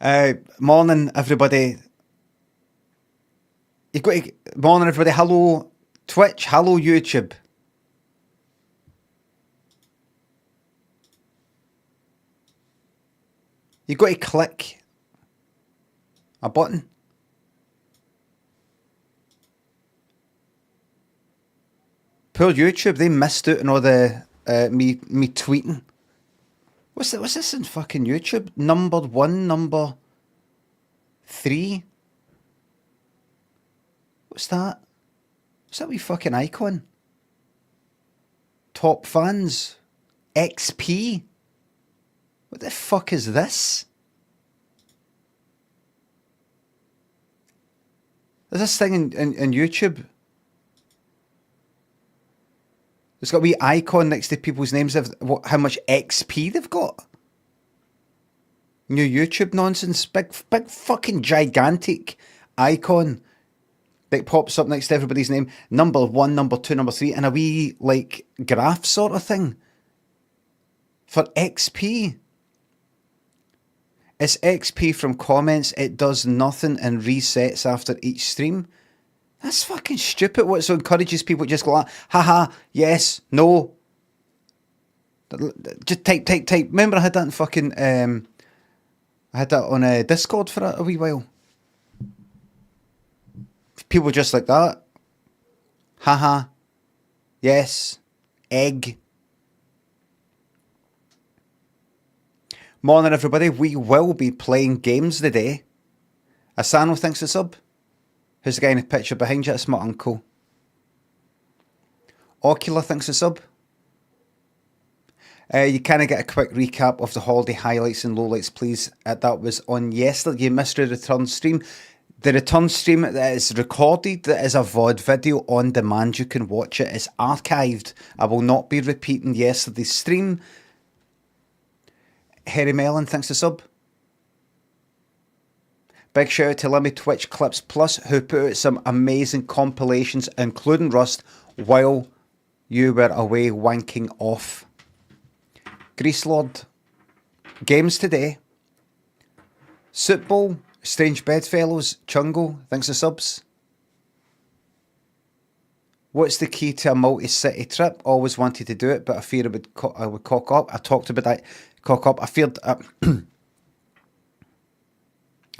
Morning, everybody. Morning, everybody. Hello, Twitch. Hello, YouTube. You've got to click a button. Poor YouTube, they missed out on all the me tweeting. What's this in fucking YouTube? Number 1, number 3. What's that? What's that wee fucking icon? Top fans. XP. What the fuck is this? There's this thing in YouTube. There's got a wee icon next to people's names of how much XP they've got. New YouTube nonsense. Big fucking gigantic icon that pops up next to everybody's name. Number 1, number 2, number 3. And a wee, like, graph sort of thing. For XP. It's XP from comments. It does nothing and resets after each stream. That's fucking stupid. What so encourages people to just go like, haha, yes, no. Just type. Remember I had that in fucking, I had that on Discord for a wee while. People just like that. Haha, yes, egg. Morning everybody, we will be playing games today. Asano thinks it's up. Who's the guy in the picture behind you? It's my uncle. Ocula thinks it's up. You kind of get a quick recap of the holiday highlights and lowlights, please. That was on yesterday. You missed the return stream. The return stream that is recorded, that is a VOD video on demand. You can watch it. It's archived. I will not be repeating yesterday's stream. Harry Mellon thanks the sub. Big shout out to Limmy Twitch Clips Plus, who put out some amazing compilations, including Rust, while you were away wanking off. Grease Lord. Games today. Soup Bowl. Strange Bedfellows. Chungo. Thanks for subs. What's the key to a multi-city trip? Always wanted to do it, but I fear I would cock up. I talked about that. Cock up. I feared...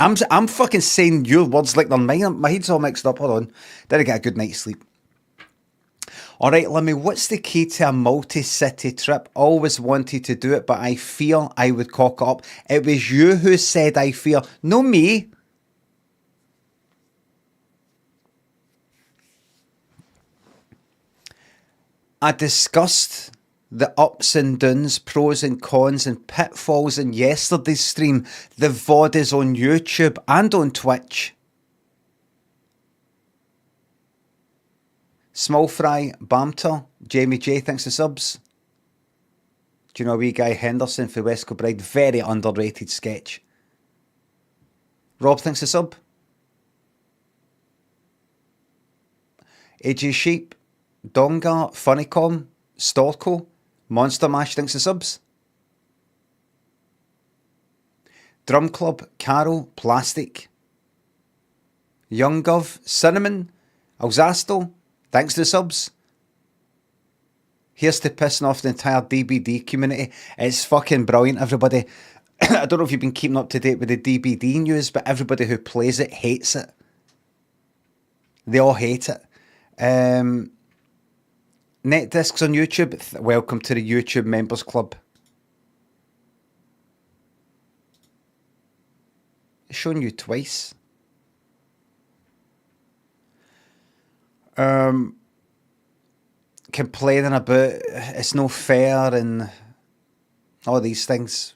I'm fucking saying your words like they're mine. My head's all mixed up. Hold on. Did I get a good night's sleep? Alright, Lemmy, what's the key to a multi-city trip? Always wanted to do it, but I fear I would cock up. It was you who said I fear, no me. I discussed the ups and downs, pros and cons and pitfalls in yesterday's stream. The VOD is on YouTube and on Twitch. Small Fry, Banter, Jamie J, thanks for subs. Do you know a wee guy Henderson for West Kilbride? Very underrated sketch. Rob, thanks for sub. AJ Sheep, Dongar, Funnycom, Storko, Monster Mash, thanks for subs. Drum Club, Carol, Plastic. Young Gov, Cinnamon, Alzasto, thanks for the subs. Here's to pissing off the entire DBD community. It's fucking brilliant, everybody. I don't know if you've been keeping up to date with the DBD news, but everybody who plays it hates it. They all hate it. Net Discs on YouTube. Welcome to the YouTube Members Club. It's shown you twice. Complaining about it's no fair and all these things.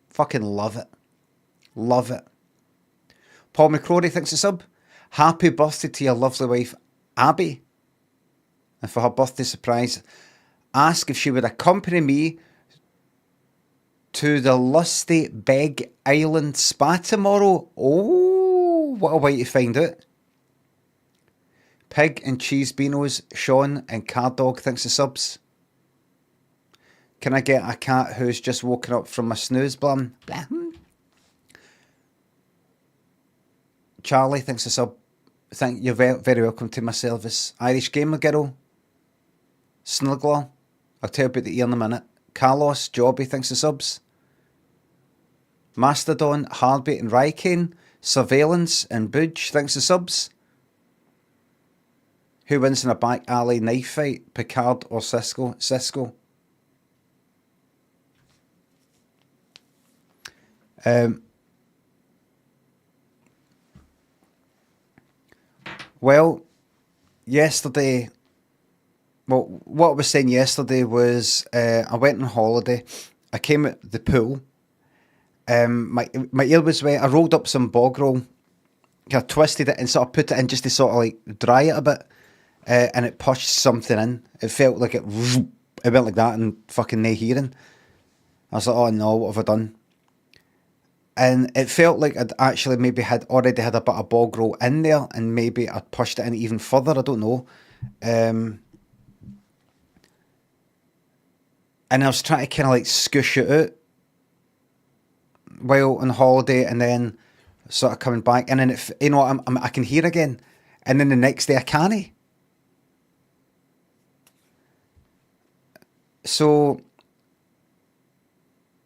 Fucking love it. Love it. Paul McCrory thinks a sub. Happy birthday to your lovely wife, Abby. And for her birthday surprise, ask if she would accompany me to the Lusty Beg Island Spa tomorrow. Oh, what a way to find out. Pig and Cheese Beanos, Sean and Card Dog thanks the subs. Can I get a cat who's just woken up from a snooze blam? Charlie, thanks for sub. Thank you're very welcome to my service. Irish Gamer Girl. Snuggler. I'll tell you about the ear in a minute. Carlos, Jobby, thanks for subs. Mastodon, Hardbait and Rycane. Surveillance and Budge, thanks for subs. Who wins in a back alley knife fight? Picard or Cisco? Cisco. Well, yesterday, what I was saying yesterday was I went on holiday. I came at the pool. My ear was wet. I rolled up some bog roll. I twisted it and sort of put it in just to sort of like dry it a bit. And it pushed something in. It felt like it went like that and fucking no hearing. I was like, oh no, what have I done? And it felt like I'd actually maybe already had a bit of bog roll in there, and maybe I'd pushed it in even further, I don't know. And I was trying to kind of like scoosh it out while on holiday, and then sort of coming back, and then I can hear again, and then the next day I can't. So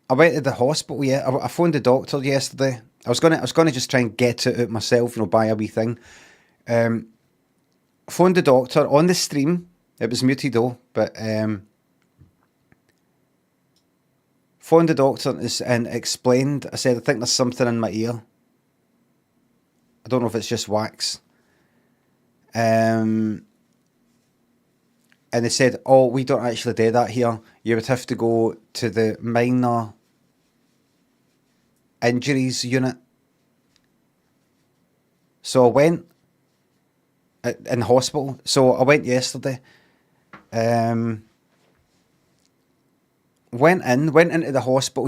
I went to the hospital. Yeah, I phoned the doctor yesterday. I was gonna just try and get it out myself, buy a wee thing. Phoned the doctor on the stream. It was muted though, but phoned the doctor and explained. I said, I think there's something in my ear. I don't know if it's just wax. And they said, oh, we don't actually do that here. You would have to go to the minor injuries unit. So I went in hospital. So I went yesterday. Went into the hospital.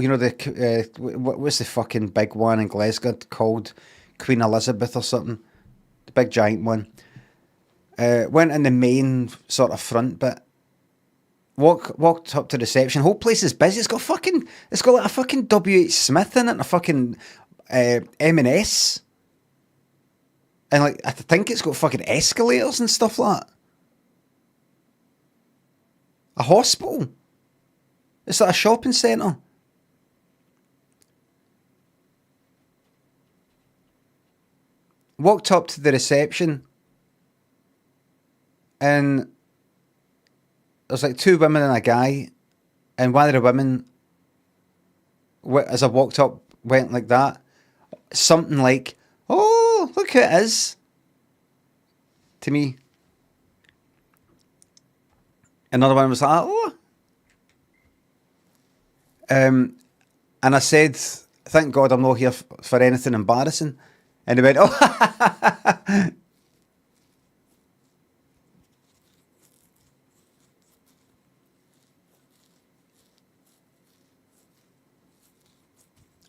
What's the fucking big one in Glasgow called? Queen Elizabeth or something. The big giant one. Went in the main sort of front bit. Walked up to reception. Whole place is busy. It's got like a fucking W.H. Smith in it and a fucking M&S. And like I think it's got fucking escalators and stuff like that. A hospital. It's like a shopping centre. Walked up to the reception. And there's like two women and a guy, and one of the women, as I walked up, went like that. Something like, oh, look who it is. To me. Another one was like, oh. And I said, thank God I'm not here for anything embarrassing. And they went, oh.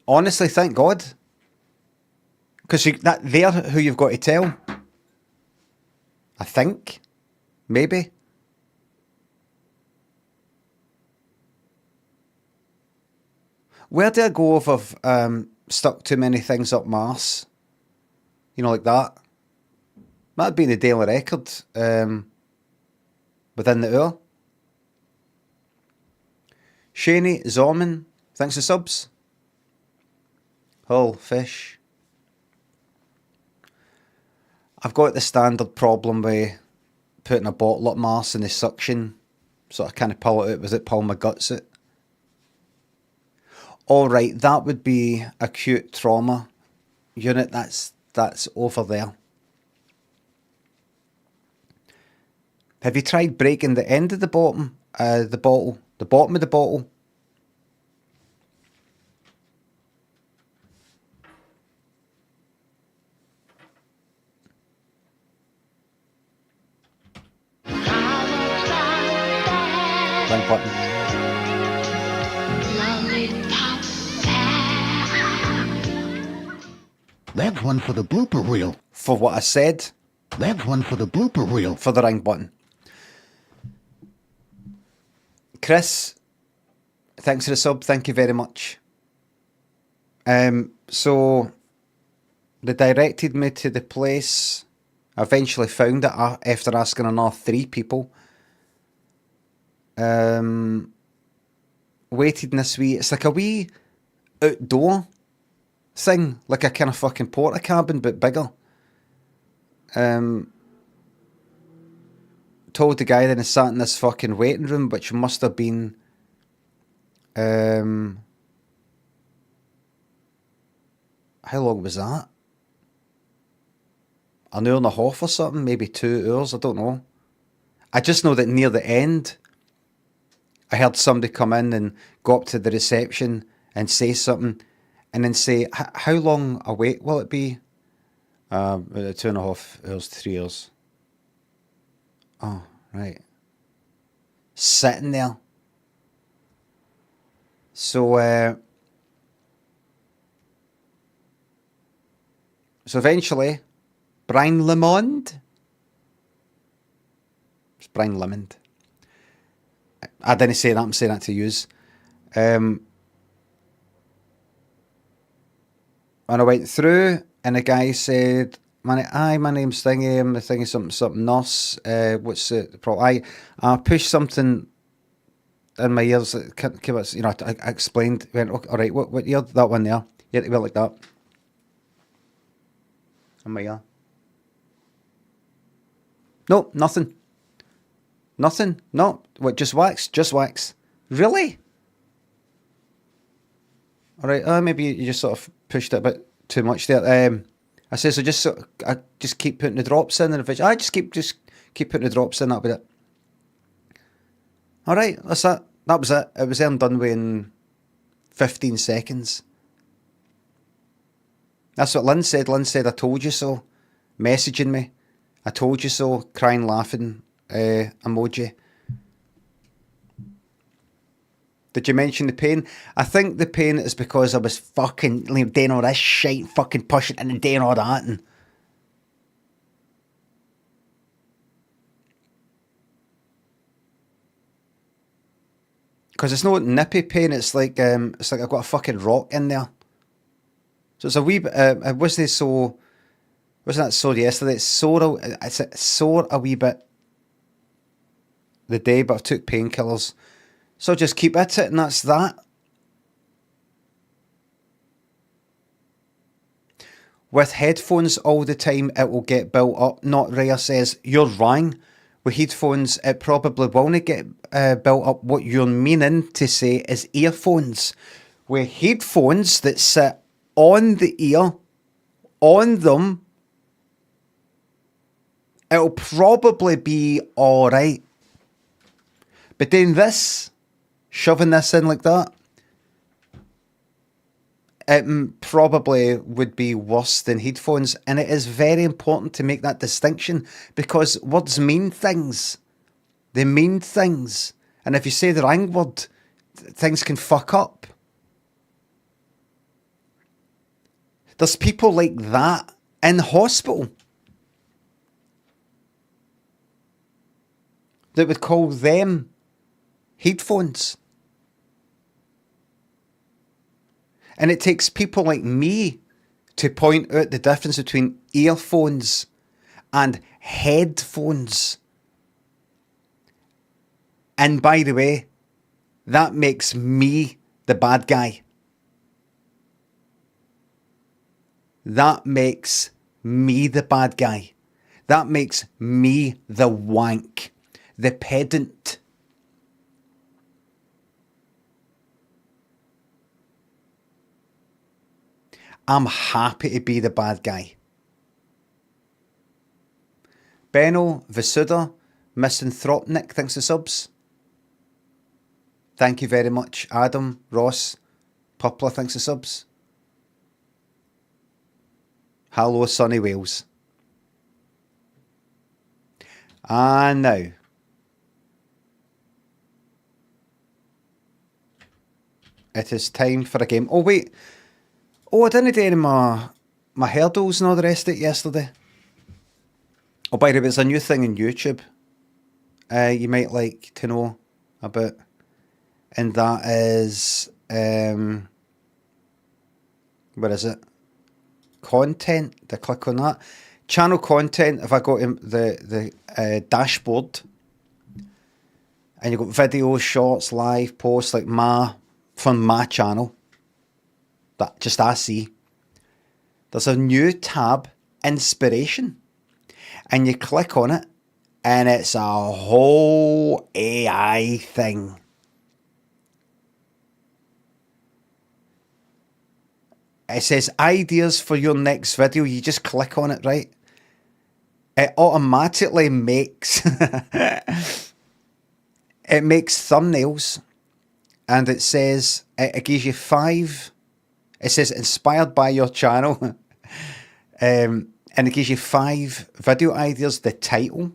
Honestly, thank God. Because they're who you've got to tell. I think. Maybe. Where do I go if I've stuck too many things up my arse? Like that. That'd be the daily record within the hour. Shaney Zorman, thanks for subs. Hull fish. I've got the standard problem with putting a bottle up my arse and the suction, so I kind of pull it out with it, pull my guts out. Alright, that would be acute trauma unit. That's over there. Have you tried breaking the end of the bottom? The bottom of the bottle? Wrong button. That's one for the blooper reel. For what I said. That's one for the blooper reel. For the wrong button. Chris, thanks for the sub. Thank you very much. So They directed me to the place. I eventually found it after asking another 3 people. Waited in this wee... It's like a wee outdoor thing. Like a kind of fucking porta cabin, but bigger. Told the guy that I sat in this fucking waiting room, which must have been... how long was that? An hour and a half or something, maybe 2 hours, I don't know. I just know that near the end, I heard somebody come in and go up to the reception and say something, and then say, how long a wait will it be? 2.5 hours, 3 hours. Oh, right. Sitting there. So eventually, Brian Lamond. It's Brian Lamond. I didn't say that, I'm saying that to use. And I went through, and the guy said, my name's Thingy, I'm the Thingy something nurse. What's the problem? I pushed something in my ears, you know, I explained, went, okay, all right, what ear? That one there. Yeah, it went like that. In my ear. No, nothing. Nothing? No. What, just wax? Just wax. Really? Alright, maybe you just sort of pushed it a bit too much there. I say, so I just keep putting the drops in, and if I just keep putting the drops in, that'll be it. Alright, that's it. That was it. It was there and done with in 15 seconds. That's what Lynn said. Lynn said, I told you so. Messaging me. I told you so. Crying, laughing emoji. Did you mention the pain? I think the pain is because I was fucking doing all this shit, fucking pushing and doing all that. And because it's not nippy pain, it's like I've got a fucking rock in there. So it's a wee bit. Wasn't that sore yesterday? It's sore a wee bit the day, but I've took painkillers. So just keep at it, and that's that. With headphones all the time, it will get built up. Not Rhea says, you're wrong. With headphones, it probably won't get built up. What you're meaning to say is earphones. With headphones that sit on the ear, on them, it'll probably be alright. But doing this, shoving this in like that, it probably would be worse than headphones. And it is very important to make that distinction, because words mean things. They mean things. And if you say the wrong word, things can fuck up. There's people like that in hospital that would call them headphones. And it takes people like me to point out the difference between earphones and headphones. And by the way, that makes me the bad guy. That makes me the bad guy. That makes me the wank, the pedant. I'm happy to be the bad guy. Benno Visuda, Misanthropnik, thanks for subs. Thank you very much. Adam, Ross, Pupla, thanks for subs. Hello, sunny Wales. And now, it is time for a game. Oh, wait. Oh, I didn't do any of my hurdles and all the rest of it yesterday. Oh, by the way, it's a new thing on YouTube. You might like to know about. And that is... where is it? content. To click on that. Channel content, if I go to the dashboard, and you've got videos, shorts, live, posts, like from my channel, that just I see. There's a new tab, Inspiration, and you click on it, and it's a whole AI thing. It says ideas for your next video. You just click on it, right? It automatically makes it makes thumbnails, and it says it gives you 5. It says inspired by your channel, and it gives you 5 video ideas. The title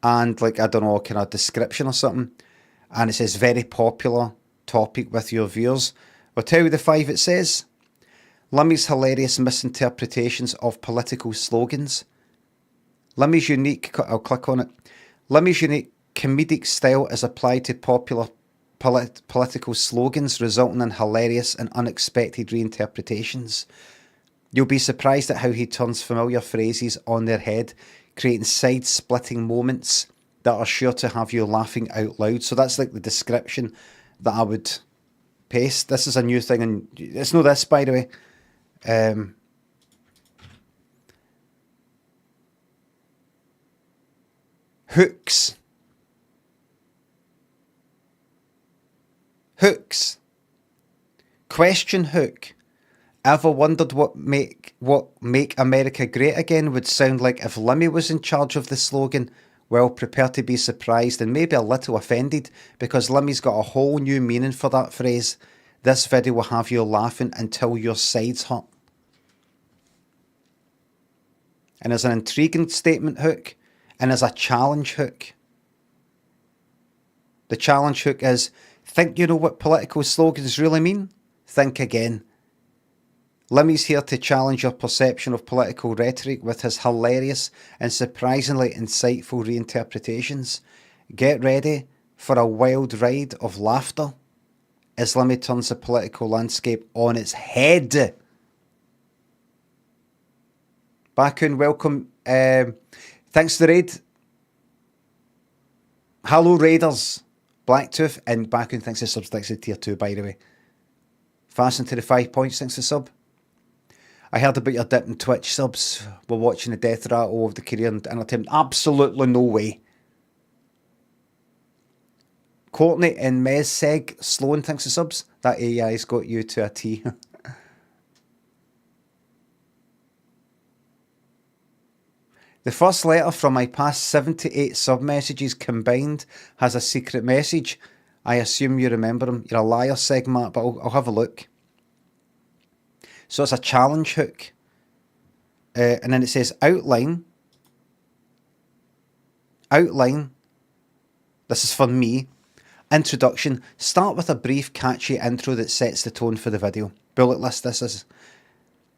and like I don't know, kind of description or something, and it says very popular topic with your viewers. I'll tell you the 5 it says. Limmy's hilarious misinterpretations of political slogans. Limmy's unique, I'll click on it. Limmy's unique comedic style is applied to popular political slogans, resulting in hilarious and unexpected reinterpretations. You'll be surprised at how he turns familiar phrases on their head, creating side-splitting moments that are sure to have you laughing out loud. So that's like the description that I would paste. This is a new thing, and it's not this, by the way. Hooks. Question hook. Ever wondered what make America great again would sound like if Limmy was in charge of the slogan? Well, prepare to be surprised and maybe a little offended, because Limmy's got a whole new meaning for that phrase. This video will have you laughing until your sides hurt. And there's an intriguing statement hook, and there's a challenge hook. The challenge hook is, think you know what political slogans really mean? Think again. Limmy's here to challenge your perception of political rhetoric with his hilarious and surprisingly insightful reinterpretations. Get ready for a wild ride of laughter as Limmy turns the political landscape on its head. Bakun, welcome. Thanks to the raid. Hello, Raiders. Blacktooth and Bakun, thanks for subs. Thanks to tier 2, by the way. Fasten to the 5 points, thanks for sub. I heard about your dip in Twitch subs. We're watching the death rattle of the career and entertainment. Absolutely no way. Courtney and Mez Seg Sloan, thanks for subs. That AI's got you to a T. The first letter from my past 78 sub messages combined has a secret message. I assume you remember them. You're a liar, Segmat, but I'll have a look. So it's a challenge hook. And then it says outline. Outline. This is for me. Introduction. Start with a brief, catchy intro that sets the tone for the video. Bullet list this is.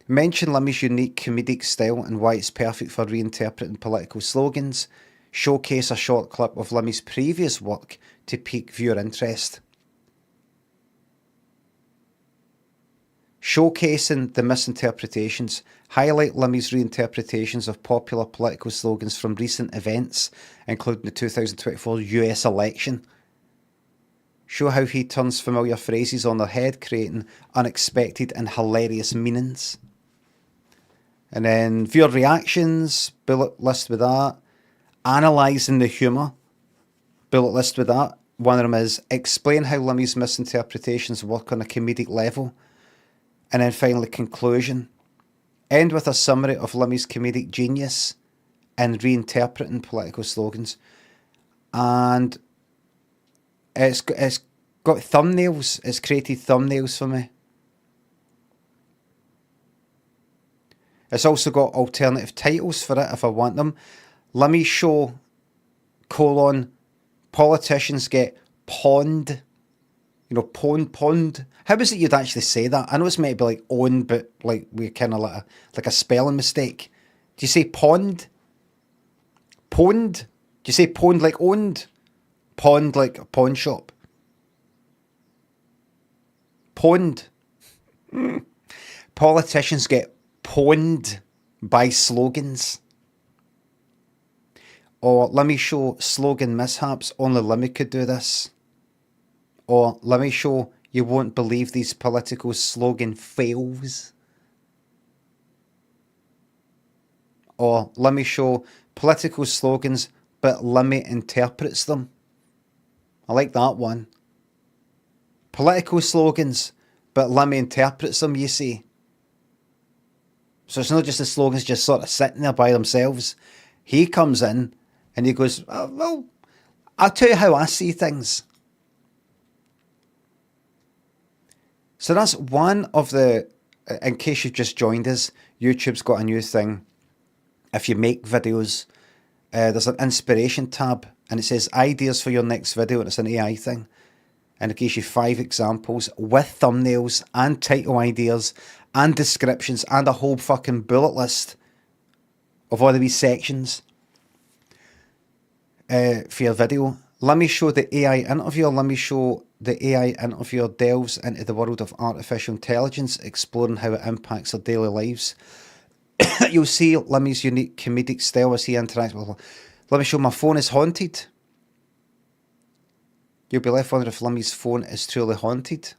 Mention Limmy's unique comedic style and why it's perfect for reinterpreting political slogans. Showcase a short clip of Limmy's previous work to pique viewer interest. Showcasing the misinterpretations. Highlight Limmy's reinterpretations of popular political slogans from recent events, including the 2024 US election. Show how he turns familiar phrases on their head, creating unexpected and hilarious meanings. And then viewer reactions, bullet list with that. Analysing the humour, bullet list with that. One of them is explain how Limmy's misinterpretations work on a comedic level. And then finally, conclusion. End with a summary of Limmy's comedic genius in reinterpreting political slogans. And it's got thumbnails. It's created thumbnails for me. It's also got alternative titles for it if I want them. Limmy Show, politicians get pwned. You know, pwned. How is it you'd actually say that? I know it's meant to be like own, but like we're kind of like a spelling mistake. Do you say pwned? Pwned? Do you say pwned like owned? Pond like a pawn shop. Pwned. politicians get pwned by slogans. Or Limmy Show slogan mishaps, only Limmy could do this. Or Limmy Show, you won't believe these political slogan fails. Or Limmy Show, political slogans, but Limmy interprets them. I like that one. Political slogans, but Limmy interprets them, you see. So it's not just the slogans just sort of sitting there by themselves. He comes in and he goes, oh, well, I'll tell you how I see things. So that's one of the, in case you've just joined us, YouTube's got a new thing. If you make videos, there's an inspiration tab and it says ideas for your next video, and it's an AI thing. And it gives you 5 examples with thumbnails and title ideas and descriptions and a whole fucking bullet list of all the wee sections for your video. Let me show the AI interviewer. Let me show the AI interviewer delves into the world of artificial intelligence, exploring how it impacts our daily lives. You'll see Limmy's unique comedic style as he interacts with. Let me show my phone is haunted. You'll be left wondering if Limmy's phone is truly haunted.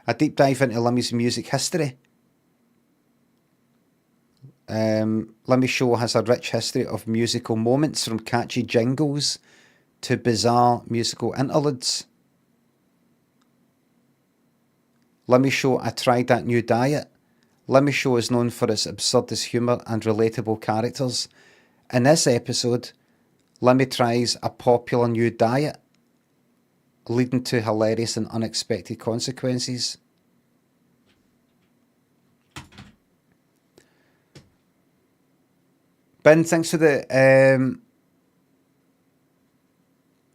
A deep dive into Limmy's music history. Limmy Show has a rich history of musical moments, from catchy jingles to bizarre musical interludes. Limmy Show, I tried that new diet. Limmy Show is known for its absurdist humour and relatable characters. In this episode, Limmy tries a popular new diet, leading to hilarious and unexpected consequences. Ben, thanks for the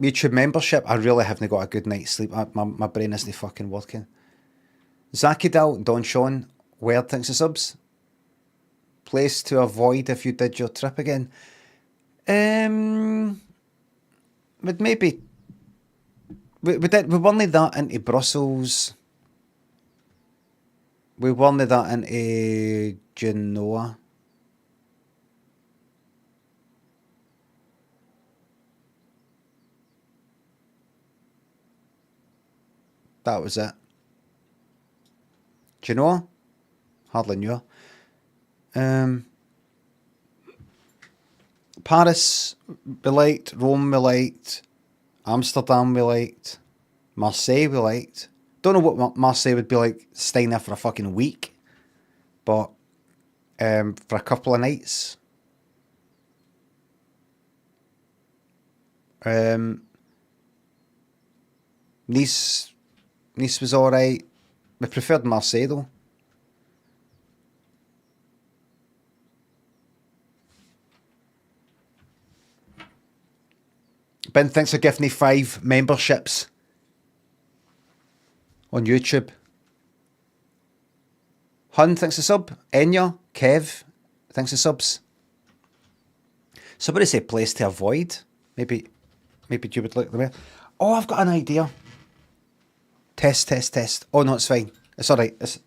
YouTube membership. I really haven't got a good night's sleep. My brain isn't fucking working. Zakidal, Don Sean, Word, thanks for subs. Place to avoid if you did your trip again. Would maybe we weren't that into Brussels. We weren't that into Genoa. That was it. Genoa? Hardly knew her. Paris we liked, Rome we liked, Amsterdam we liked, Marseille we liked. Don't know what Marseille would be like staying there for a fucking week, but for a couple of nights. Nice was alright. We preferred Marseille though. Ben, thanks for giving me 5 memberships on YouTube. Hun, thanks for sub. Enya, Kev, thanks for subs. Somebody say place to avoid. Maybe you would like the way. Oh, I've got an idea. Test. Oh no, it's fine. It's alright.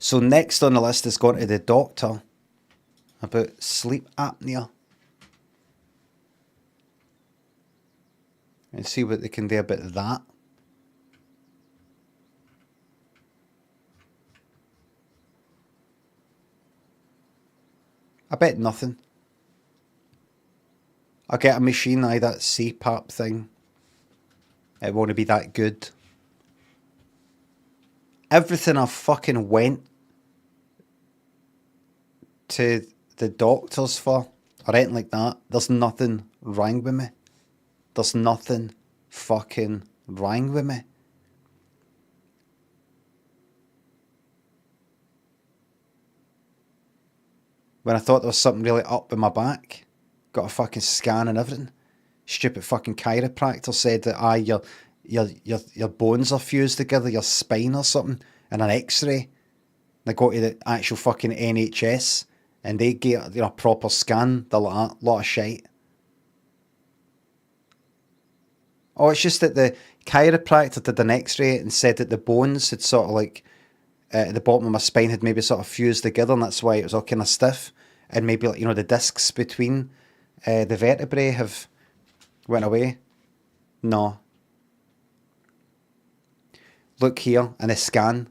So next on the list is going to the doctor about sleep apnea. And see what they can do about that. I bet nothing. I'll get a machine, that CPAP thing. It won't be that good. Everything I fucking went to the doctors for, or anything like that, there's nothing wrong with me. There's nothing fucking wrong with me. When I thought there was something really up with my back, got a fucking scan and everything. Stupid fucking chiropractor said that your bones are fused together, your spine or something, and an X-ray. They go to the actual fucking NHS and they get a proper scan. They're like that, lot of shite. Oh, it's just that the chiropractor did an x-ray and said that the bones had sort of like, at the bottom of my spine had maybe sort of fused together, and that's why it was all kind of stiff. And maybe, like, you know, the discs between the vertebrae have went away. No. Look here in a scan.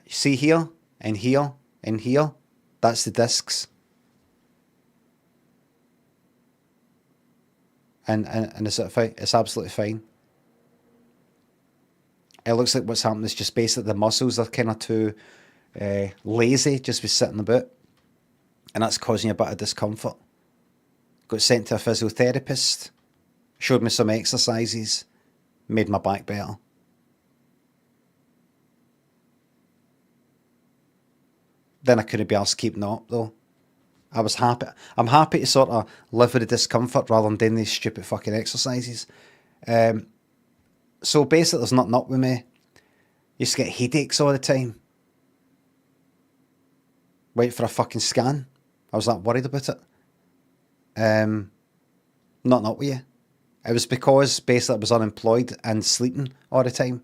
See here, and here, and here. That's the discs. And it's absolutely fine. It looks like what's happened is just basically the muscles are kind of too lazy, just be sitting about. And that's causing you a bit of discomfort. Got sent to a physiotherapist. Showed me some exercises. Made my back better. Then I couldn't be arsed keeping it up though. I was happy. I'm happy to sort of live with the discomfort rather than doing these stupid fucking exercises. So basically there's nothing up with me. Used to get headaches all the time. Wait for a fucking scan. I was that worried about it. Nothing up with you. It was because basically I was unemployed and sleeping all the time.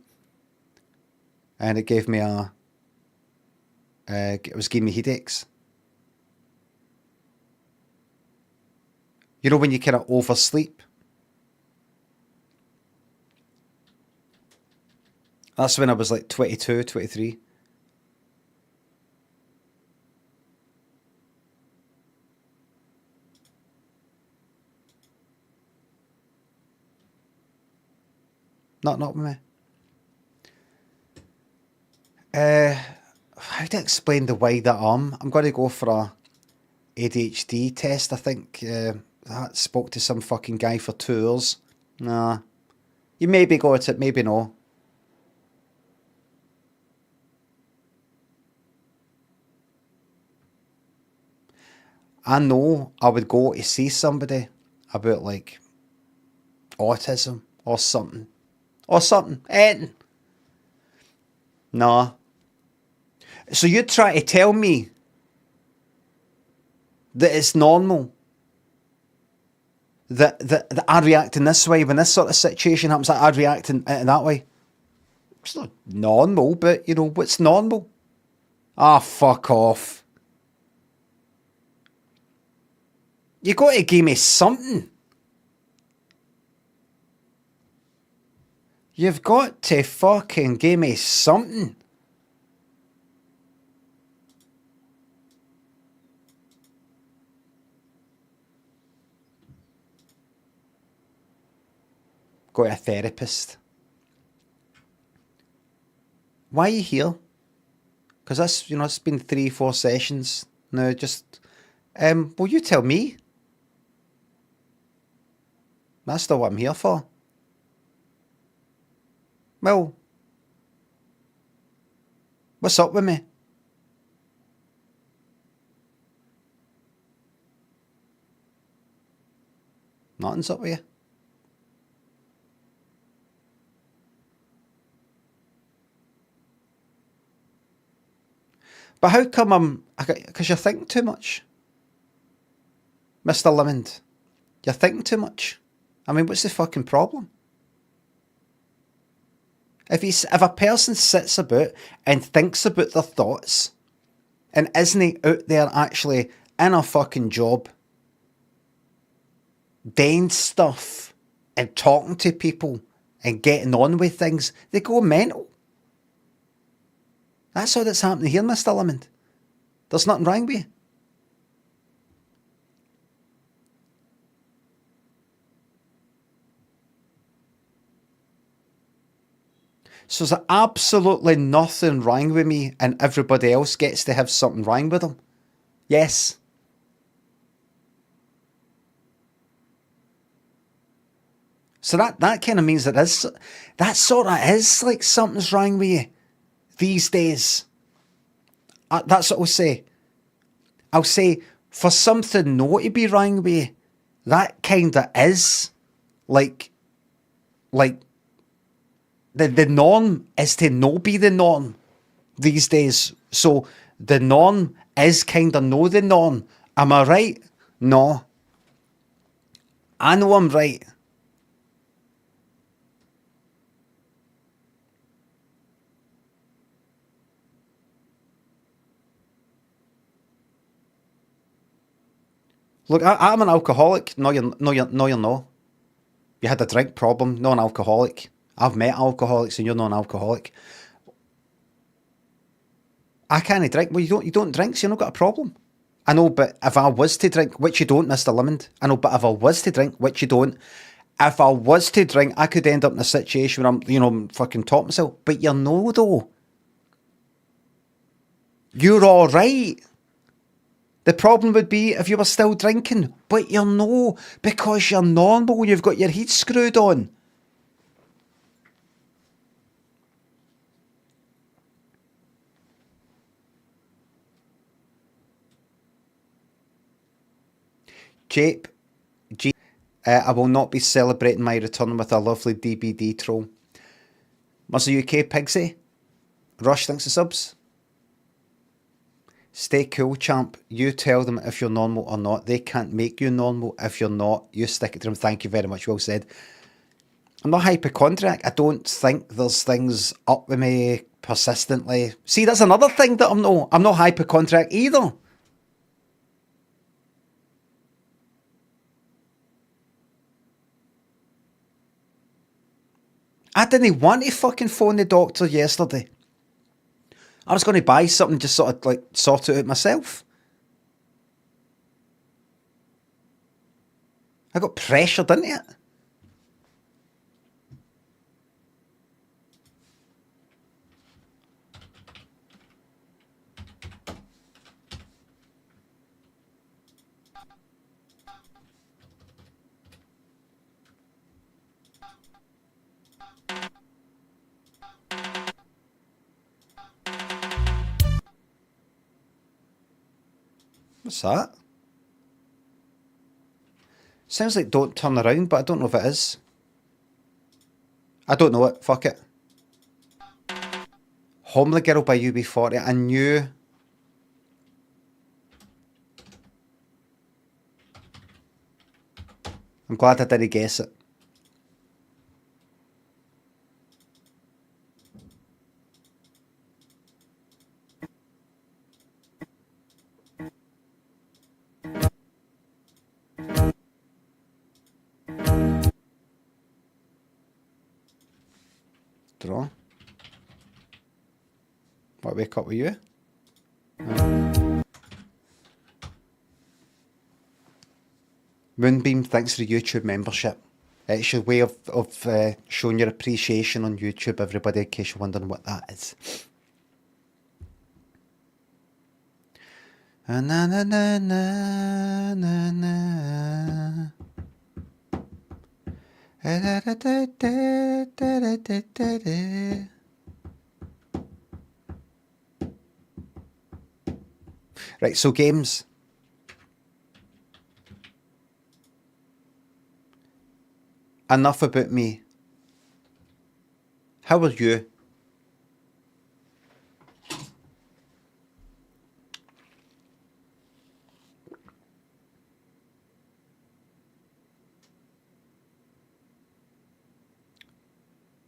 And it gave me it was giving me headaches. You know when you kind of oversleep? That's when I was like 22, 23. Not with me. How to explain the wider arm? I'm going to go for a ADHD test, I think. I spoke to some fucking guy for 2 hours. Nah. You maybe got it, maybe no. I know I would go to see somebody about like autism or something. Anything. Nah. So you try to tell me that it's normal that I react in this way when this sort of situation happens, that I'd react in that way. It's not normal, but you know, what's normal? Ah, fuck off. You got to give me something. You've got to fucking give me something. Go to a therapist. Why are you here? Because that's, you know, it's been 3-4 sessions now. Just, well, you tell me. That's not what I'm here for. Well, what's up with me? Nothing's up with you. But how come because you're thinking too much. Mr. Limond, you're thinking too much. I mean, what's the fucking problem? If a person sits about and thinks about their thoughts and isn't out there actually in a fucking job, doing stuff and talking to people and getting on with things, they go mental. That's all that's happening here, Mr. Limond. There's nothing wrong with you. So there's absolutely nothing wrong with me and everybody else gets to have something wrong with them. Yes. So that kind of means that sort of is like something's wrong with you these days. That's what I'll say. I'll say for something not to be wrong with you, that kind of is like the norm is to not be the norm these days. So the norm is kind of no the norm. Am I right? No. I know I'm right. Look, I'm an alcoholic. No, you're not. You had a drink problem. Not an alcoholic. I've met alcoholics, and you're not an alcoholic. I can't drink. Well, you don't drink, so you've not got a problem. I know, but if I was to drink, which you don't, Mr. Lemond. I know, but if I was to drink, which you don't, if I was to drink, I could end up in a situation where I'm fucking top myself. But you're no, though. You're all right. The problem would be if you were still drinking, but you're no, because you're normal. You've got your heat screwed on. Jape, I will not be celebrating my return with a lovely DBD troll. Muzzy UK Pigsy, Rush thanks the subs. Stay cool, champ. You tell them if you're normal or not. They can't make you normal if you're not. You stick it to them. Thank you very much. Well said. I'm not hypochondriac. I don't think there's things up with me persistently. See, that's another thing that I'm not hypochondriac either. I didn't want to fucking phone the doctor yesterday. I was going to buy something, just sort of like sort it out myself. I got pressured into it. What's that? Sounds like Don't Turn Around, but I don't know if it is. I don't know it. Fuck it. Homely Girl by UB40. I knew. I'm glad I didn't guess it. Draw. What, wake up with you? Moonbeam, thanks for the YouTube membership. It's your way of showing your appreciation on YouTube, everybody, in case you're wondering what that is. Na na na na na na. Right, so games. Enough about me. How are you?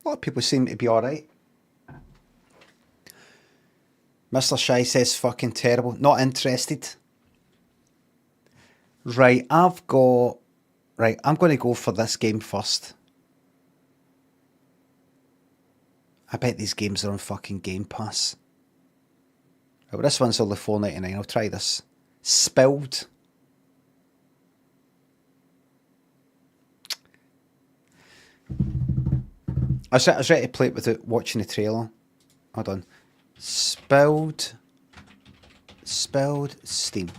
A lot of people seem to be alright. Mr. Shy says fucking terrible. Not interested. Right, Right, I'm going to go for this game first. I bet these games are on fucking Game Pass. Right, well, this one's only $4.99. I'll try this. Spilled. I was ready to play it without watching the trailer. Hold on. Spilled Steam.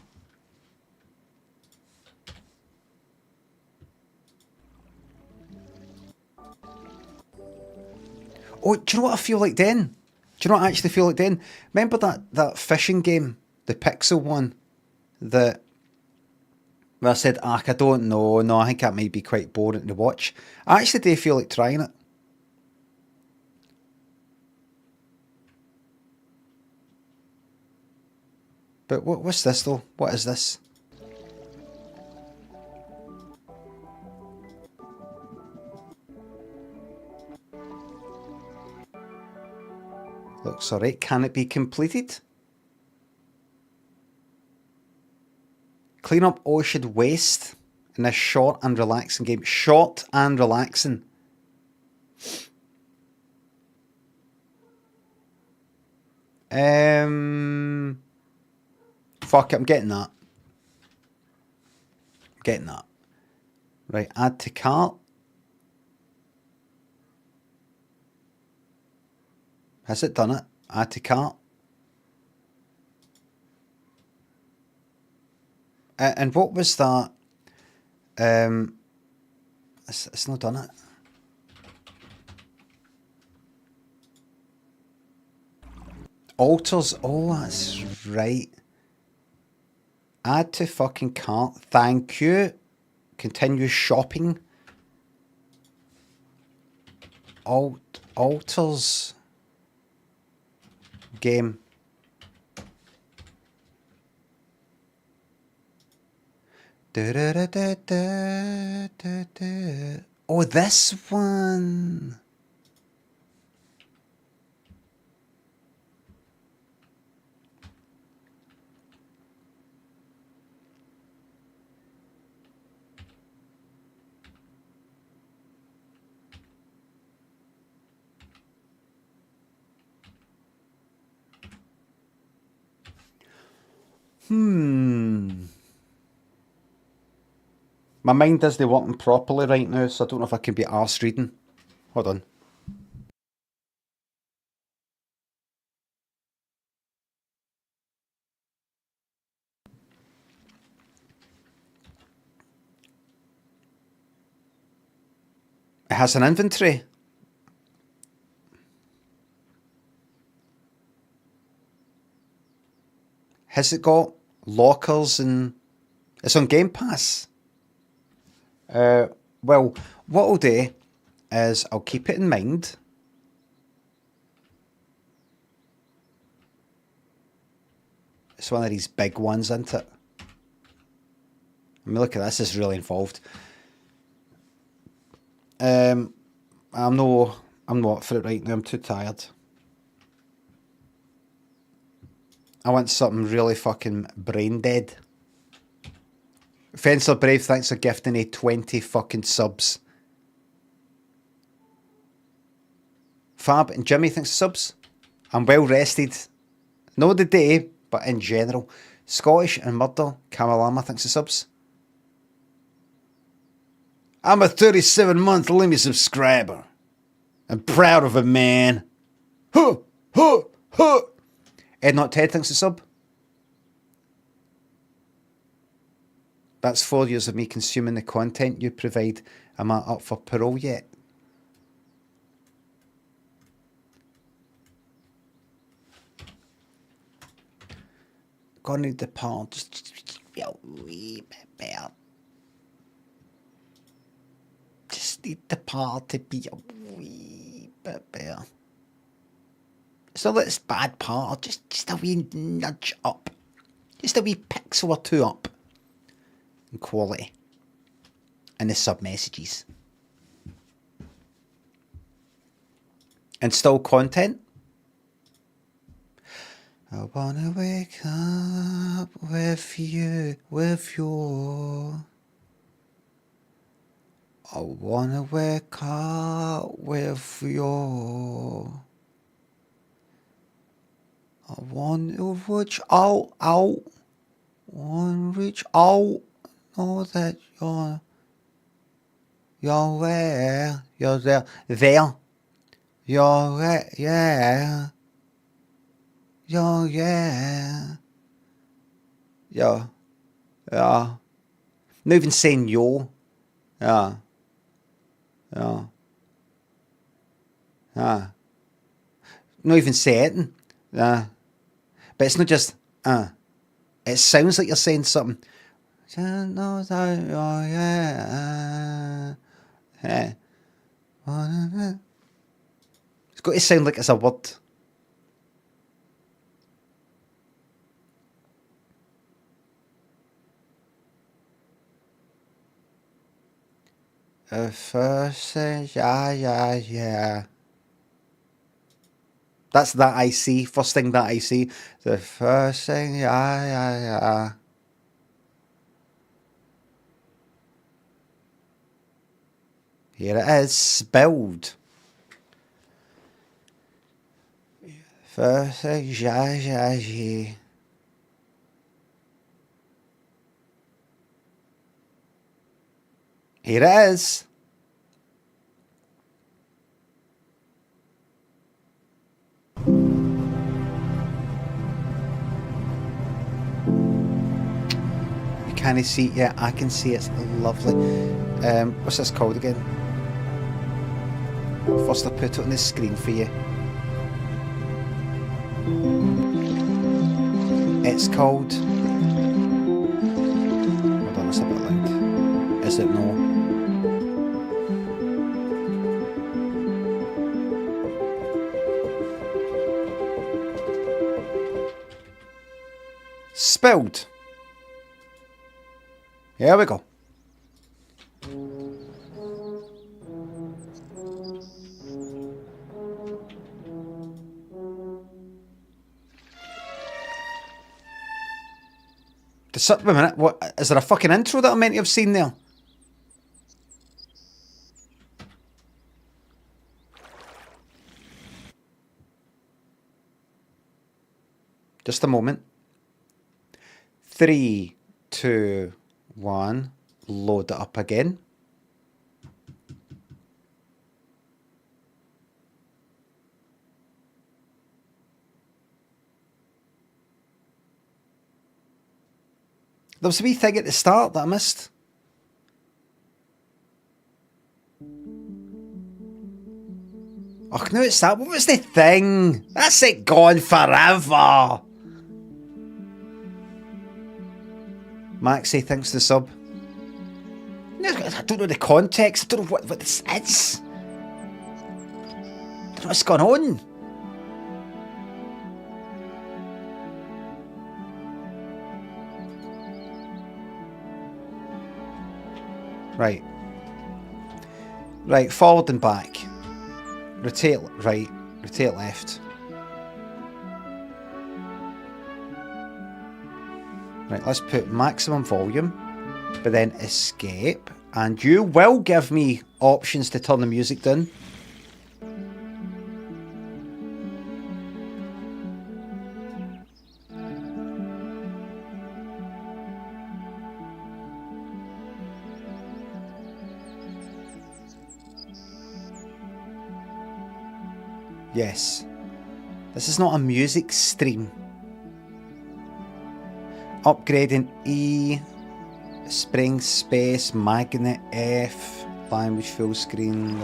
Oh, do you know what I feel like then? Do you know what I actually feel like then? Remember that fishing game, the Pixel one, where I said, I don't know, no, I think that might be quite boring to watch. I actually do feel like trying it. But what's this though? What is this? Looks alright. Can it be completed? Clean up ocean waste in this short and relaxing game. Short and relaxing. Fuck it, I'm getting that. Getting that. Right, add to cart. Has it done it? Add to cart. And what was that? It's not done it. Alters. Oh, that's right. Add to fucking cart. Thank you. Continue shopping. Alters. Game. Oh, this one. My mind isn't working properly right now, so I don't know if I can be arse reading. Hold on. It has an inventory. Has it got lockers and... It's on Game Pass. Well, what I'll do is I'll keep it in mind. It's one of these big ones, isn't it? I mean, look at this, it's really involved. I'm not up for it right now, I'm too tired. I want something really fucking brain dead. Fencer Brave, thanks for gifting me 20 fucking subs. Fab and Jimmy, thanks for subs. I'm well rested. Not the day, but in general. Scottish and Murder, Kamalama, thanks for subs. I'm a 37-month Limmy subscriber. I'm proud of it, man. Huh, huh, huh. Ed Not Ted, thanks for sub. That's 4 years of me consuming the content you provide. Am I up for parole yet? Gonna need the part. Just be a wee bit better. Just need the part to be a wee bit better. It's not that it's bad part, just a wee nudge up. Just a wee pixel or two up. In quality. And the sub messages. And still content. I wanna wake up with you. I wanna wake up with you. I want to reach out. Want to reach out. Know that you're there. You're there. There. You're there. Yeah. You're yeah. Yeah. Yeah. Not even saying yo. Yeah. Yeah. Yeah. Not even saying. Yeah. But it's not just it sounds like you're saying something. Know that you're yeah. It's got to sound like it's a word. The first thing, yeah. That's that I see. First thing that I see. The first thing, yeah. Here it is, spelled. First, Here it is. You can't see it yet. I can see it's lovely. What's this called again? First, I'll put it on the screen for you. It's called. Hold on, it's a bit loud. Is it no? Spilled. Here we go. Wait a minute, what, is there a fucking intro that I'm meant to have seen there? Just a moment. 3, 2, 1, load it up again. There was a wee thing at the start that I missed. Oh, no, it's that. What was the thing? That's it gone forever. Maxie thinks the sub. I don't know the context. I don't know what this is. I don't know what's going on. Right. Right, forward and back. Rotate right, rotate left. Right, let's put maximum volume, but then escape. And you will give me options to turn the music down. Yes. This is not a music stream. Upgrading E, spring space, magnet F, language full screen.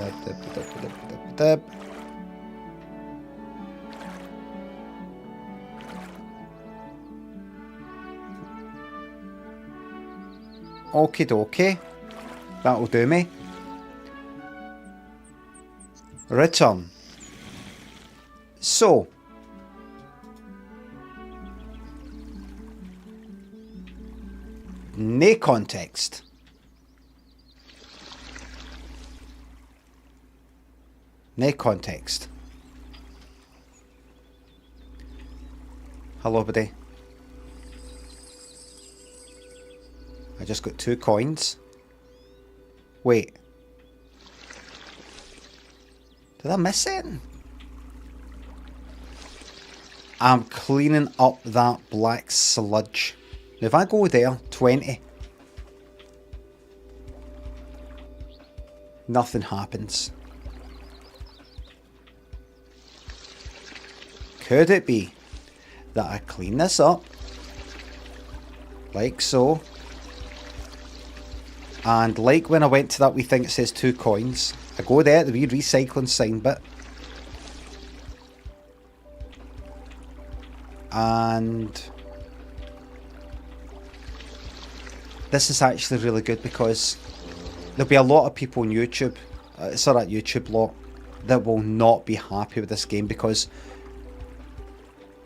Okie dokie. That'll do me. Return. So, no context. No context. Hello, buddy. I just got 2 coins. Wait. Did I miss it? I'm cleaning up that black sludge. Now if I go there, 20. Nothing happens. Could it be that I clean this up, like so, and like when I went to that wee thing that says 2 coins, I go there, the wee recycling sign bit, and this is actually really good because there'll be a lot of people on YouTube, it's that YouTube lot, that will not be happy with this game because,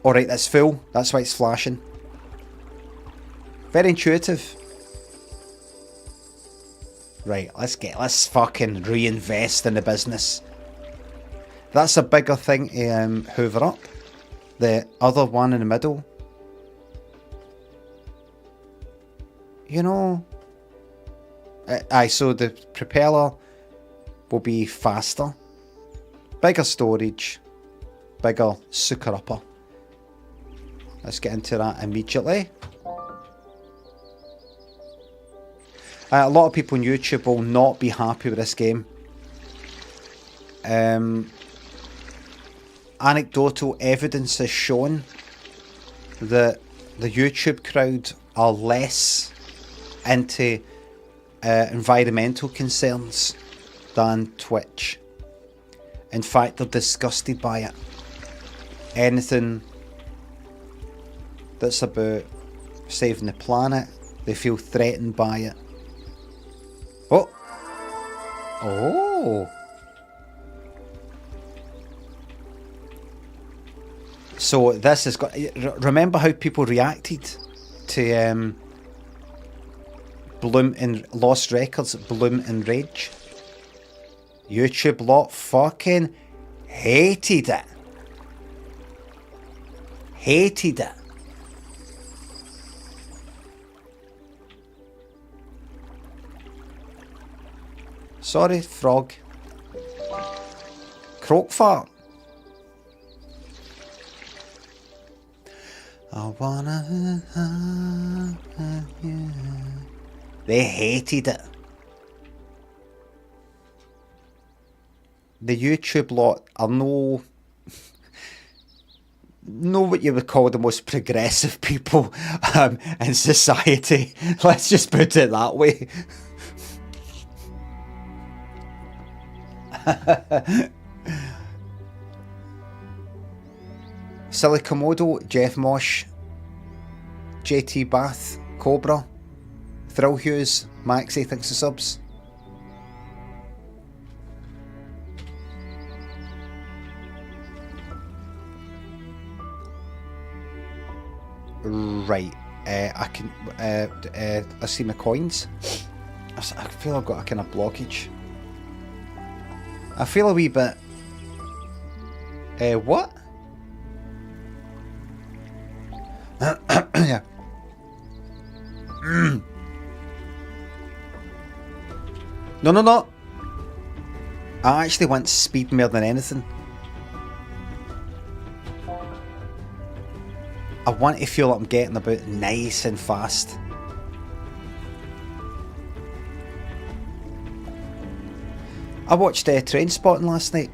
alright, that's full, that's why it's flashing. Very intuitive. Right, let's fucking reinvest in the business. That's a bigger thing to hoover up. The other one in the middle. You know. Aye, so the propeller will be faster, bigger storage, bigger sucker upper. Let's get into that immediately. A lot of people on YouTube will not be happy with this game. Anecdotal evidence has shown that the YouTube crowd are less into environmental concerns than Twitch. In fact, they're disgusted by it. Anything that's about saving the planet, they feel threatened by it. Oh! Oh! So this has got... Remember how people reacted to Bloom and Lost Records, Bloom and Rage? YouTube lot fucking hated it. Hated it. Sorry, frog. Croak fart. I wanna have you. They hated it. The YouTube lot are no what you would call the most progressive people in society. Let's just put it that way. Silly Komodo, Jeff Mosh, JT Bath, Cobra, Thrill Hughes, Maxie thanks for subs. Right, I can. I see my coins. I feel I've got a kind of blockage. I feel a wee bit. What? Yeah. No. I actually want speed more than anything. I want to feel like I'm getting about nice and fast. I watched Trainspotting last night.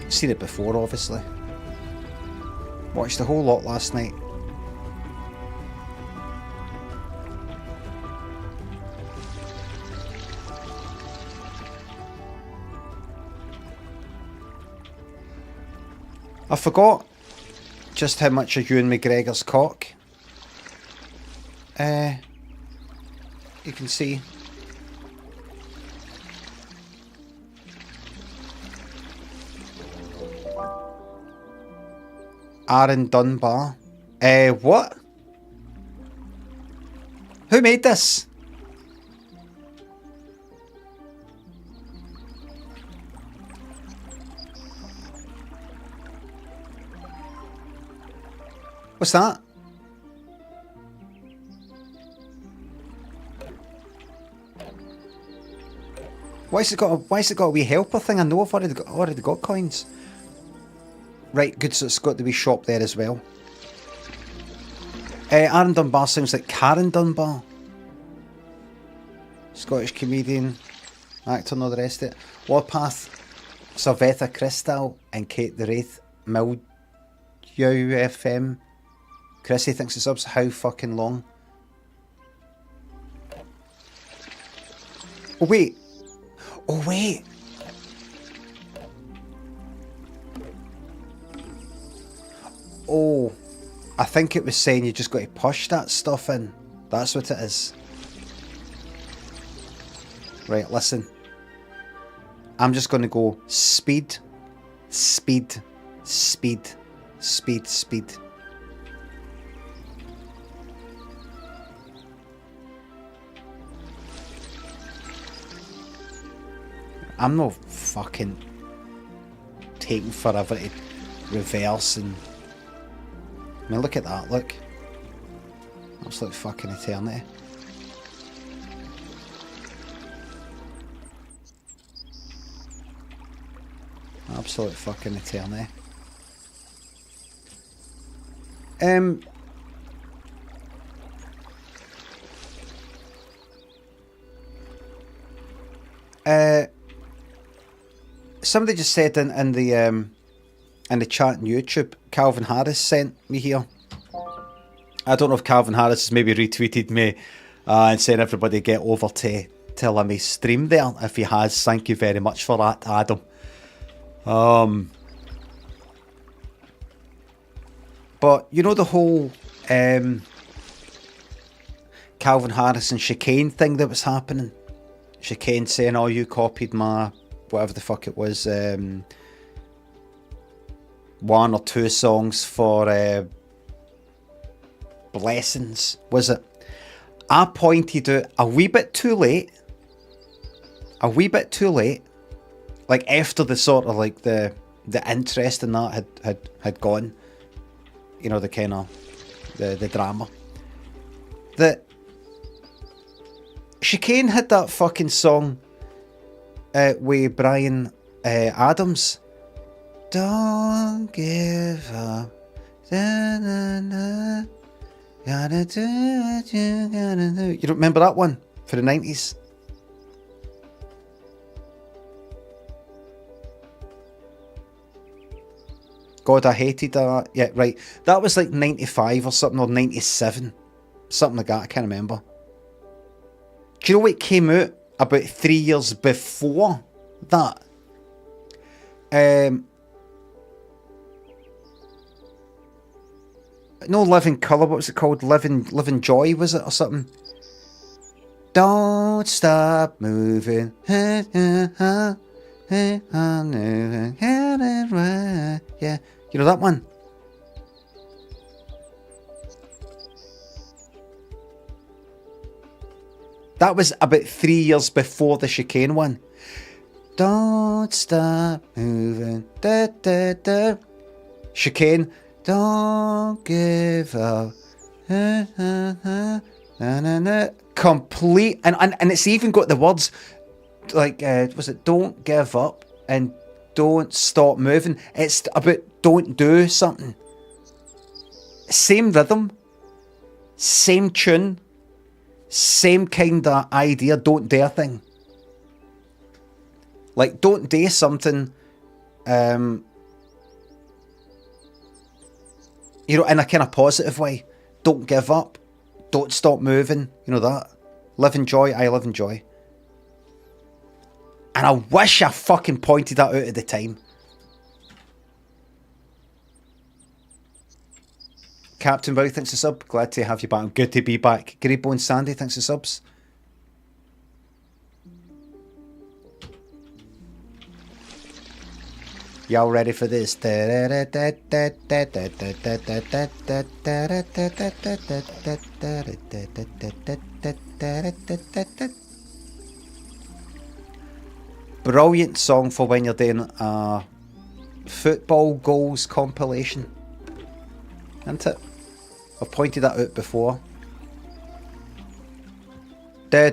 Seen it before, obviously. Watched the whole lot last night. I forgot just how much of Ewan McGregor's cock. You can see. Aaron Dunbar. What? Who made this? What's that? Why has it got a wee helper thing? I know I've already got coins. Right, good, so it's got the wee shop there as well. Aaron Dunbar sounds like Karen Dunbar. Scottish comedian, actor and all the rest of it. Warpath, Sarvetha Crystal and Kate the Wraith, Mildew FM. Chrissy thinks the subs, how fucking long? Oh wait. Oh wait. Oh, I think it was saying you just got to push that stuff in. That's what it is. Right, listen. I'm just going to go speed, speed, speed, speed, speed. I'm not fucking taking forever to reverse and... I mean, look at that, look. That's like fucking eternity. absolute fucking eternity. Somebody just said in the chat on YouTube, Calvin Harris sent me here. I don't know if Calvin Harris has maybe retweeted me and saying everybody get over to Limmy's stream there. If he has, thank you very much for that, Adam. But you know the whole Calvin Harris and Chicane thing that was happening? Chicane saying, oh, you copied my, whatever the fuck it was, 1 or 2 songs for Blessings, was it? I pointed out a wee bit too late, like after the sort of like the interest in that had gone, you know, the kind of the drama, that Chicane had that fucking song with Brian Adams, don't give up, da, da, da. Gotta do what you gotta do. You don't remember that one for the 90s? God, I hated that. Yeah, right. That was like 95 or something, or 97. Something like that, I can't remember. Do you know what came out about 3 years before that? No, Living Colour, what was it called? Living Joy, was it, or something? Don't stop moving. Yeah. You know that one? That was about 3 years before the Chicane one. Don't stop moving. Da, da, da. Chicane. Don't give up. Complete, and it's even got the words like was it don't give up and don't stop moving. It's about don't do something. Same rhythm, same tune, same kind of idea. Don't dare thing. Like don't do something. You know, in a kind of positive way. Don't give up. Don't stop moving. You know that. Live in joy. I live in joy. And I wish I fucking pointed that out at the time. Captain Bow, thanks for sub. Glad to have you back. Good to be back. Grey Bone Sandy, thanks for subs. Y'all ready for this? Brilliant song for when you're doing a football goals compilation, isn't it? I've pointed that out before. Hey,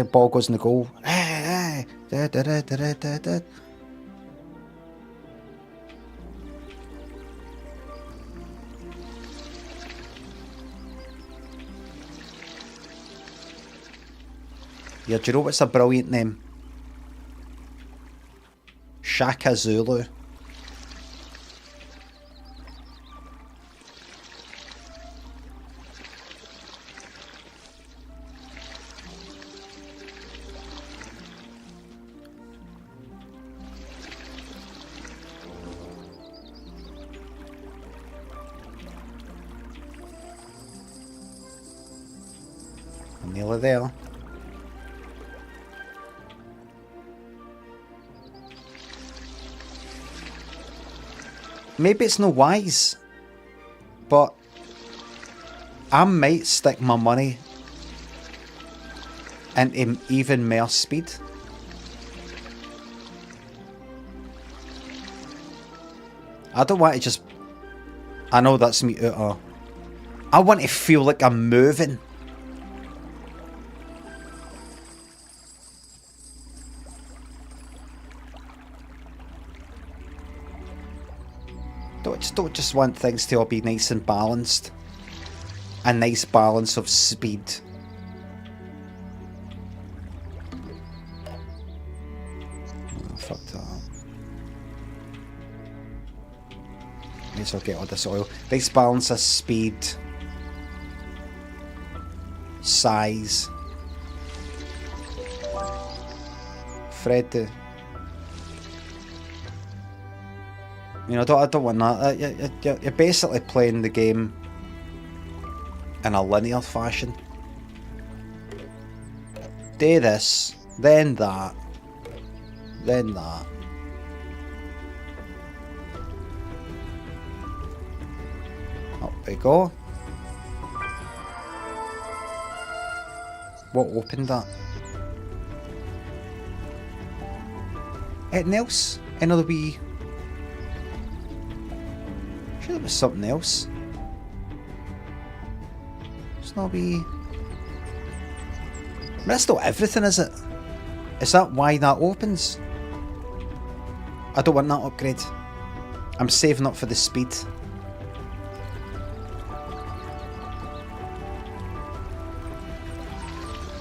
ball goes in the goal. Hey. Yeah, do you know what's a brilliant name? Shaka Zulu. I'm nearly there. Maybe it's no wise, but I might stick my money into even more speed. I don't want to just... I know that's me out of... I want to feel like I'm moving. don't just want things to all be nice and balanced. A nice balance of speed. Oh, fuck that up. May as well get all this oil. Nice balance of speed. Size. Fred the... You know, I don't want that. You're basically playing the game in a linear fashion. Do this, then that, then that. Up we go. What opened that? Anything else? Another wee... Sure there was something else. It's not wee... That's not everything, is it? Is that why that opens? I don't want that upgrade. I'm saving up for the speed.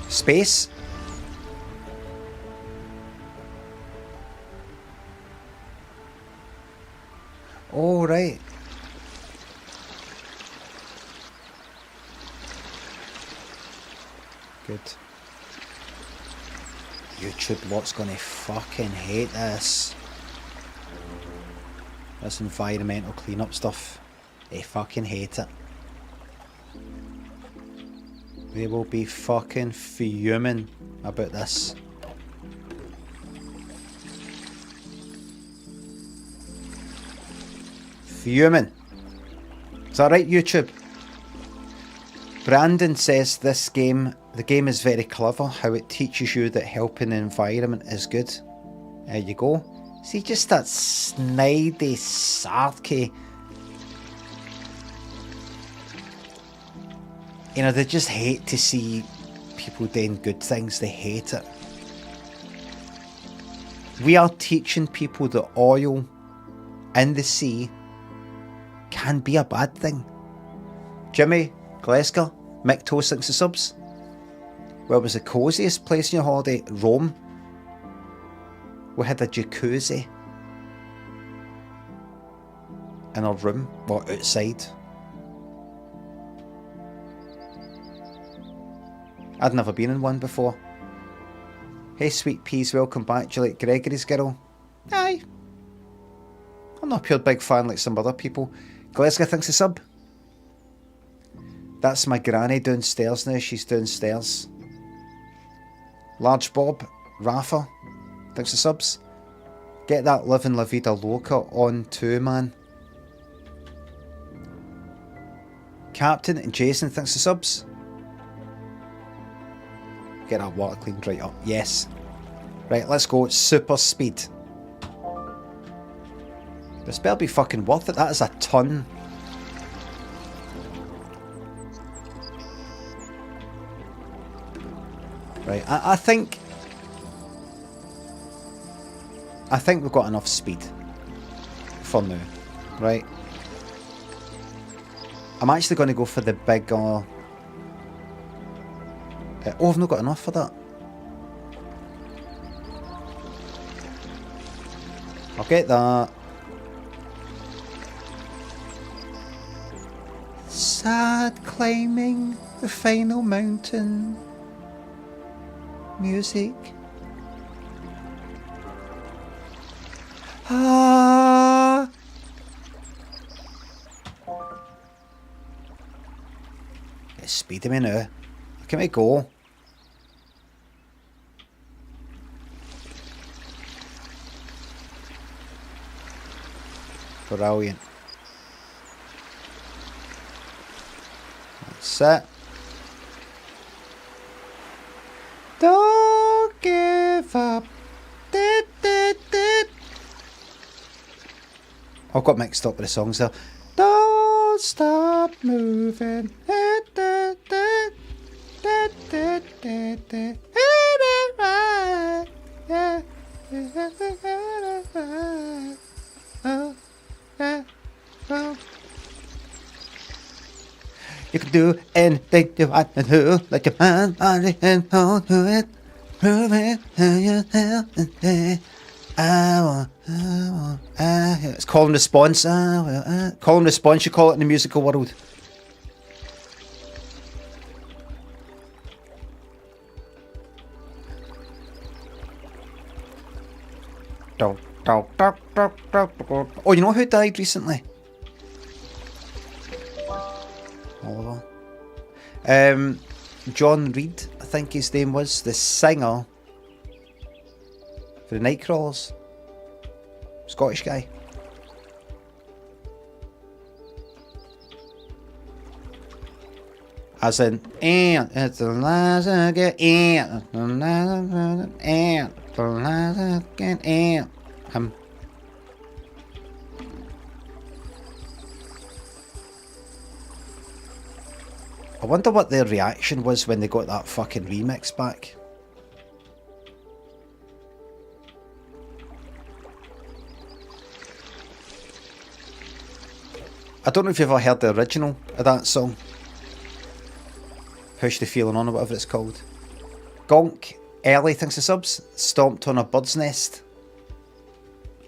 Space. Oh, right. Good. YouTube lot's gonna fucking hate this. This environmental cleanup stuff. They fucking hate it. They will be fucking fuming about this. Fuming. Is that right, YouTube? Brandon says this game, the game is very clever, how it teaches you that helping the environment is good. There you go. See, just that snidey, sarky. You know, they just hate to see people doing good things. They hate it. We are teaching people that oil in the sea can be a bad thing. Jimmy, Glasgow, Mick Toe 60 subs. Where was the cosiest place in your holiday? Rome. We had a jacuzzi in our room, or outside. I'd never been in one before. Hey Sweet Peas, welcome back. Do you like Gregory's girl? Aye. I'm not a pure big fan like some other people. Glasgow thinks a sub. That's my granny downstairs now. She's downstairs. Large Bob, Rafa, thanks for subs. Get that Living La Vida Loca on too, man. Captain and Jason, thanks for subs. Get that water cleaned right up. Yes. Right, let's go. Super speed. This better be fucking worth it. That is a ton. Right, I think we've got enough speed for now, right? I'm actually going to go for the bigger... oh, I've not got enough for that. I'll get that. Sad climbing the final mountain. Music. Ah. Get speed him in now. Look at me go. Brilliant. That's it. Don't give up. I've got mixed up with the songs there. Don't stop moving. You can do anything you want to do, let your mind, body, and hold to it. Prove it to yourself and say, I want. It's call and response. Call and response, you call it in the musical world. Oh, you know who died recently? Oliver. John Reid, I think his name was, the singer for the Nightcrawlers. Scottish guy. As in, it's the last again, I wonder what their reaction was when they got that fucking remix back. I don't know if you've ever heard the original of that song. Push the Feeling On or whatever it's called. Gonk, early thanks to subs, stomped on a bird's nest.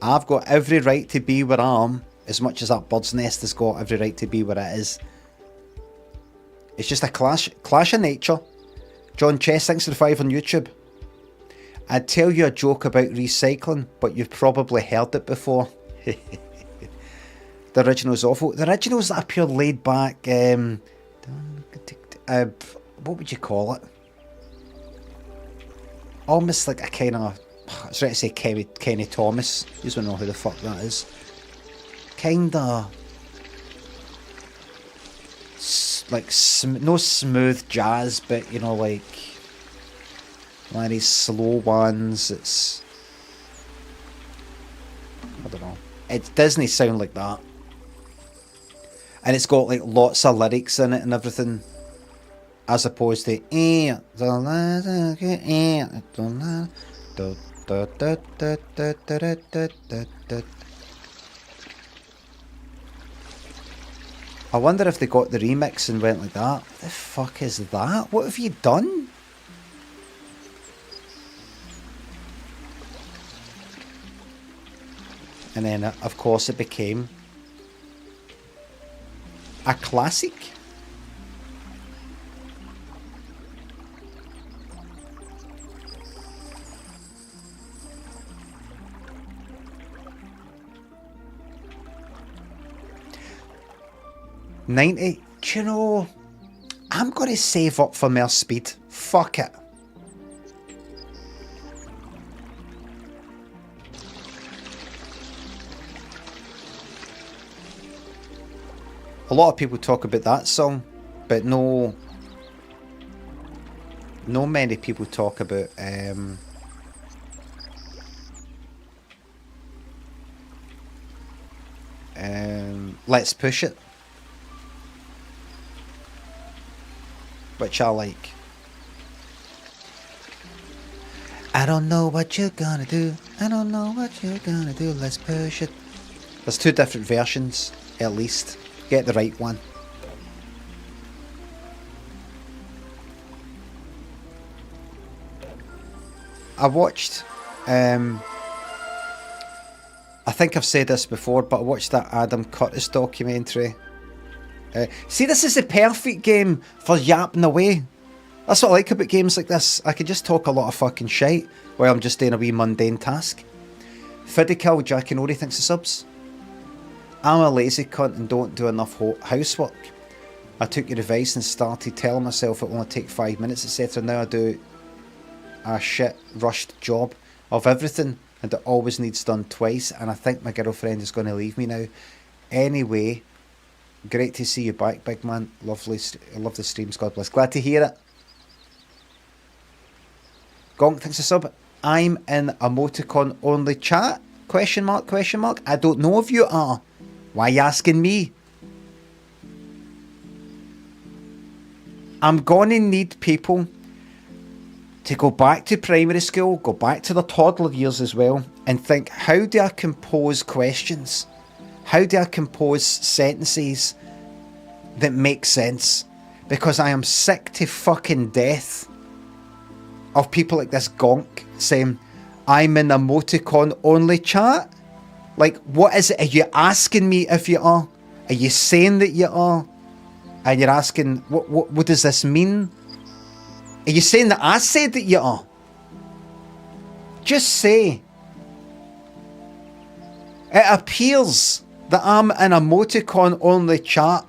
I've got every right to be where I am, as much as that bird's nest has got every right to be where it is. It's just a clash of nature. John Chess, thanks for the 5 on YouTube. I'd tell you a joke about recycling, but you've probably heard it before. The original's awful. The original's that pure laid back, what would you call it? Almost like a kind of, I was ready to say Kenny Thomas. You just don't know who the fuck that is. Kinda like no smooth jazz, but you know, like one of these slow ones. It's, I don't know. It doesn't sound like that, and it's got like lots of lyrics in it and everything, as opposed to I wonder if they got the remix and went like that. What the fuck is that? What have you done? And then, of course, it became a classic. $90. Do you know, I'm going to save up for more speed. Fuck it. A lot of people talk about that song, but no many people talk about Let's Push It, which I like. I don't know what you're gonna do. I don't know what you're gonna do. Let's push it. There's 2 different versions, at least. Get the right one. I watched, I think I've said this before, but I watched that Adam Curtis documentary. See, this is the perfect game for yapping away. That's what I like about games like this. I can just talk a lot of fucking shite while I'm just doing a wee mundane task. Fidical Jackinori thinks the subs. I'm a lazy cunt and don't do enough housework. I took your advice and started telling myself it will only take 5 minutes, etc. Now I do a shit rushed job of everything and it always needs done twice, and I think my girlfriend is going to leave me now. Anyway, great to see you back, big man. Lovely, I love the streams, God bless. Glad to hear it. Gonk thanks a sub. I'm in emoticon only chat? Question mark, question mark. I don't know if you are. Why are you asking me? I'm gonna need people to go back to primary school, go back to their toddler years as well, and think, how do I compose questions How do I compose sentences that make sense? Because I am sick to fucking death of people like this gonk saying, I'm in emoticon only chat. Like, what is it? Are you asking me if you are? Are you saying that you are? And you're asking, what does this mean? Are you saying that I said that you are? Just say. It appears that I'm an emoticon only chat.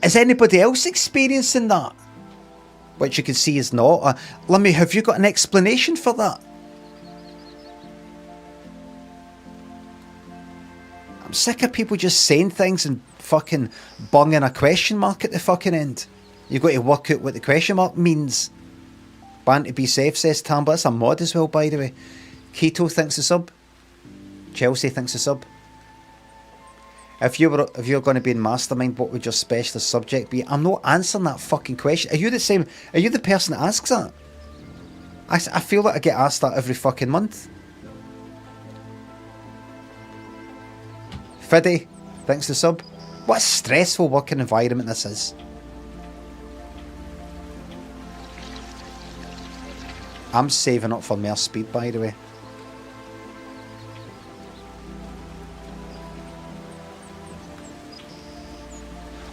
Is anybody else experiencing that? Which you can see is not. Limmy, have you got an explanation for that? I'm sick of people just saying things and fucking bunging a question mark at the fucking end. You've got to work out what the question mark means. Banter be safe, says Tam, but that's a mod as well, by the way. Keto thinks a sub. Chelsea thinks a sub. If you're going to be in Mastermind, what would your specialist subject be? I'm not answering that fucking question. Are you the same? Are you the person that asks that? I feel like I get asked that every fucking month. Fiddy, thanks to sub. What a stressful working environment this is. I'm saving up for more speed, by the way.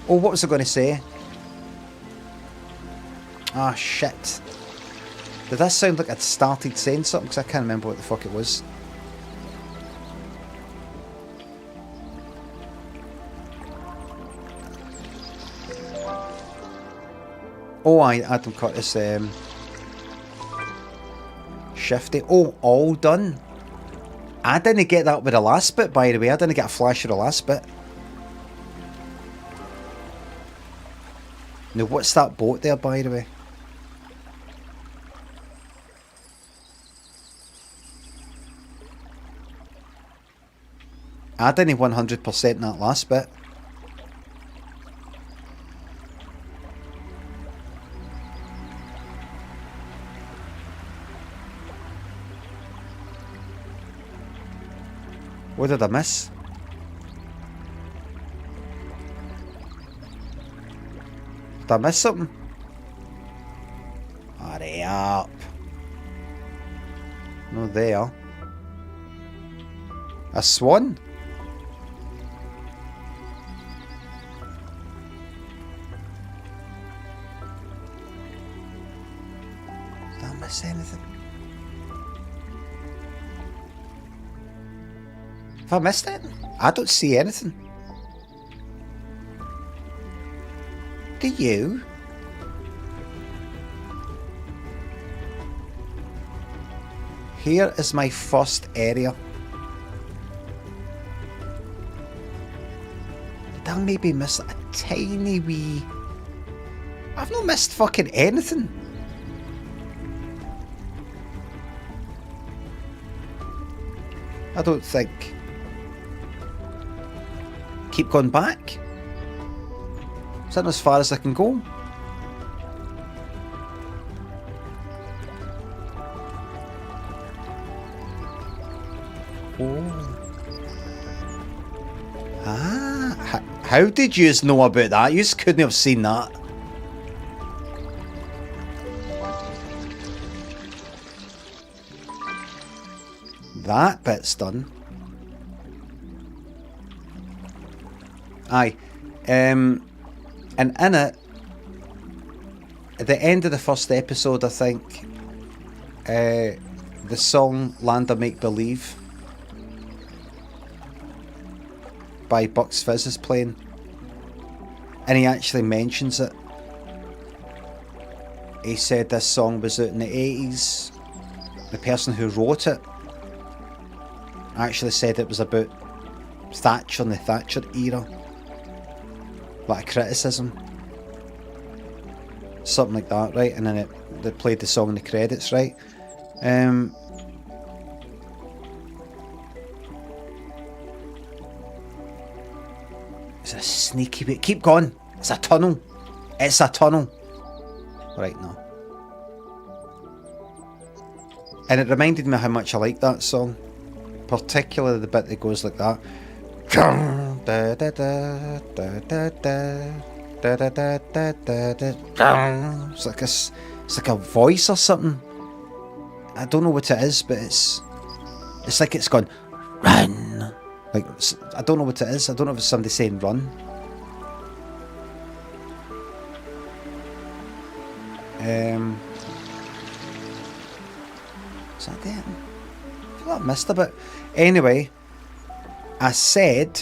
Oh, what was I going to say? Ah, shit. Did that sound like I'd started saying something? Because I can't remember what the fuck it was. Oh, Adam Curtis. Shifty. Oh, all done. I didn't get that with the last bit, by the way. I didn't get a flash of the last bit. Now, what's that boat there, by the way? I didn't 100% that last bit. What did I miss? Did I miss something? Hurry up. No, there. A swan? Did I miss anything? Have I missed it? I don't see anything. Do you? Here is my first area. Did I maybe miss a tiny wee... I've not missed fucking anything. I don't think. Keep going back. Is that as far as I can go? Oh. Ah. How did you know about that? You just couldn't have seen that. That bit's done. Aye. And in it, at the end of the first episode, I think, the song Land of Make Believe by Bucks Fizz is playing. And he actually mentions it. He said this song was out in the 80s. The person who wrote it actually said it was about Thatcher and the Thatcher era. Like a criticism. Something like that, right? And then they played the song in the credits, right? It's a sneaky bit. Keep going. It's a tunnel. It's a tunnel. Right now. And it reminded me how much I like that song. Particularly the bit that goes like that. It's like a voice or something. I don't know what it is, but it's like it's gone run. Like, I don't know what it is. I don't know if it's somebody saying run. Is that it? I feel like I missed a bit. Anyway, I said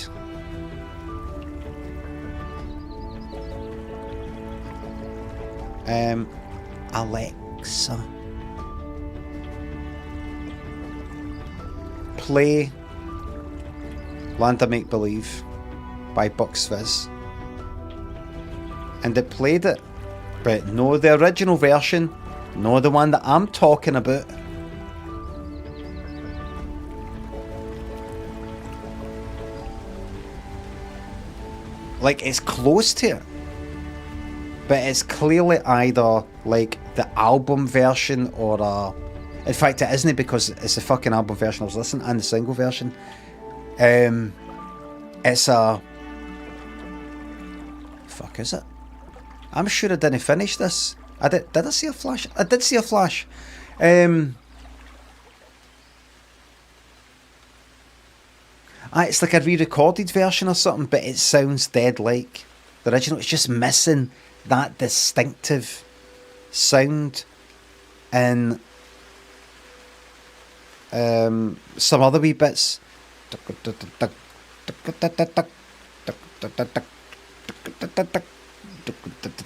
Alexa, play Land of Make Believe by Fizz, and it played it, but no the original version, no the one that I'm talking about. Like, it's close to it, but it's clearly either like the album version or in fact it isn't, because it's the fucking album version I was listening and the single version. It's a fuck is it? I'm sure I didn't finish this. Did I see a flash? I did see a flash. It's like a re-recorded version or something, but it sounds dead like the original. It's just missing that distinctive sound and some other wee bits.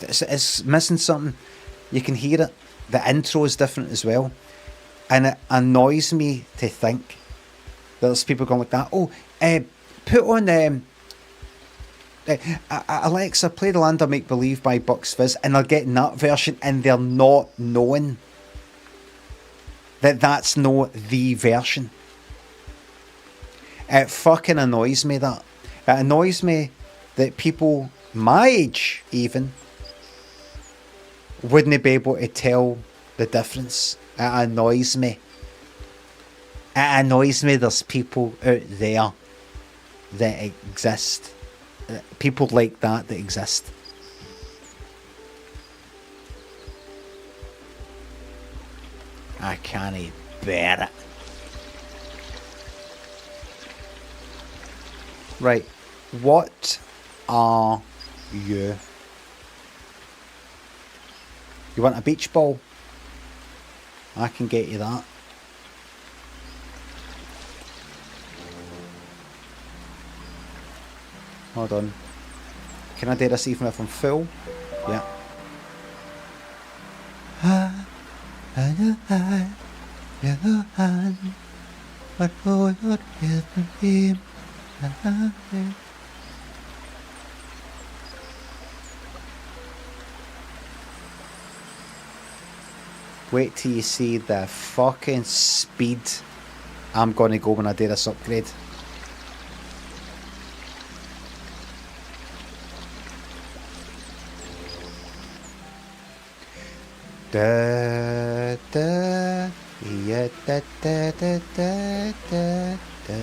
It's missing something. You can hear it. The intro is different as well, and it annoys me to think there's people going like that. Oh, put on Alexa, play the Land of Make Believe by Fizz, and they're getting that version, and they're not knowing that that's not the version. It fucking annoys me that. It annoys me that people my age even wouldn't be able to tell the difference. It annoys me. It annoys me there's people out there that exist. People like that exist. I can't bear it. Right, what are you? You want a beach ball? I can get you that. Hold on. Can I do this even if I'm full? Yeah. Wait till you see the fucking speed I'm gonna go when I do this upgrade. Da da yeah da da da da da da.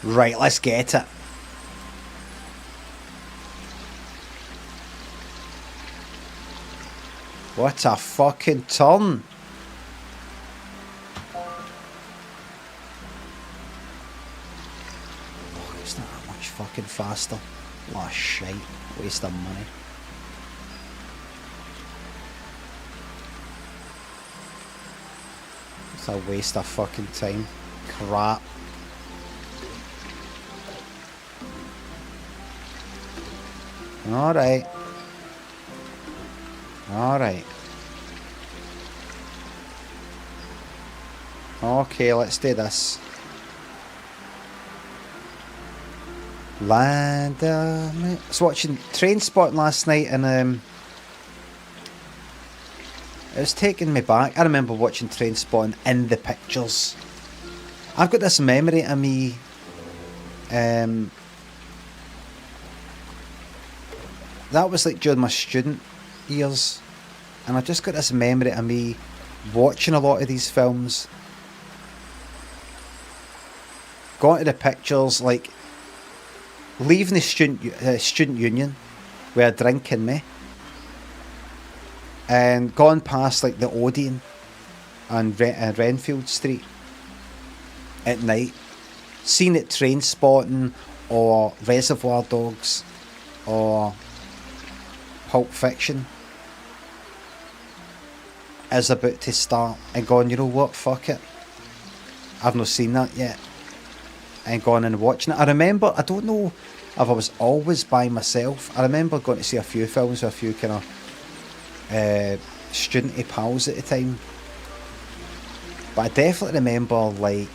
Right, let's get it. What a fucking turn. Oh, it's not that much fucking faster. Oh shite. Waste of money. It's a waste of fucking time. Crap. Alright. Alright. Okay, let's do this. Land. I was watching Trainspotting last night, and it was taking me back. I remember watching Trainspotting in the pictures. I've got this memory of me. That was like during my student years, and I just got this memory of me watching a lot of these films, going to the pictures, like leaving the student union with a drink in me, and gone past like the Odeon on Renfield Street at night, seen it Train Spotting or Reservoir Dogs or Pulp Fiction is about to start, and gone, you know what, fuck it, I've not seen that yet, and gone and watching it. I remember, I don't know if I was always by myself. I remember going to see a few films with a few kind of studenty pals at the time, but I definitely remember, like,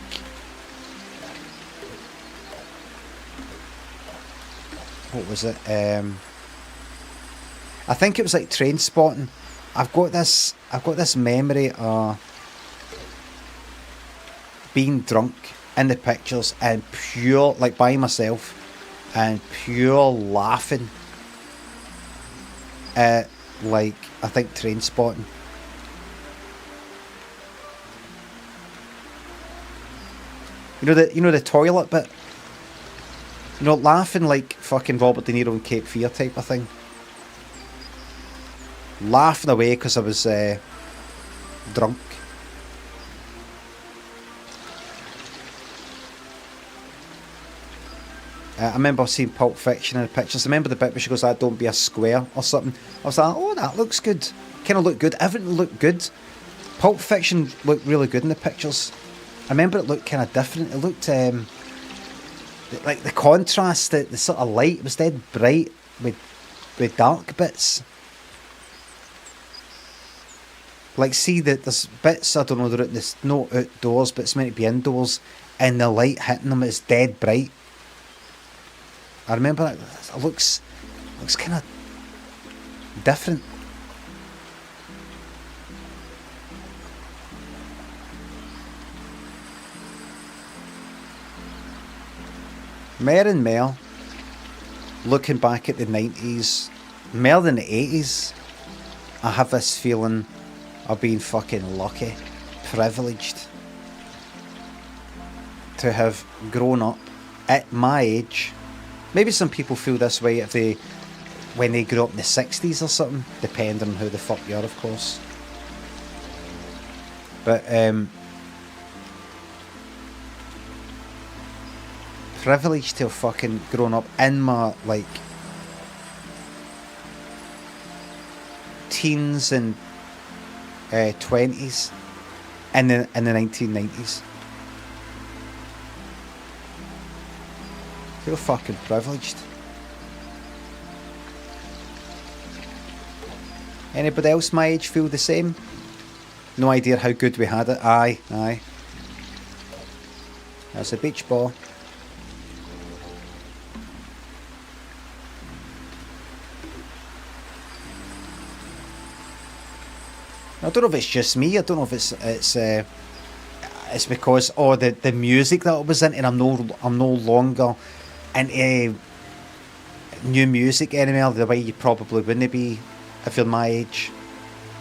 what was it? I think it was like Train Spotting. I've got this memory of being drunk in the pictures and pure, like, by myself, and pure laughing at, like, I think Train Spotting. You know the toilet bit. You know, laughing like fucking Robert De Niro in Cape Fear type of thing. Laughing away because I was drunk. I remember seeing Pulp Fiction in the pictures. I remember the bit where she goes, don't be a square or something. I was like, oh, that looks good. Kind of looked good. Everything looked good. Pulp Fiction looked really good in the pictures. I remember it looked kind of different. It looked like the contrast, the sort of light was dead bright with dark bits. Like, see that there's bits, I don't know, they're not outdoors, but it's meant to be indoors, and the light hitting them is dead bright. I remember that. It looks kind of different. More and more, looking back at the 90s, more than the 80s, I have this feeling of being fucking lucky, privileged to have grown up at my age. Maybe some people feel this way when they grew up in the 60s or something, depending on who the fuck you are, of course. But privileged to have fucking grown up in my, like, teens and 20s in the 1990s. Feel fucking privileged. Anybody else my age feel the same? No idea how good we had it. Aye. That's a beach ball. I don't know if it's just me. I don't know if it's because the music that I was into, and I'm no longer into new music anymore the way you probably wouldn't be if you're my age.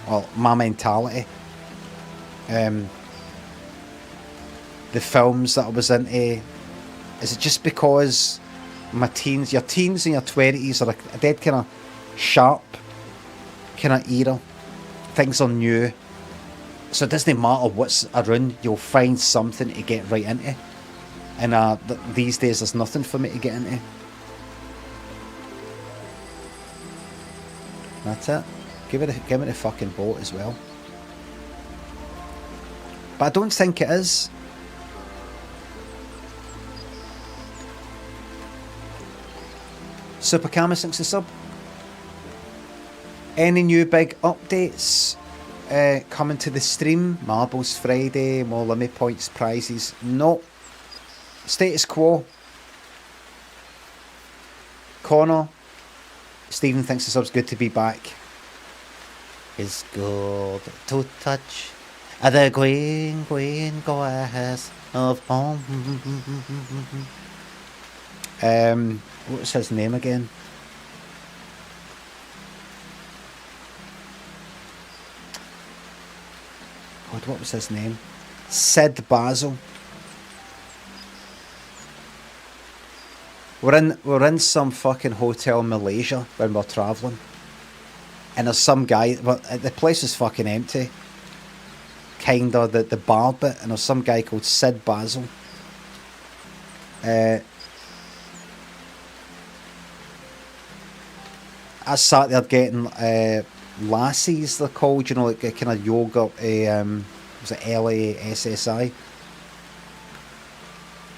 Well, my mentality. The films that I was into. Is it just because your teens and your 20s are a dead kind of sharp kind of era? Things are new, so it doesn't matter what's around, you'll find something to get right into, and these days there's nothing for me to get into. That's it. Give me the fucking boat as well. But I don't think it is. Super Kama sinks the sub. Any new big updates coming to the stream? Marbles Friday, more limit points, prizes? No. Status quo. Connor. Stephen thinks the sub's good to be back. It's good to touch the green grass of home. What's his name again? God, what was his name? Sid Basil. We're in some fucking hotel in Malaysia when we're travelling. And there's some guy, well, the place is fucking empty. Kinda, the bar bit, and there's some guy called Sid Basil. I sat there getting lassies, they're called, you know, like a kind of yogurt, was it LASSI?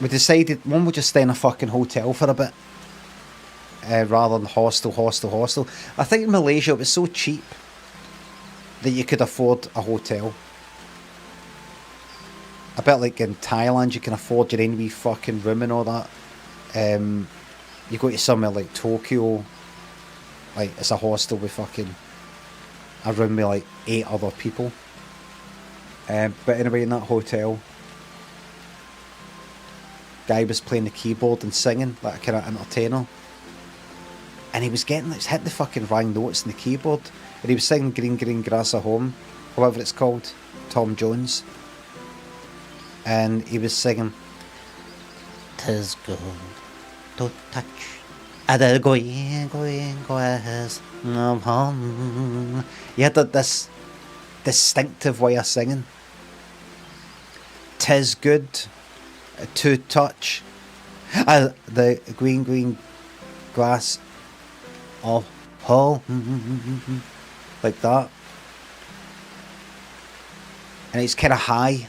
We decided one would just stay in a fucking hotel for a bit. Rather than hostel. I think in Malaysia it was so cheap that you could afford a hotel. A bit like in Thailand, you can afford your own wee fucking room and all that. You go to somewhere like Tokyo, like it's a hostel with fucking a room with like 8 other people. But anyway, in that hotel, guy was playing the keyboard and singing like a kind of entertainer. And he was hitting the fucking wrong notes in the keyboard. And he was singing Green Green Grass at Home, whatever it's called, Tom Jones. And he was singing, "'Tis good to touch other going grass of home." He had this distinctive way of singing. "'Tis good to touch the green grass of home," like that. And it's kind of high.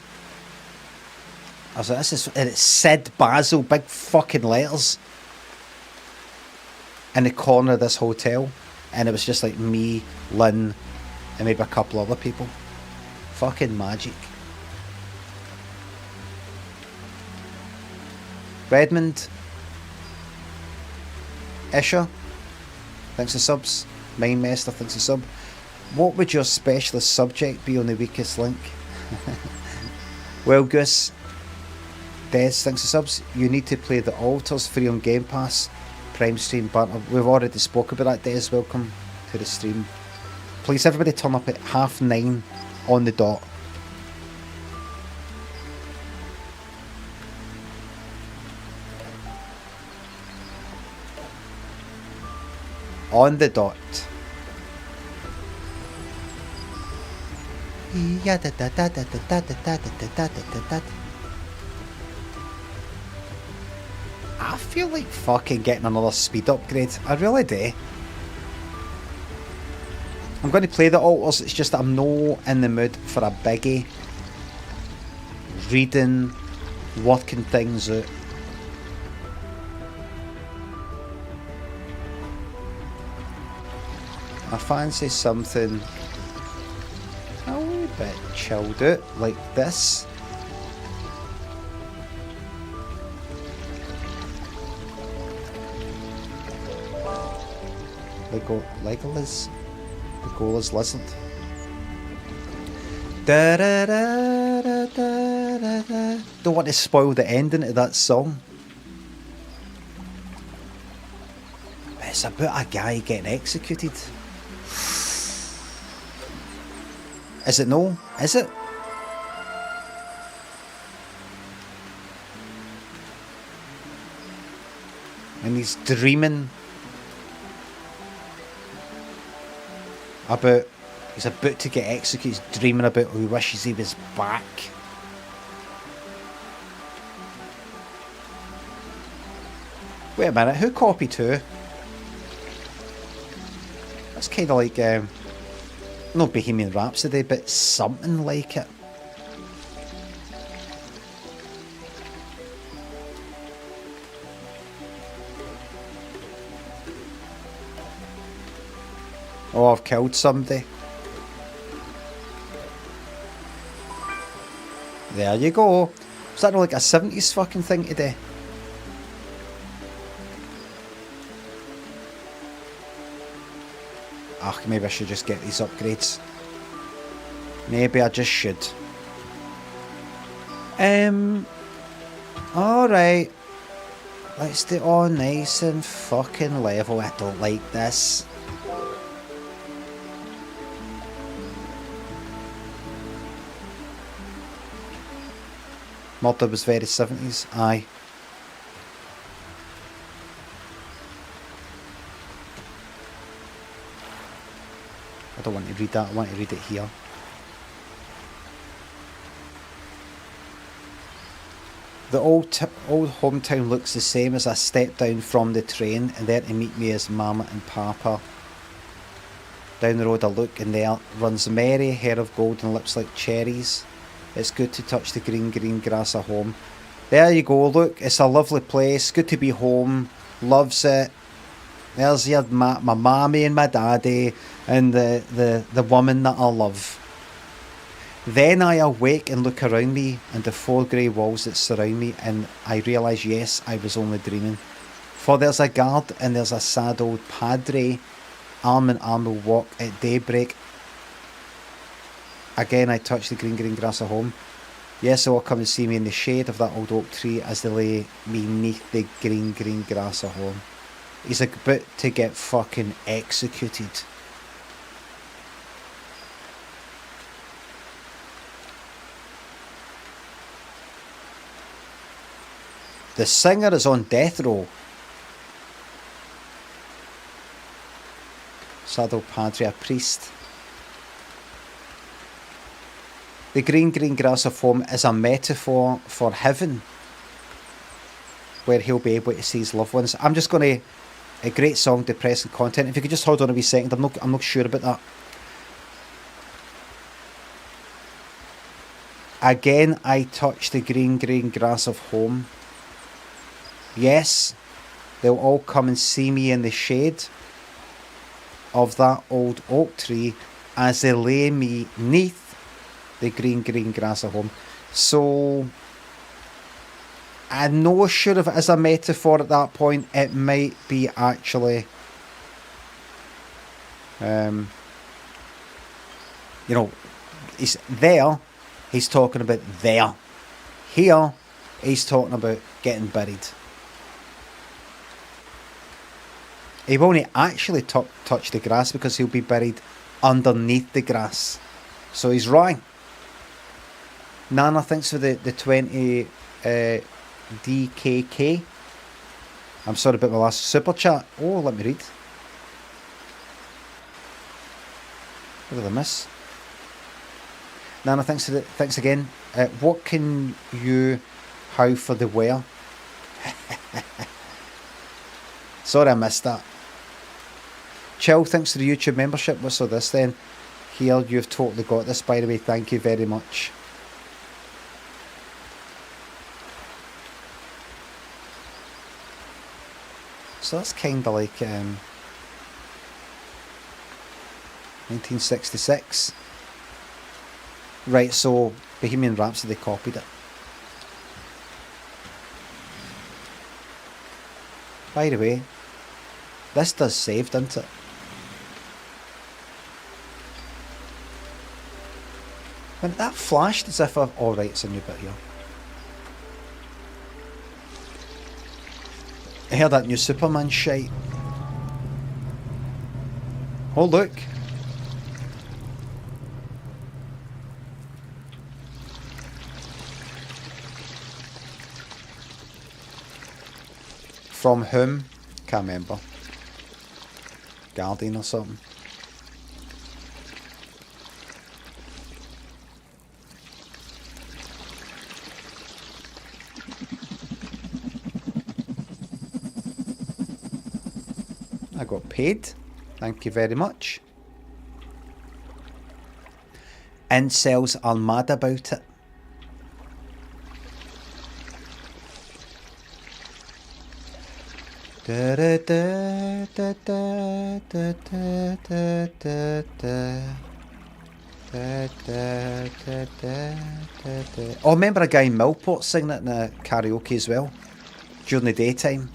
I was like, this is, and it's Sid Basil, big fucking letters, in the corner of this hotel. And it was just like me, Lynn, and maybe a couple other people. Fucking magic. Redmond, Isha, thanks for subs. Mindmaster, thanks for sub. What would your specialist subject be on the weakest link? Well, Goose, Des, thanks for subs. You need to play the altars free on Game Pass. Prime stream banter. We've already spoke about that, Des. Welcome to the stream. Please, everybody turn up at 9:30 on the dot. On the dot. I feel like fucking getting another speed upgrade. I really do. I'm going to play the altars, it's just that I'm no in the mood for a biggie. Reading, working things out. I fancy something a wee bit chilled out, like this. Legolas, the Golas lizard. Da, da, da, da, da, da. Don't want to spoil the ending of that song. But it's about a guy getting executed. Is it no? Is it? And he's dreaming about, he's about to get executed, he's dreaming about how he wishes he was back. Wait a minute, who copied who? That's kind of like, not Bohemian Rhapsody, but something like it. Oh, I've killed somebody. There you go. Was that not like a 70s fucking thing to do? Ah, maybe I should just get these upgrades. Maybe I just should. Alright. Let's do it all nice and fucking level. I don't like this. Murder was very 70s, aye. I don't want to read that, I want to read it here. The old hometown looks the same as I step down from the train, and there to meet me is Mama and Papa. Down the road I look, and there runs Mary, hair of gold and lips like cherries. It's good to touch the green, green grass of home. There you go, look, it's a lovely place, good to be home, loves it. There's your my mammy and my daddy, and the woman that I love. Then I awake and look around me, and the 4 grey walls that surround me, and I realise, yes, I was only dreaming. For there's a guard, and there's a sad old padre, arm in arm will walk at daybreak. Again I touch the green, green grass of home. Yes, they'll all come and see me in the shade of that old oak tree as they lay me neath the green, green grass of home. He's about to get fucking executed. The singer is on death row. Saddle Padre, a priest. The green, green grass of home is a metaphor for heaven, where he'll be able to see his loved ones. I'm just going to... A great song, depressing content. If you could just hold on a wee second, I'm not sure about that. Again, I touch the green, green grass of home. Yes, they'll all come and see me in the shade of that old oak tree as they lay me neath the green, green grass of home. So, I'm not sure if it is a metaphor at that point. It might be actually, you know, he's there, he's talking about there. Here, he's talking about getting buried. He won't actually touch the grass because he'll be buried underneath the grass. So he's wrong. Nana, thanks for the 20 DKK. I'm sorry about my last super chat. Oh, let me read. What did I miss? Nana, thanks again. What can you how for the wear? Sorry I missed that. Chill, thanks for the YouTube membership. What's all this then? Here, you've totally got this, by the way. Thank you very much. So that's kind of like 1966. Right, so Bohemian Rhapsody copied it. By the way, this does save, doesn't it? When that flashed as if I've... Oh, right, it's a new bit here. I heard that new Superman shite. Oh, look. From whom? Can't remember. Guardian or something. I got paid. Thank you very much. Incels are mad about it. Oh, I remember a guy in Millport singing it in a karaoke as well during the daytime.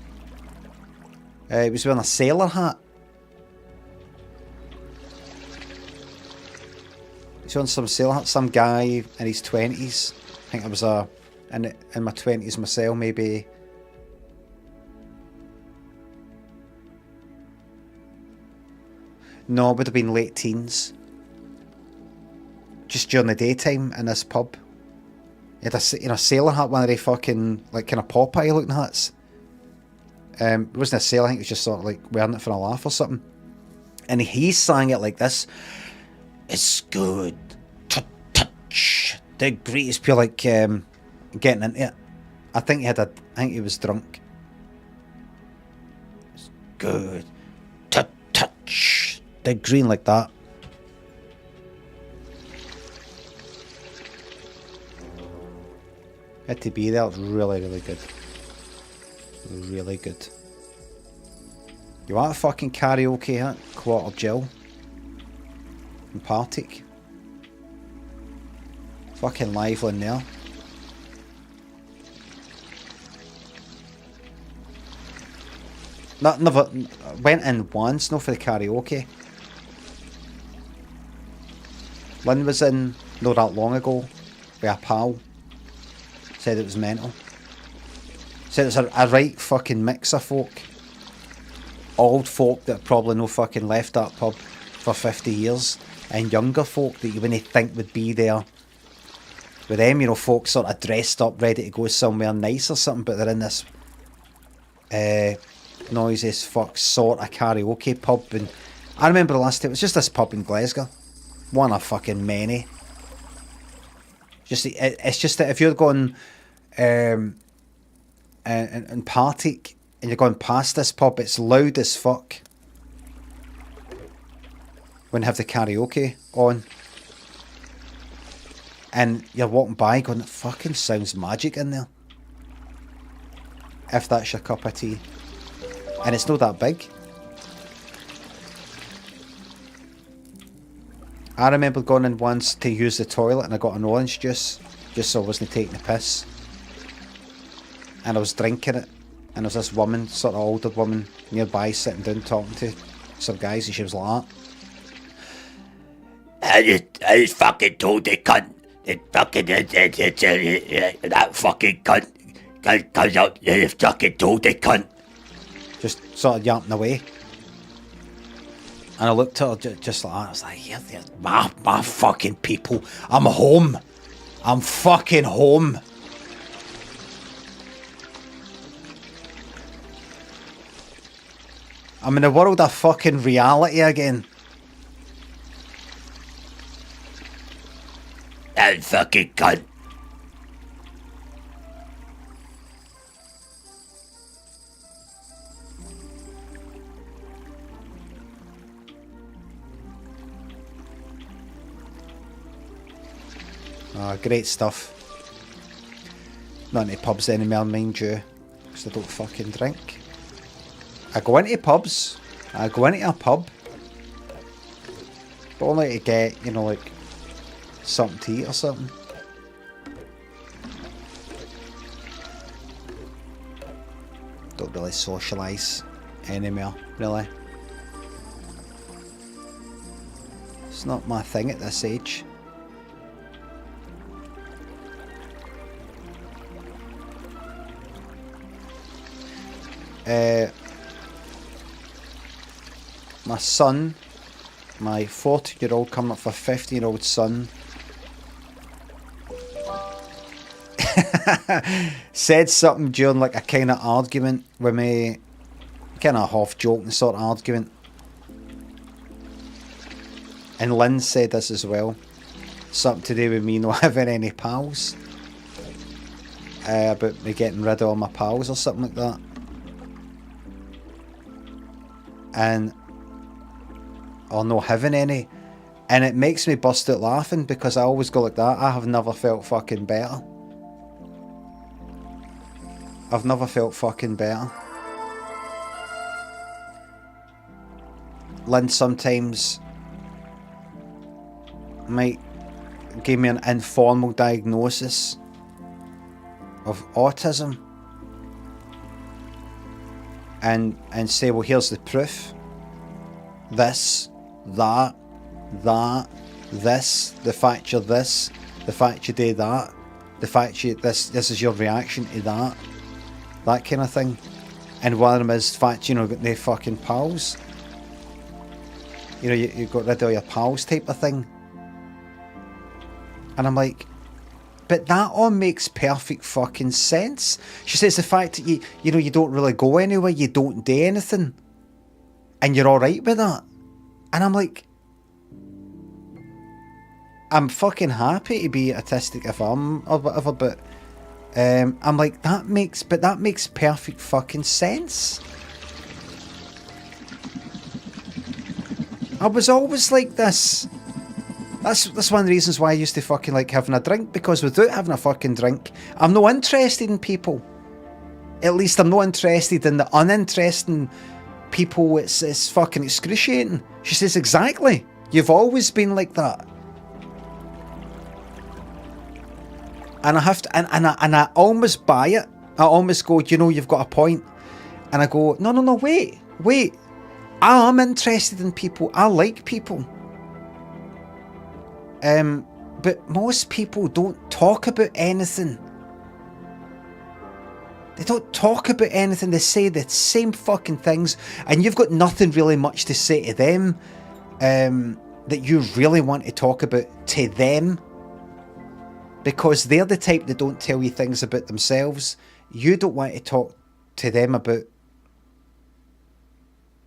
He was wearing a sailor hat. He's wearing some sailor hat. Some guy in his 20s. I think I was in my 20s myself, maybe. No, it would have been late teens. Just during the daytime in this pub. He had a sailor hat, one of the fucking, like, kind of Popeye looking hats. It wasn't a sailor, I think it was just sort of like wearing it for a laugh or something. And he sang it like this. It's good to touch the greatest pure, like, getting into it. I think he was drunk. It's good to touch the green, like that. Had to be there. It was really, really good. Really good. You want a fucking karaoke hit? Quarter Jill. And Partick. Fucking lively in there. Never went in once, not for the karaoke. Lynn was in not that long ago with a pal. Said it was mental. Said it's a right fucking mix of folk. Old folk that probably no fucking left that pub for 50 years. And younger folk that you wouldn't think would be there. With them, you know, folk sort of dressed up, ready to go somewhere nice or something, but they're in this noisy as fuck sort of karaoke pub. And I remember the last time, it was just this pub in Glasgow. One of fucking many. It's just that if you're going and Partick and you're going past this pub, it's loud as fuck when they have the karaoke on. And you're walking by going, it fucking sounds magic in there. If that's your cup of tea. And it's not that big. I remember going in once to use the toilet and I got an orange juice, just so I wasn't taking the piss. And I was drinking it, and there was this woman, sort of older woman, nearby sitting down talking to some guys, and she was like that. I just fucking told the cunt, that fucking cunt comes out, you fucking told the cunt. Just sort of yapping away. And I looked at her just like that. I was like, yeah, my fucking people. I'm home. I'm fucking home. I'm in a world of fucking reality again. That fucking cunt. Great stuff. Not into pubs anymore, mind you, because I don't fucking drink. I go into pubs. I go into a pub, but only to get, you know, like something to eat or something. Don't really socialise anymore, really. It's not my thing at this age. My son, my 14-year-old coming up for 15-year-old son, said something during like a kind of argument with me, kind of half joking sort of argument. And Lynn said this as well, something to do with me not having any pals, about me getting rid of all my pals or something like that. And or not having any, and it makes me bust out laughing because I always go like that. I have never felt fucking better. I've never felt fucking better. Lynn sometimes might give me an informal diagnosis of autism and say, well, here's the proof. This, that, this, the fact you're this, the fact you did that, the fact you this is your reaction to that kind of thing. And one of them is the fact, you know, got no fucking pals. You know, you got rid of your pals type of thing. And I'm like, but that all makes perfect fucking sense. She says the fact that you know, you don't really go anywhere, you don't do anything, and you're all right with that. And I'm like, I'm fucking happy to be autistic if I'm or whatever, but I'm like, that makes perfect fucking sense. I was always like this. That's one of the reasons why I used to fucking like having a drink, because without having a fucking drink, I'm no interested in people. At least I'm not interested in the uninteresting people. It's fucking excruciating. She says, exactly. You've always been like that. And I have to, and I almost buy it. I almost go, you know, you've got a point. And I go, no, wait. I am interested in people. I like people. But most people don't talk about anything. They don't talk about anything. They say the same fucking things, and you've got nothing really much to say to them that you really want to talk about to them, because they're the type that don't tell you things about themselves. You don't want to talk to them about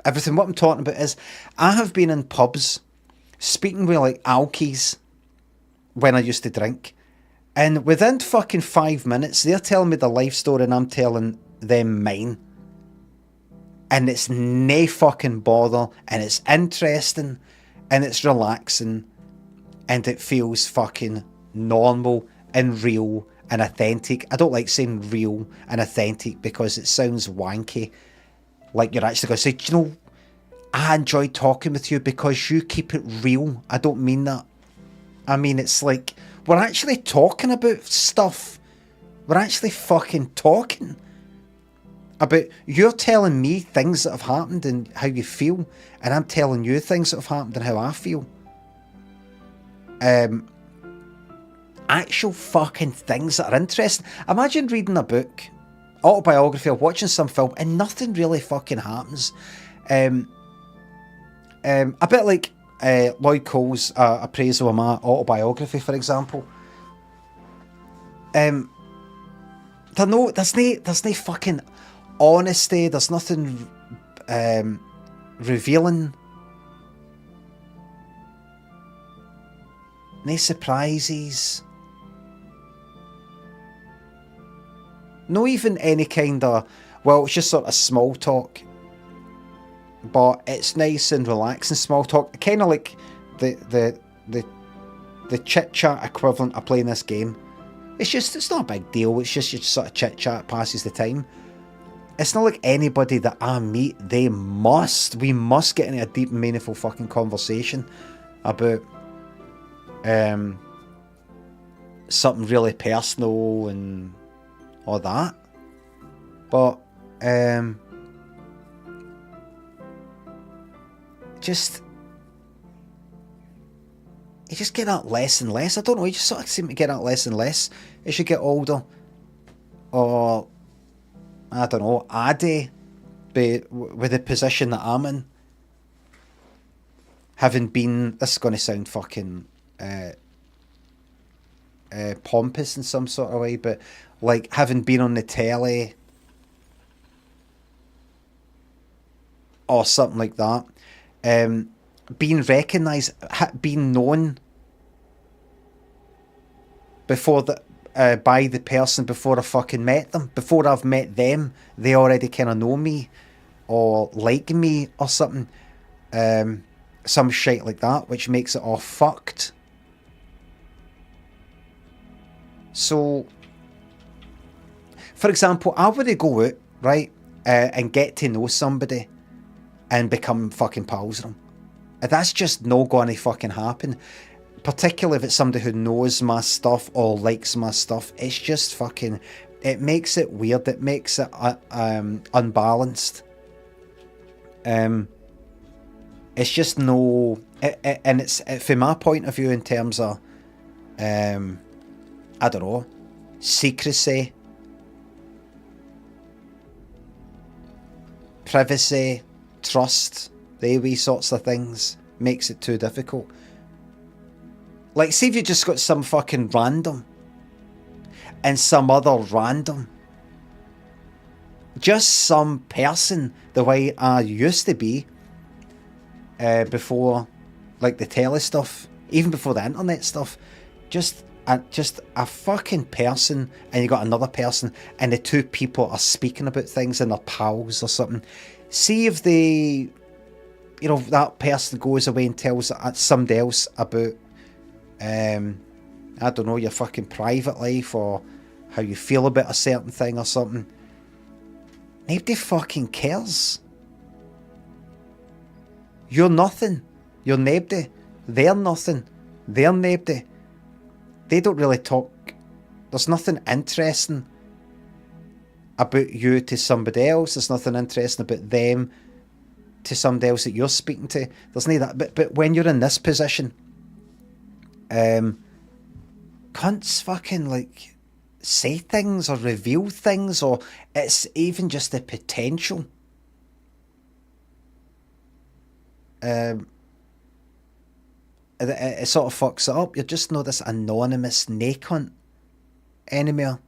everything. What I'm talking about is, I have been in pubs speaking with like alkies when I used to drink, and within fucking 5 minutes they're telling me their life story and I'm telling them mine, and it's nae fucking bother, and it's interesting and it's relaxing and it feels fucking normal and real and authentic. I don't like saying real and authentic because it sounds wanky, like you're actually going to say, do you know, I enjoy talking with you because you keep it real. I don't mean that. I mean, it's like, we're actually talking about stuff. We're actually fucking talking about, you're telling me things that have happened and how you feel, and I'm telling you things that have happened and how I feel. Actual fucking things that are interesting. Imagine reading a book, autobiography, or watching some film, and nothing really fucking happens. A bit like Lloyd Cole's appraisal of my autobiography, for example. There's no fucking honesty. There's nothing revealing. No surprises. No even any kind of, well, it's just sort of small talk. But it's nice and relaxing small talk, kind of like the chit chat equivalent of playing this game. It's not a big deal. It's just sort of chit chat, passes the time. It's not like anybody that I meet, we must get into a deep and meaningful fucking conversation about something really personal and all that. But you just get that less and less. I don't know, you just sort of seem to get that less and less as you get older. Or, I don't know, Addy, with the position that I'm in, having been, this is going to sound fucking pompous in some sort of way, but like having been on the telly or something like that, being recognised, being known before by the person before I fucking met them. Before I've met them, they already kind of know me or like me or something. Some shit like that, which makes it all fucked. So, for example, I would go out, right, and get to know somebody and become fucking pals with them. That's just not going to fucking happen. Particularly if it's somebody who knows my stuff or likes my stuff. It's just fucking, it makes it weird. It makes it unbalanced. It's just no, and it's from my point of view in terms of, I don't know, secrecy, privacy, trust, the wee sorts of things, makes it too difficult. Like, see if you just got some fucking random and some other random. Just some person, the way I used to be before, like the telly stuff, even before the internet stuff. Just a fucking person, and you got another person, and the two people are speaking about things and they're pals or something. See if they, you know, that person goes away and tells somebody else about, I don't know, your fucking private life or how you feel about a certain thing or something. Nobody fucking cares. You're nothing. You're nobody. They're nothing. They're nobody. They don't really talk. There's nothing interesting about you to somebody else. There's nothing interesting about them to somebody else that you're speaking to. There's none of that. But when you're in this position, cunts fucking like say things or reveal things, or it's even just the potential. It sort of fucks it up. You're just not this anonymous nae cunt anymore.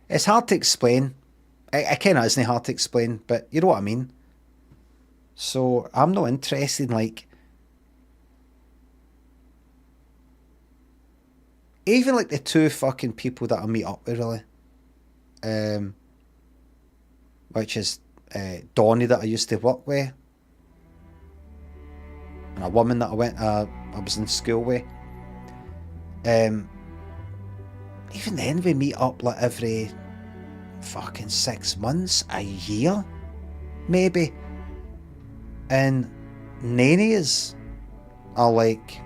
It's hard to explain. It kind of isn't hard to explain, but you know what I mean. So I'm not interested in like, even like the two fucking people that I meet up with, really. Which is Donnie that I used to work with, and a woman that I was in school with. Even then, we meet up like every fucking 6 months, a year, maybe. And nannies are like,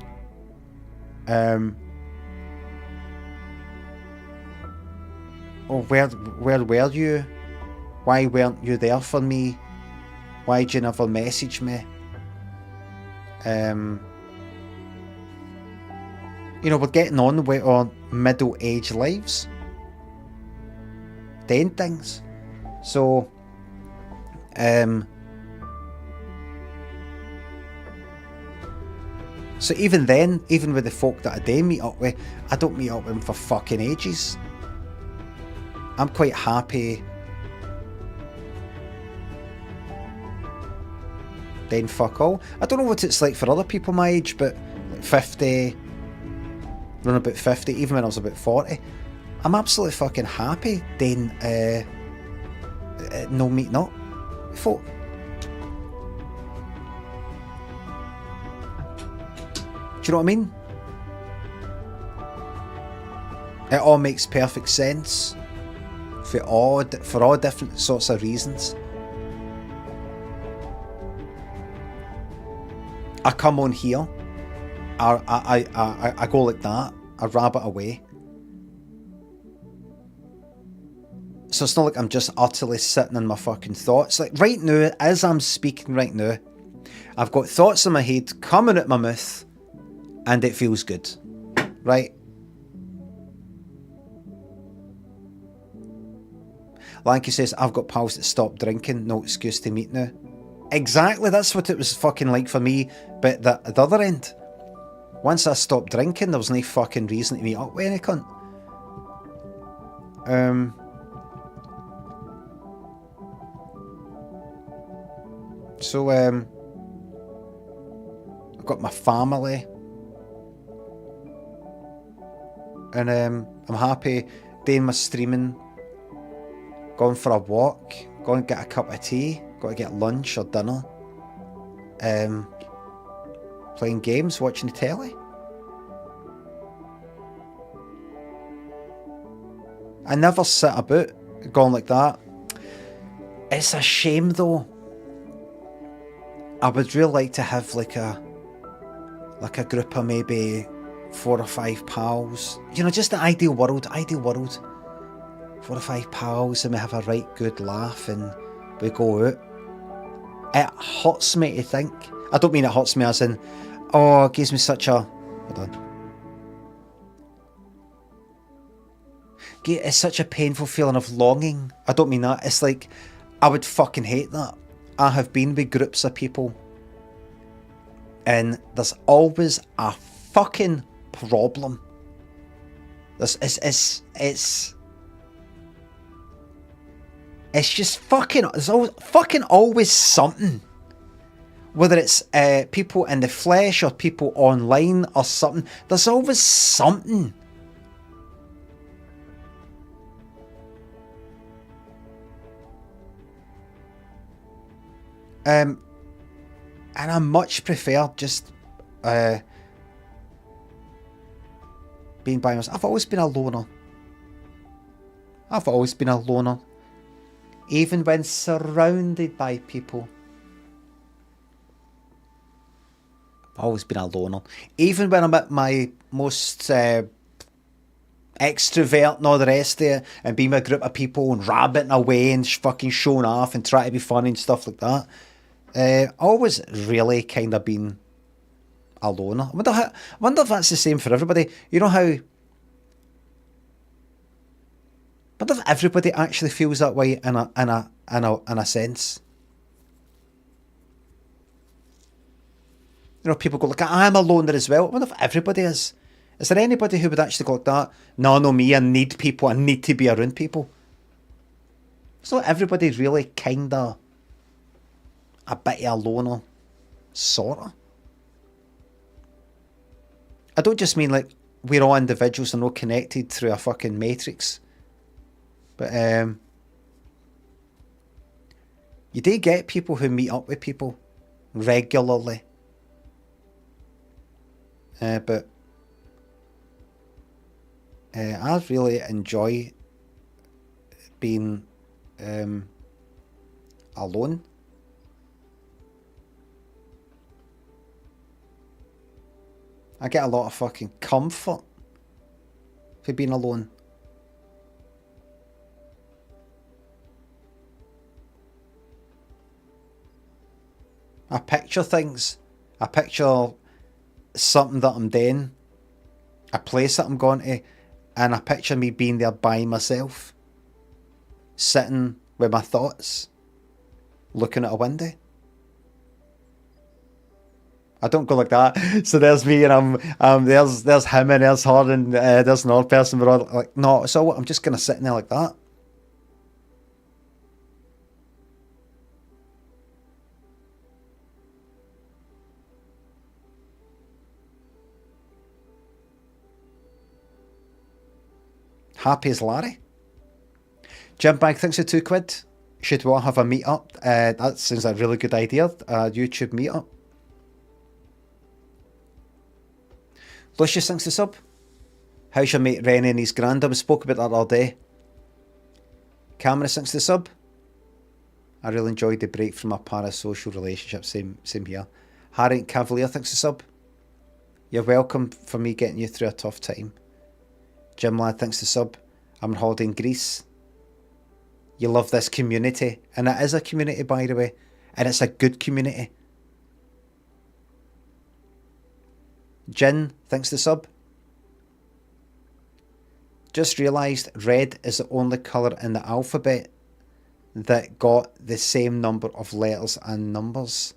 oh, where were you? Why weren't you there for me? Why'd you never message me? You know, we're getting on with our middle-aged lives, doing things. So, so even then, even with the folk that I do meet up with, I don't meet up with them for fucking ages. I'm quite happy then fuck all. I don't know what it's like for other people my age, but like 50, run about 50, even when I was about 40, I'm absolutely fucking happy then no meeting up folk. Do you know what I mean? It all makes perfect sense for all different sorts of reasons. I come on here, I go like that, I rabbit away. So it's not like I'm just utterly sitting in my fucking thoughts. Like right now, as I'm speaking right now, I've got thoughts in my head coming out my mouth, and it feels good, right? Like he says, I've got pals that stopped drinking, no excuse to meet now. Exactly, that's what it was fucking like for me, but the other end. Once I stopped drinking, there was no fucking reason to meet up with any cunt. So, I've got my family. And I'm happy doing my streaming, going for a walk, going to get a cup of tea, going to get lunch or dinner, playing games, watching the telly. I never sit about going like that. It's a shame though. I would really like to have like a group of maybe 4 or 5 pals. You know, just the ideal world. 4 or 5 pals, and we have a right good laugh and we go out. It hurts me to think. I don't mean it hurts me as in, oh, it gives me such a... Hold on. It's such a painful feeling of longing. I don't mean that. It's like, I would fucking hate that. I have been with groups of people, and there's always a fucking problem. It's just fucking, there's always, fucking always something. Whether it's people in the flesh or people online or something, there's always something. And I much prefer just being by myself. I've always been a loner. Even when surrounded by people. I've always been a loner. Even when I'm at my most extrovert and all the rest of it, and being with a group of people and rabbiting away and fucking showing off and trying to be funny and stuff like that. Always really kind of been a loner. I wonder if that's the same for everybody. You know how... I wonder if everybody actually feels that way in a sense. You know, people go like, I'm a loner as well. I wonder if everybody is. Is there anybody who would actually go like that? No, me, I need people. I need to be around people. So everybody really kind of a bit of a loner, sort of. I don't just mean like we're all individuals and all connected through a fucking matrix. But you do get people who meet up with people regularly. But I really enjoy being alone. I get a lot of fucking comfort for being alone. I picture things. I picture something that I'm doing, a place that I'm going to, and I picture me being there by myself, sitting with my thoughts, looking at a window. I don't go like that. So there's me and there's him and there's her and there's another person. We're all like, no. So I'm just gonna sit in there like that. Happy as Larry. Jim Bag thinks of £2. Should we all have a meet up? That sounds like a really good idea. YouTube meet up. Lucius thinks the sub. How's your mate Rennie and his grandam? We spoke about that all day. Cameron thinks the sub. I really enjoyed the break from a parasocial relationship. Same here. Harry Cavalier thinks the sub. You're welcome for me getting you through a tough time. Jim Lad thinks the sub. I'm on holiday in Greece. You love this community. And it is a community, by the way. And it's a good community. Jin thinks the sub. Just realised red is the only colour in the alphabet that got the same number of letters and numbers.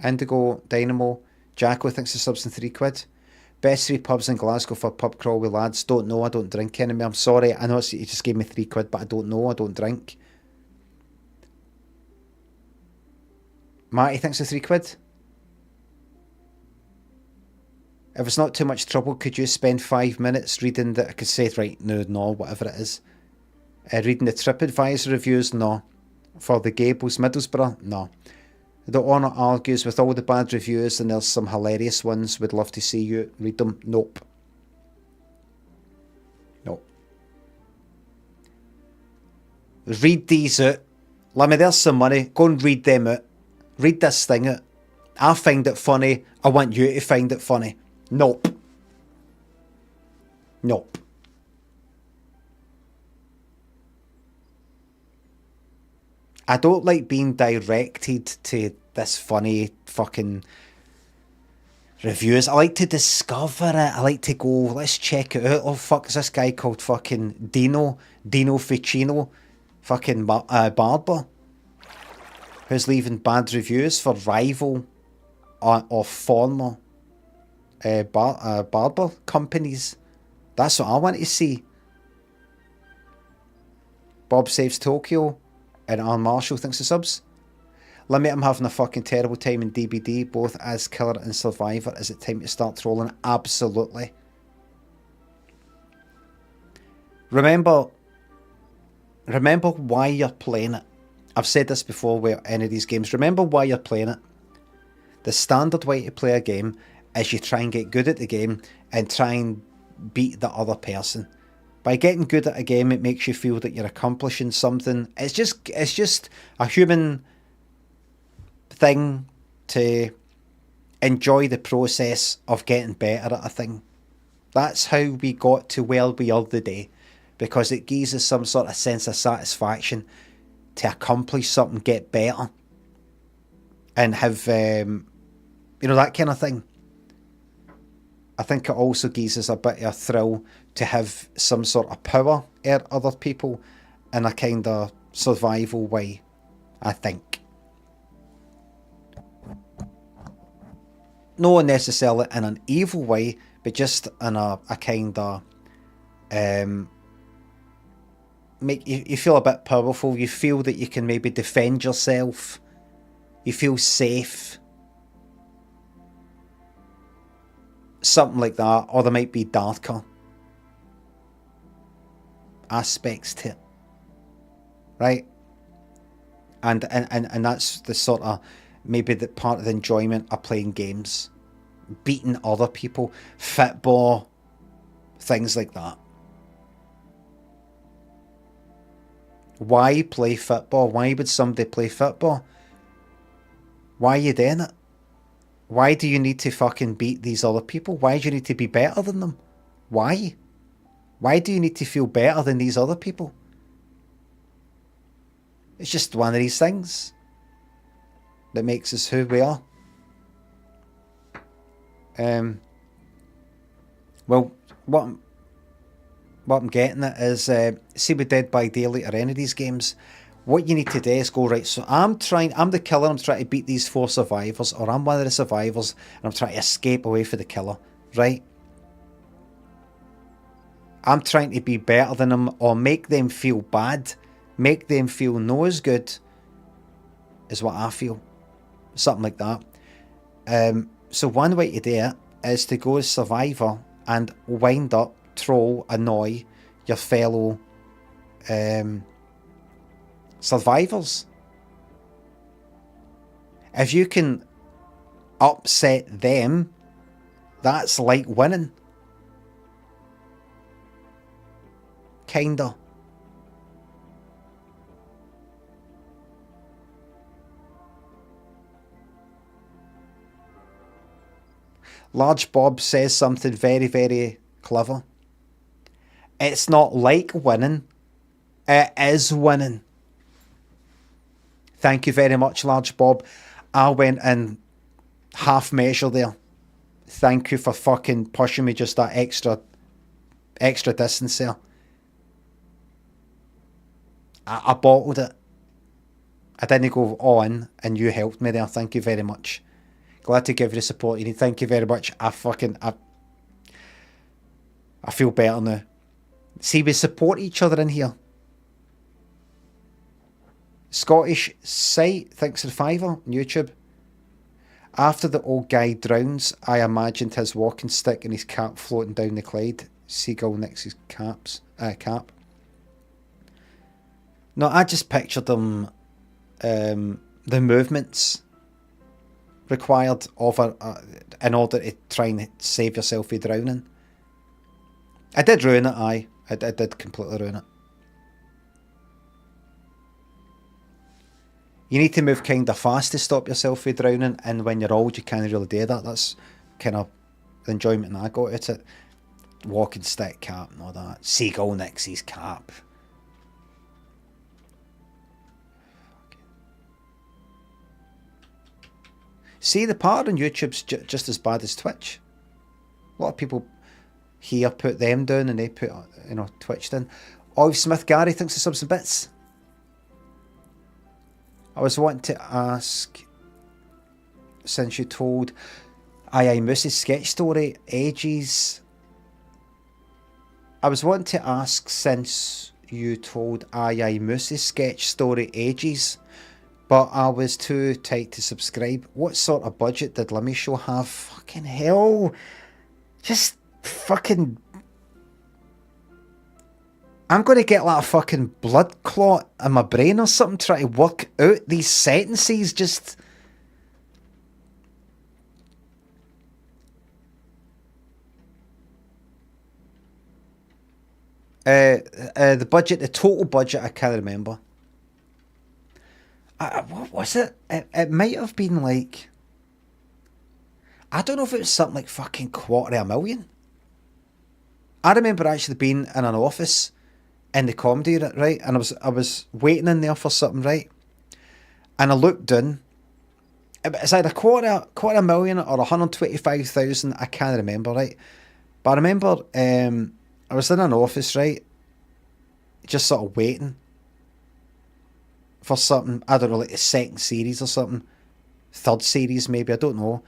Indigo, Dynamo, Jacko thinks the sub's in £3. Best 3 pubs in Glasgow for pub crawl with lads. Don't know, I don't drink anymore. I'm sorry, I know you just gave me £3, but I don't know, I don't drink. Matty thinks of £3. If it's not too much trouble, could you spend 5 minutes reading the, I could say right, no, whatever it is. Reading the TripAdvisor reviews? No. For the Gables Middlesbrough? No. The Honour argues with all the bad reviews and there's some hilarious ones. Would love to see you read them. Nope. Read these out. Limmy, there's some money. Go and read them out. Read this thing out. I find it funny. I want you to find it funny. Nope. I don't like being directed to this funny fucking Reviews. I like to discover it. I like to go, let's check it out. Oh, fuck, is this guy called fucking Dino Ficino, fucking barber, who's leaving bad reviews for rival or former barber companies. That's what I want to see. Bob Saves Tokyo and Alan Marshall thinks the subs. Limmy, I'm having a fucking terrible time in DBD, both as killer and survivor. Is it time to start trolling? Absolutely. Remember why you're playing it. I've said this before with any of these games. Remember why you're playing it. The standard way to play a game is you try and get good at the game and try and beat the other person. By getting good at a game, it makes you feel that you're accomplishing something. It's just a human thing to enjoy the process of getting better at a thing. That's how we got to where we are today, because it gives us some sort of sense of satisfaction to accomplish something, get better, and have that kind of thing. I think it also gives us a bit of a thrill to have some sort of power at other people in a kind of survival way, I think. Not necessarily in an evil way, but just in a kind of make you feel a bit powerful. You feel that you can maybe defend yourself. You feel safe. Something like that. Or there might be darker aspects to it. Right? And that's the sort of maybe the part of the enjoyment of playing games. Beating other people. Football. Things like that. Why play football? Why would somebody play football? Why are you doing it? Why do you need to fucking beat these other people? Why do you need to be better than them? Why? Why do you need to feel better than these other people? It's just one of these things that makes us who we are. Well, what I'm getting at is, see with Dead by Daylight or any of these games, what you need to do is go, right, so I'm the killer, I'm trying to beat these 4 survivors, or I'm one of the survivors, and I'm trying to escape away from the killer, right? I'm trying to be better than them, or make them feel bad, make them feel no as good as what I feel. Something like that. So one way to do it is to go as survivor and wind up, troll, annoy your fellow survivors. If you can upset them, that's like winning. Kinda. Large Bob says something very, very clever. It's not like winning, it is winning. Thank you very much, Large Bob. I went in half measure there. Thank you for fucking pushing me just that extra distance there. I bottled it. I didn't go all in, and you helped me there. Thank you very much. Glad to give you the support you need. Thank you very much. I feel better now. See, we support each other in here. Scottish site, thanks for the $5 on YouTube. After the old guy drowns, I imagined his walking stick and his cap floating down the Clyde. Seagull next to his cap. No, I just pictured them, the movements required in order to try and save yourself from drowning. I did ruin it, I did completely ruin it. You need to move kind of fast to stop yourself from drowning, and when you're old you can't really do that. That's kind of the enjoyment I got at it. Walking stick, cap and all that. Seagull next his cap. See, the part on YouTube's just as bad as Twitch. A lot of people here put them down and they put, you know, Twitch down. Olive Smith Gary thinks of subs and bits. I was wanting to ask, since you told Aye Moose's sketch story ages. I was wanting to ask, since you told Aye Moose's sketch story ages, but I was too tight to subscribe. What sort of budget did Limmy Show have? Fucking hell. Just fucking... I'm going to get like a fucking blood clot in my brain or something trying to work out these sentences. Just... the budget, the total budget, I can't remember. What was it? It might have been like... I don't know if it was something like fucking $250,000. I remember actually being in an office in the comedy unit, right? And I was waiting in there for something, right? And I looked down. It's either $250,000 or 125,000. I can't remember, right? But I remember I was in an office, right? Just sort of waiting for something. I don't know, like the second series or something. Third series, maybe. I don't know.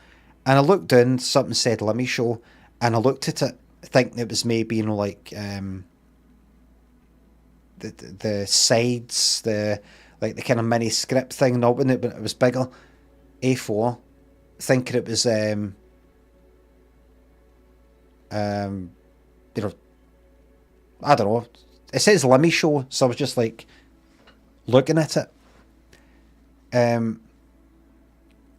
And I looked down, something said Limmy Show, and I looked at it, thinking it was maybe, you know, like the sides, the kind of mini script thing, not when it was bigger, A4, thinking it was you know, I don't know. It says Limmy Show, so I was just like looking at it, and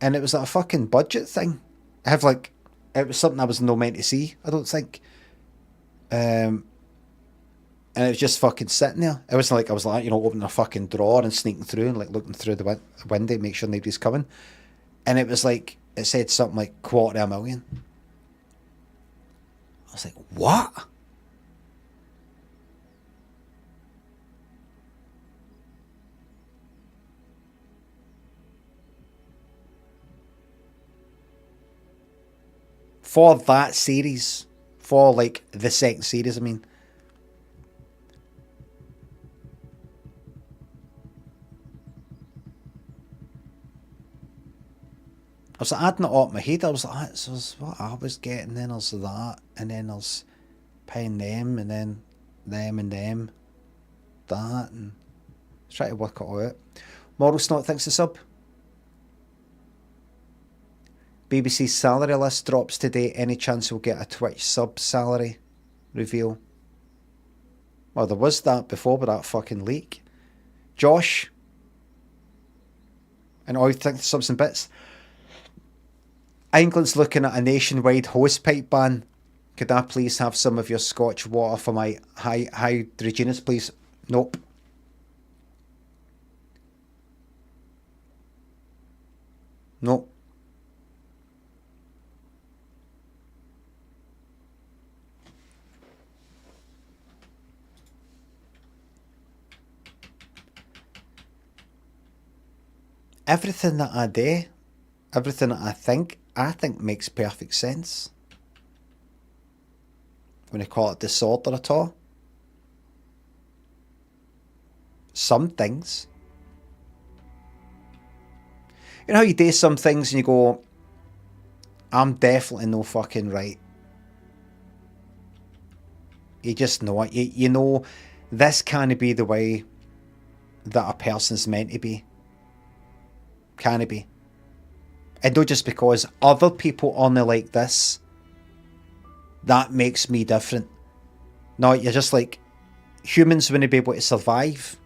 it was like a fucking budget thing. I have like, it was something I was not meant to see, I don't think. And it was just fucking sitting there. It wasn't like I was like, you know, opening a fucking drawer and sneaking through and like looking through the window, make sure nobody's coming. And it was like, it said something like $250,000. I was like, what? For that series, for like the second series, I mean. I was like, adding it up in my head. I was like, this is what I was getting, then there's that, and then there's paying them, and then them and them, that, and try to work it all out. Moral Snot thinks the sub. BBC's salary list drops today. Any chance we'll get a Twitch sub salary reveal? Well, there was that before with that fucking leak. Josh. And I think the subs and bits. England's looking at a nationwide hosepipe ban. Could I please have some of your Scotch water for my hydrogenous, please? Nope. Nope. Everything that I do, everything that I think makes perfect sense. When I call it disorder at all. Some things. You know how you do some things and you go, I'm definitely no fucking right. You just know it. You know this can't be the way that a person's meant to be. Can it be? And not just because other people aren't like this, that makes me different. No, you're just like, humans wouldn't be able to survive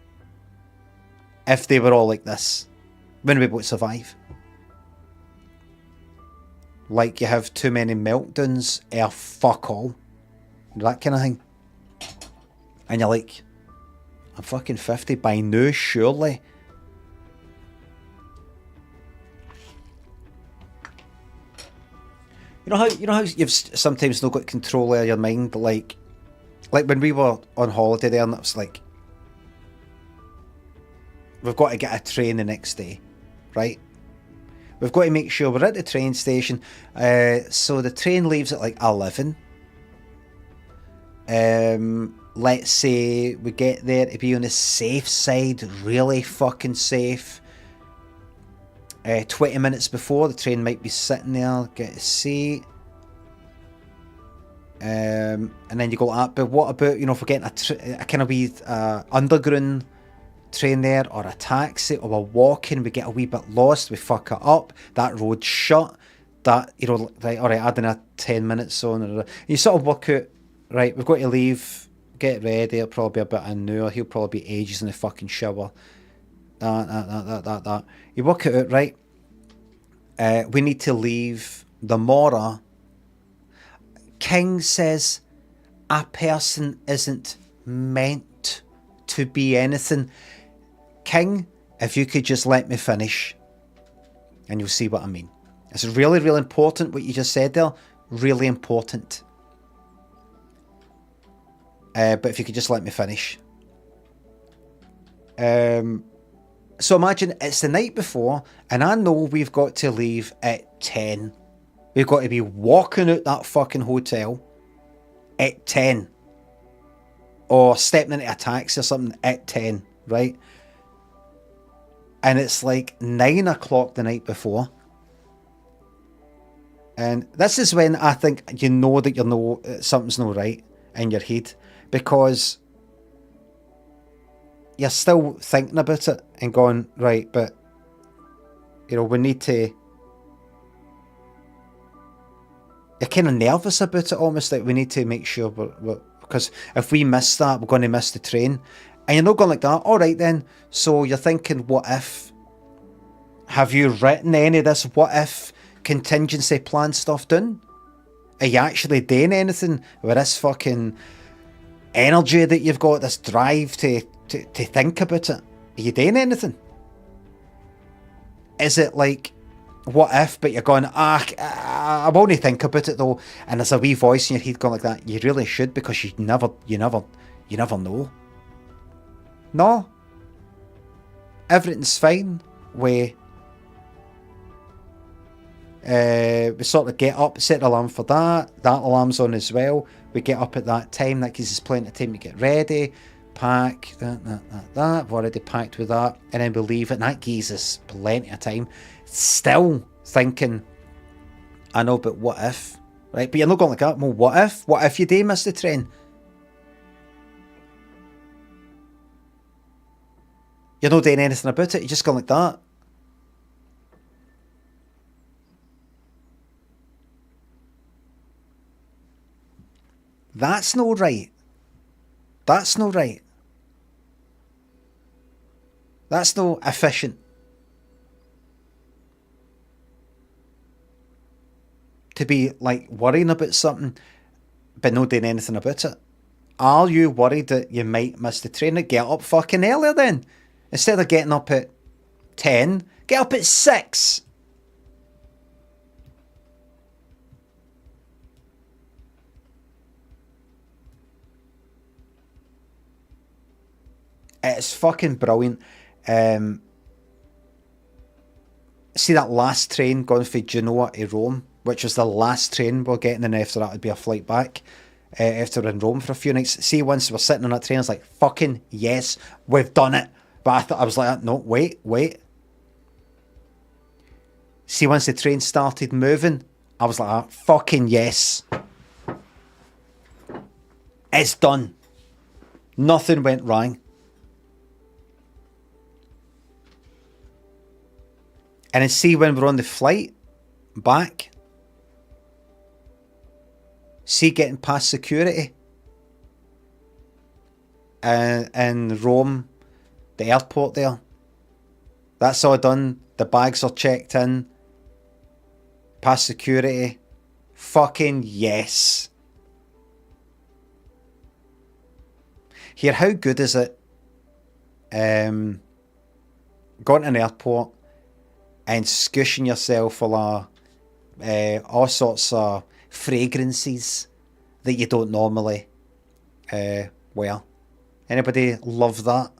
if they were all like this. Wouldn't be able to survive. Like you have too many meltdowns, fuck all. That kind of thing. And you're like, I'm fucking 50 by now, surely. You know how you've sometimes not got control of your mind, like when we were on holiday there, and it was like, we've got to get a train the next day, right? We've got to make sure we're at the train station. So the train leaves at like 11. Let's say we get there to be on the safe side, really fucking safe. 20 minutes before, the train might be sitting there, get a seat. And then you go like that. But what about, you know, if we're getting a kind of wee underground train there, or a taxi, or we're walking, we get a wee bit lost, we fuck it up, that road's shut, that, you know, right, alright, adding a 10 minutes on, you sort of work out, right, we've got to leave, get ready, it'll probably be a bit of an hour, he'll probably be ages in the fucking shower, that. You work it out, right, we need to leave the Mora. King says, a person isn't meant to be anything. King, if you could just let me finish, and you'll see what I mean. It's really, really important what you just said there. Really important. But if you could just let me finish. So imagine it's the night before, and I know we've got to leave at 10. We've got to be walking out that fucking hotel at 10. Or stepping into a taxi or something at 10, right? And it's like 9 o'clock the night before. And this is when I think you know that something's not right in your head. Because you're still thinking about it and going, right, but, you know, we need to... You're kind of nervous about it, almost like we need to make sure because if we miss that, we're going to miss the train. And you're not going like that. All right then. So you're thinking, what if? Have you written any of this what if contingency plan stuff down? Are you actually doing anything with this fucking energy that you've got, this drive to think about it? Are you doing anything? Is it like, what if, but you're going, I won't think about it though, and there's a wee voice in your head going like that, you really should, because you never know. No. Everything's fine. We sort of get up, set the alarm for that alarm's on as well, we get up at that time, that gives us plenty of time to get ready, pack, that, we've already packed with that, and then we leave it, and that gives us plenty of time. Still thinking, I know, but what if, right? But you're not going like that. Well, what if you do miss the train? You're not doing anything about it, you're just going like that. That's no right. That's no right. That's no efficient. To be like worrying about something but not doing anything about it. Are you worried that you might miss the train? Get up fucking earlier then. Instead of getting up at 10, get up at 6. It's fucking brilliant. See that last train going from Genoa to Rome, which was the last train we're getting, and after that would be a flight back after we're in Rome for a few nights. See, once we're sitting on that train, I was like, fucking yes, we've done it. But I was like, no, wait. See, once the train started moving, I was like, fucking yes. It's done. Nothing went wrong. And then see, when we're on the flight back, see, getting past security in Rome, the airport there, that's all done. The bags are checked in, past security. Fucking yes. Here, how good is it going to an airport and squishing yourself full of all sorts of fragrances that you don't normally wear? Anybody love that?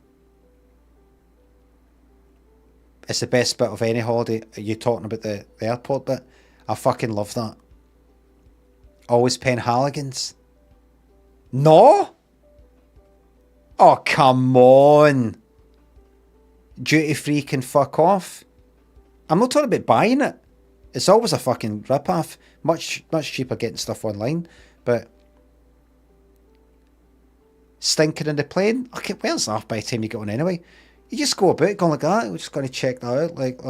It's the best bit of any holiday. You talking about the airport bit? I fucking love that. Always Penhaligons. No? Oh, come on. Duty free can fuck off. I'm not talking about buying it. It's always a fucking rip-off. Much cheaper getting stuff online. But stinking in the plane? Okay, where's off by the time you get on anyway? You just go about going like that. We're just going to check that out. Like,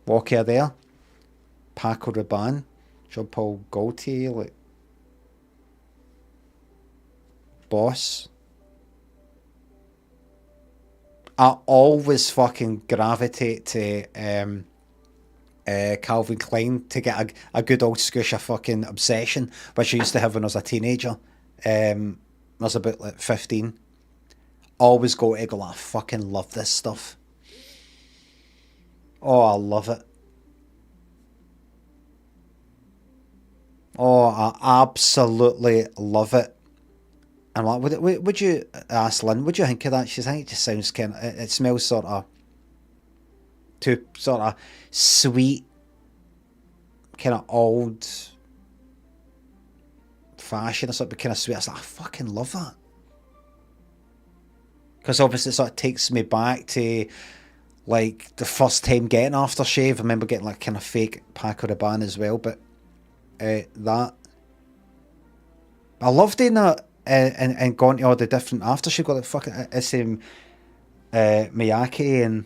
walk here there. Paco Rabanne. Jean-Paul Gaultier. Like, Boss. I always fucking gravitate to Calvin Klein to get a good old squisher fucking obsession, which I used to have when I was a teenager. I was about like 15. Always go to go, I fucking love this stuff. Oh, I love it. Oh, I absolutely love it. I'm like, would you ask Lynn, what do you think of that? She's like, it just sounds kind of, it smells sort of too sort of sweet, kind of old fashioned or something, kind of sweet. I was like, I fucking love that. Because obviously it sort of takes me back to like the first time getting aftershave. I remember getting like kind of fake Paco Rabanne as well, but that I love doing that. And going to all the different aftershave, got like fucking Miyake and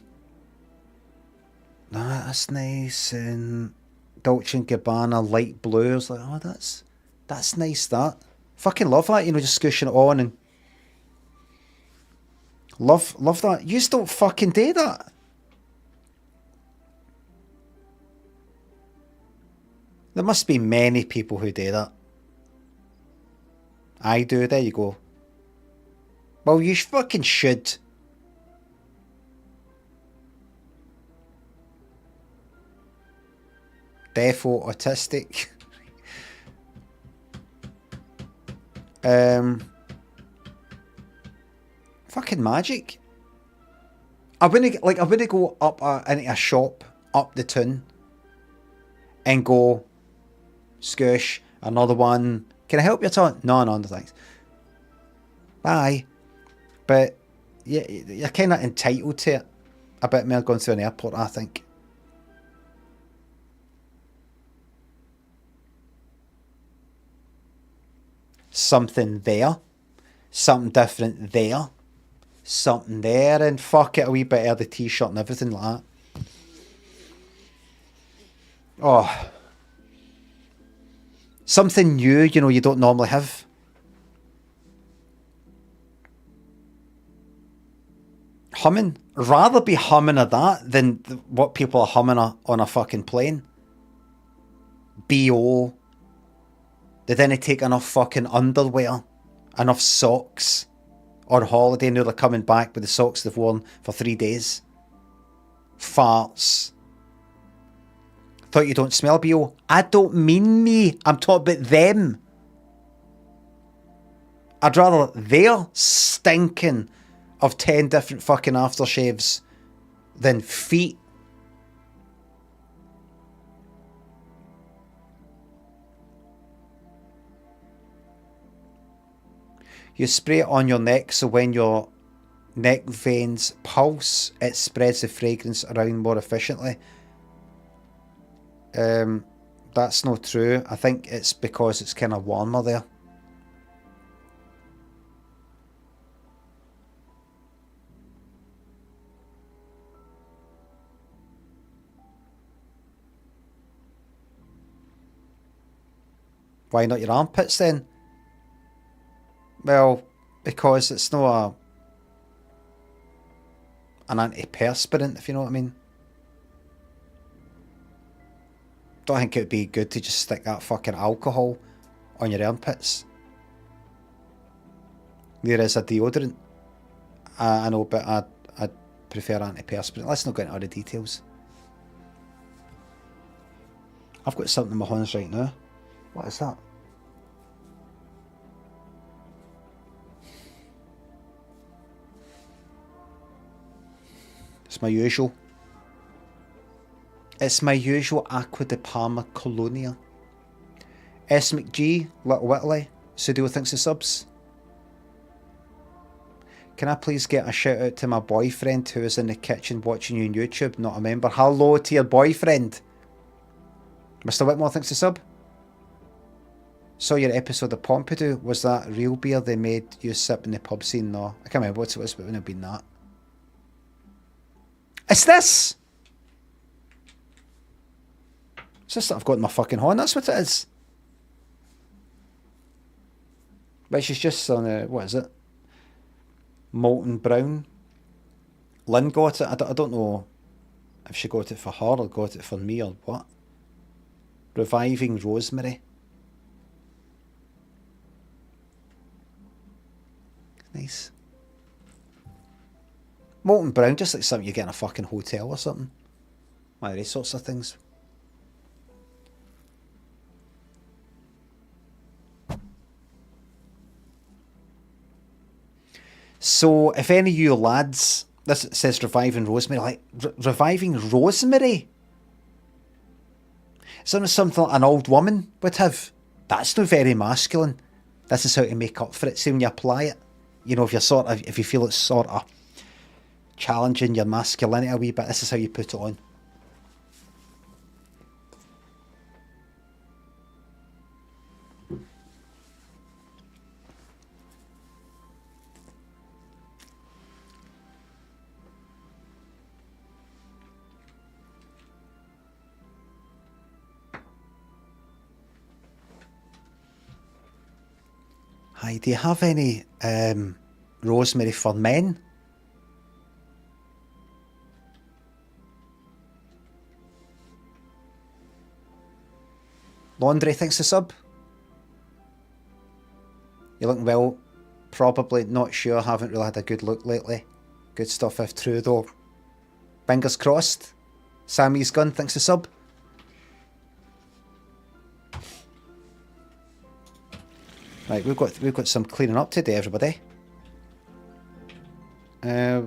that's nice, and Dolce and Gabbana light blue. I was like, oh, that's nice. That fucking love that, you know, just squishing it on and love that. You just don't fucking do that. There must be many people who do that. I do, there you go. Well, you fucking should. Defo autistic. Fucking magic. I wouldn't go up into a shop up the town and go, Scoosh, another one. Can I help you at all? No, thanks. Bye. But yeah, you're kind of entitled to it. A bit more going through an airport, I think. Something there. Something different there. Something there. And fuck it, a wee bit of the t-shirt and everything like that. Oh. Something new, you know, you don't normally have. Humming. Rather be humming of that than what people are humming on a fucking plane. B.O. They didn't take enough fucking underwear. Enough socks. On holiday, and they're coming back with the socks they've worn for 3 days. Farts. Thought you don't smell, B.O. I don't mean me. I'm talking about them. I'd rather they're stinking of 10 different fucking aftershaves than feet. You spray it on your neck so when your neck veins pulse, it spreads the fragrance around more efficiently. That's not true. I think it's because it's kind of warmer there. Why not your armpits then? Well, because it's not an antiperspirant, if you know what I mean. Don't think it would be good to just stick that fucking alcohol on your armpits. There is a deodorant. I know, but prefer antiperspirant. Let's not go into all the details. I've got something in my hands right now. What is that? It's my usual. It's my usual Aqua de Parma Colonia. S. McG, Little Whitley, Sudio thinks the subs. Can I please get a shout out to my boyfriend who is in the kitchen watching you on YouTube, not a member? Hello to your boyfriend. Mr. Whitmore thinks the sub. Saw your episode of Pompidou. Was that real beer they made you sip in the pub scene? No. I can't remember what it was, but it wouldn't have been that. It's this! It's this that I've got in my fucking horn, that's what it is. Which is just on a, what is it? Molten brown. Lynn got it. I don't know if she got it for her or got it for me or what. Reviving rosemary. Nice. Molten brown, just like something you get in a fucking hotel or something. One of these sorts of things. So, if any of you lads, this says reviving rosemary, like, reviving rosemary? Something like an old woman would have. That's not very masculine. This is how to make up for it. See, when you apply it, you know, if you feel it's sort of challenging your masculinity a wee bit, this is how you put it on. Hi, do you have any rosemary for men? Laundry thinks the sub. You're looking well. Probably not sure. Haven't really had a good look lately. Good stuff if true though. Fingers crossed. Sammy's gun thinks the sub. Right, we've got some cleaning up to do, everybody. How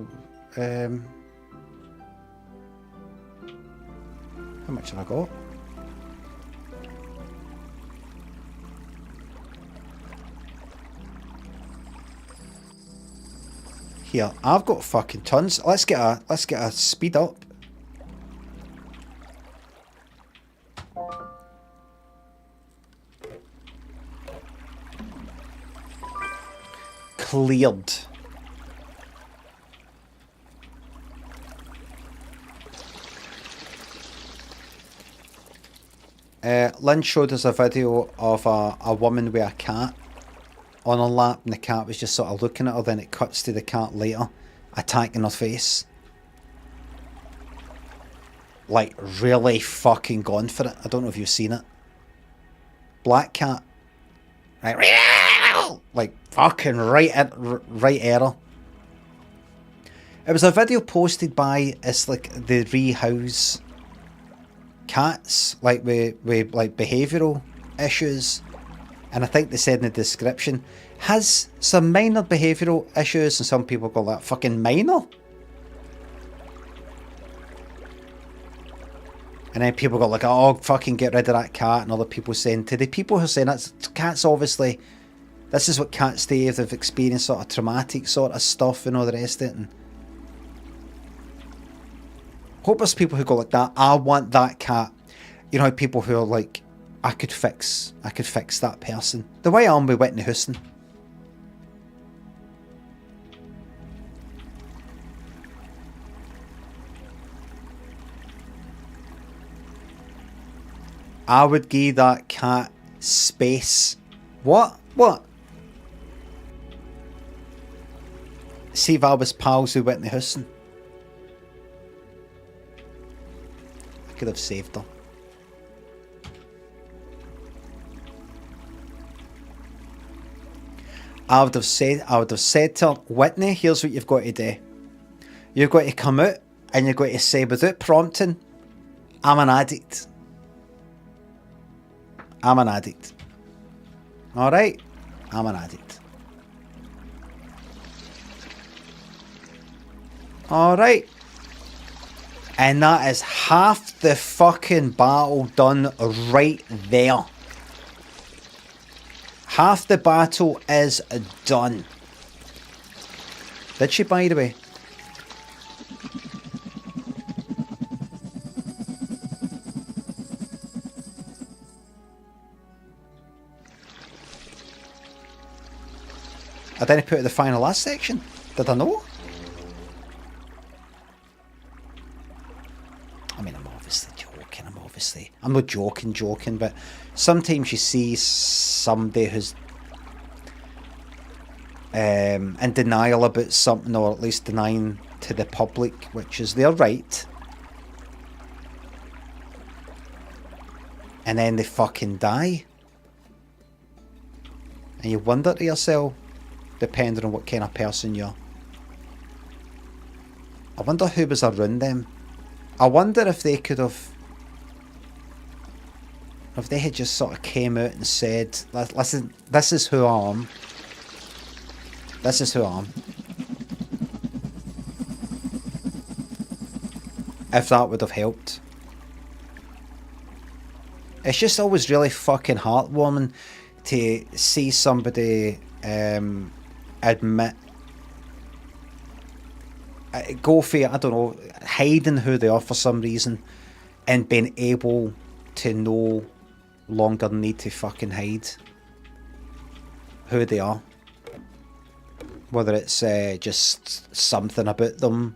much have I got? Here, I've got fucking tons. Let's get a speed up. Cleared. Lynn showed us a video of a woman with a cat on her lap, and the cat was just sort of looking at her. Then it cuts to the cat later attacking her face. Like, really fucking gone for it. I don't know if you've seen it. Black cat. Like fucking right at her. It was a video posted by, it's like the rehouse cats, like with like behavioural issues, and I think they said in the description has some minor behavioural issues, and some people call that fucking minor. And then people go like, oh, fucking get rid of that cat, and other people saying, to the people who are saying that cats obviously, this is what cats do if they've experienced sort of traumatic sort of stuff and all the rest of it. And hope there's people who go like that, I want that cat. You know, people who are like, I could fix that person. The way I am with Whitney Houston. I would give that cat space. What? See if I was pals with Whitney Houston. I could have saved her. I would have said to her, Whitney, here's what you've got to do. You've got to come out and you've got to say without prompting, I'm an addict. I'm an addict. Alright? I'm an addict. Alright. And that is half the fucking battle done right there. Half the battle is done. Did she, by the way? I didn't put it in the final last section. Did I know? I mean, I'm obviously joking. I'm not joking, but sometimes you see somebody who's in denial about something, or at least denying to the public, which is their right. And then they fucking die. And you wonder to yourself, depending on what kind of person you're, I wonder who was around them. I wonder if they could have, if they had just sort of came out and said, listen, this is who I am. This is who I am. If that would have helped. It's just always really fucking heartwarming to see somebody admit, go for, I don't know, hiding who they are for some reason, and being able to no longer need to fucking hide who they are. Whether it's just something about them,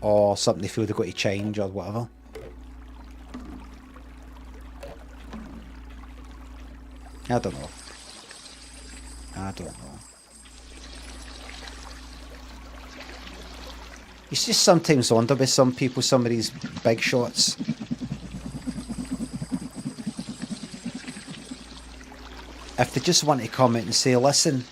or something they feel they've got to change, or whatever. I don't know. I don't know. You just sometimes wonder with some people, some of these big shots. If they just want to come out and say, listen,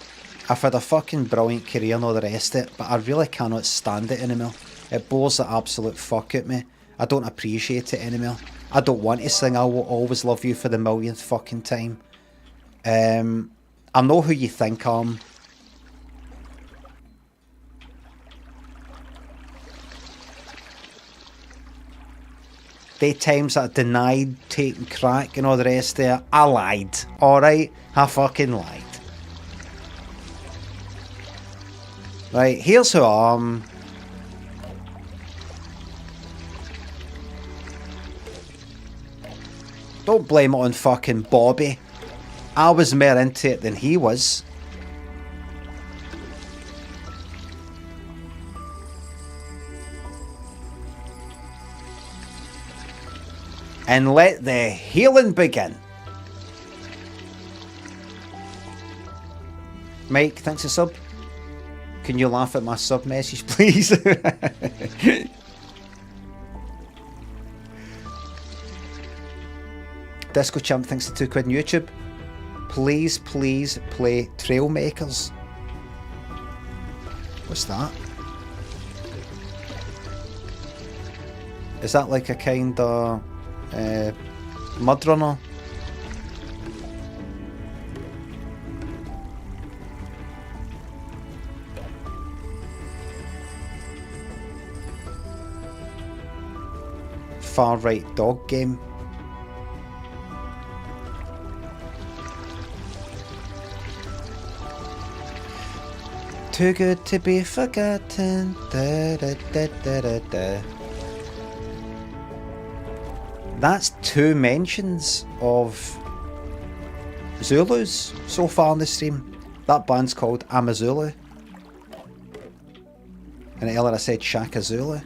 I've had a fucking brilliant career and all the rest of it, but I really cannot stand it anymore. It bores the absolute fuck out me. I don't appreciate it anymore. I don't want to sing I Will Always Love You for the millionth fucking time. I'm not who you think I am. Times that I denied taking crack and all the rest of it, I lied. Alright? I fucking lied. Right, here's who I am. Don't blame it on fucking Bobby. I was more into it than he was. And let the healing begin. Mike, thanks a sub. Can you laugh at my sub message, please? Disco Champ thinks the £2 in YouTube. Please, please play Trailmakers. What's that? Is that like a kind of mud runner? Far right dog game. Too good to be forgotten. Da, da, da, da, da, da. That's 2 mentions of Zulus so far on the stream. That band's called I'm a Zulu. And earlier I said Shaka Zulu.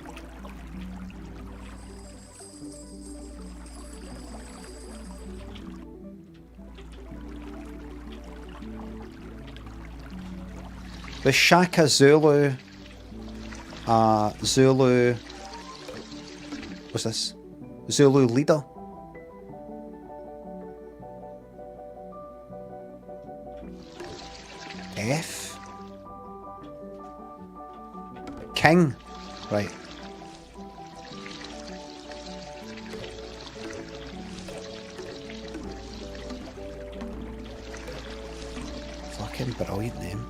The Shaka Zulu, Zulu, what's this? Zulu leader. F. King. Right. Fucking brilliant name.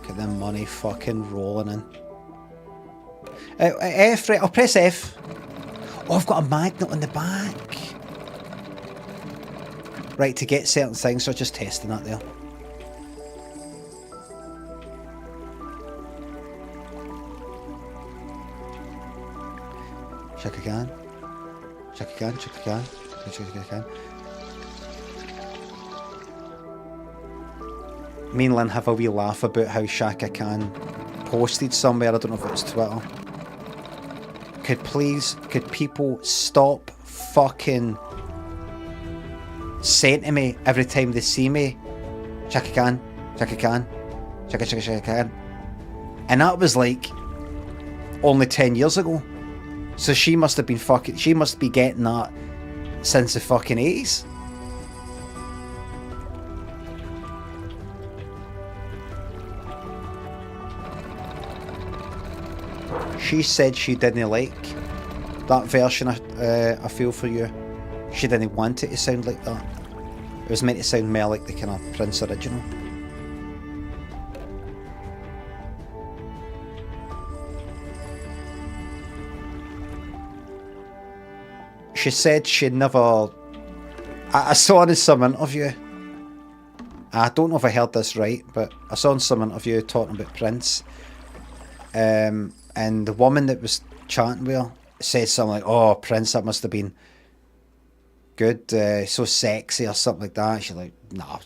Get the money fucking rolling in. F, right, I'll press F. Oh, I've got a magnet on the back. Right, to get certain things, so just testing that there. Shaka can. Shaka can, Shaka can. Shaka can. Me and Lynn have a wee laugh about how Shaka Khan posted somewhere, I don't know if it was Twitter. Could people stop fucking saying to me every time they see me, Shaka Khan, Shaka Khan, Shaka Shaka Shaka Khan. And that was like only 10 years ago. So she must have been fucking, she must be getting that since the fucking 80s. She said she didn't like that version of I Feel For You. She didn't want it to sound like that. It was meant to sound more like the kind of Prince original. She said she'd never... I saw in some interview, I don't know if I heard this right, but I saw in some interview talking about Prince. And the woman that was chatting with her said something like, "Oh, Prince, that must have been good, so sexy," or something like that. She's like, "Nah,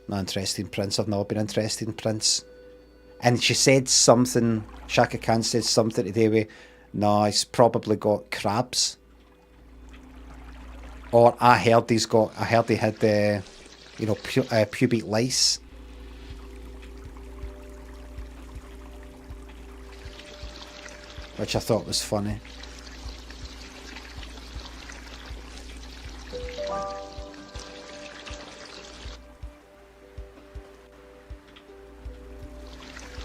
not interested in Prince. I've never been interested in Prince." And she said something, Shaka Khan said something today with, "No, he's probably got crabs." Or I heard he had, you know, pubic lice. Which I thought was funny.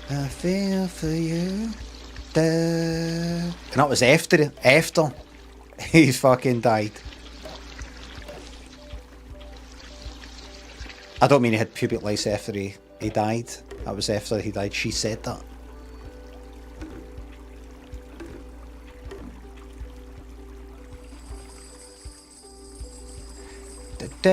I feel for you. And that was after he fucking died. I don't mean he had pubic lice after he died. That was after he died. She said that. I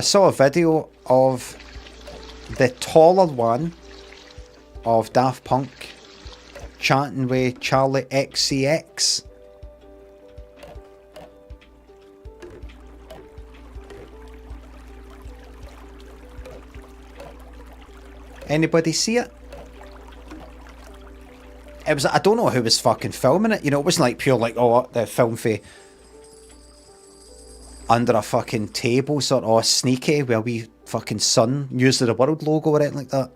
saw a video of the taller one of Daft Punk chatting with Charlie XCX. Anybody see it? It was, I don't know who was fucking filming it, you know, it wasn't like pure like, oh, the film for under a fucking table sort of sneaky where we fucking sun News of the World logo or anything like that.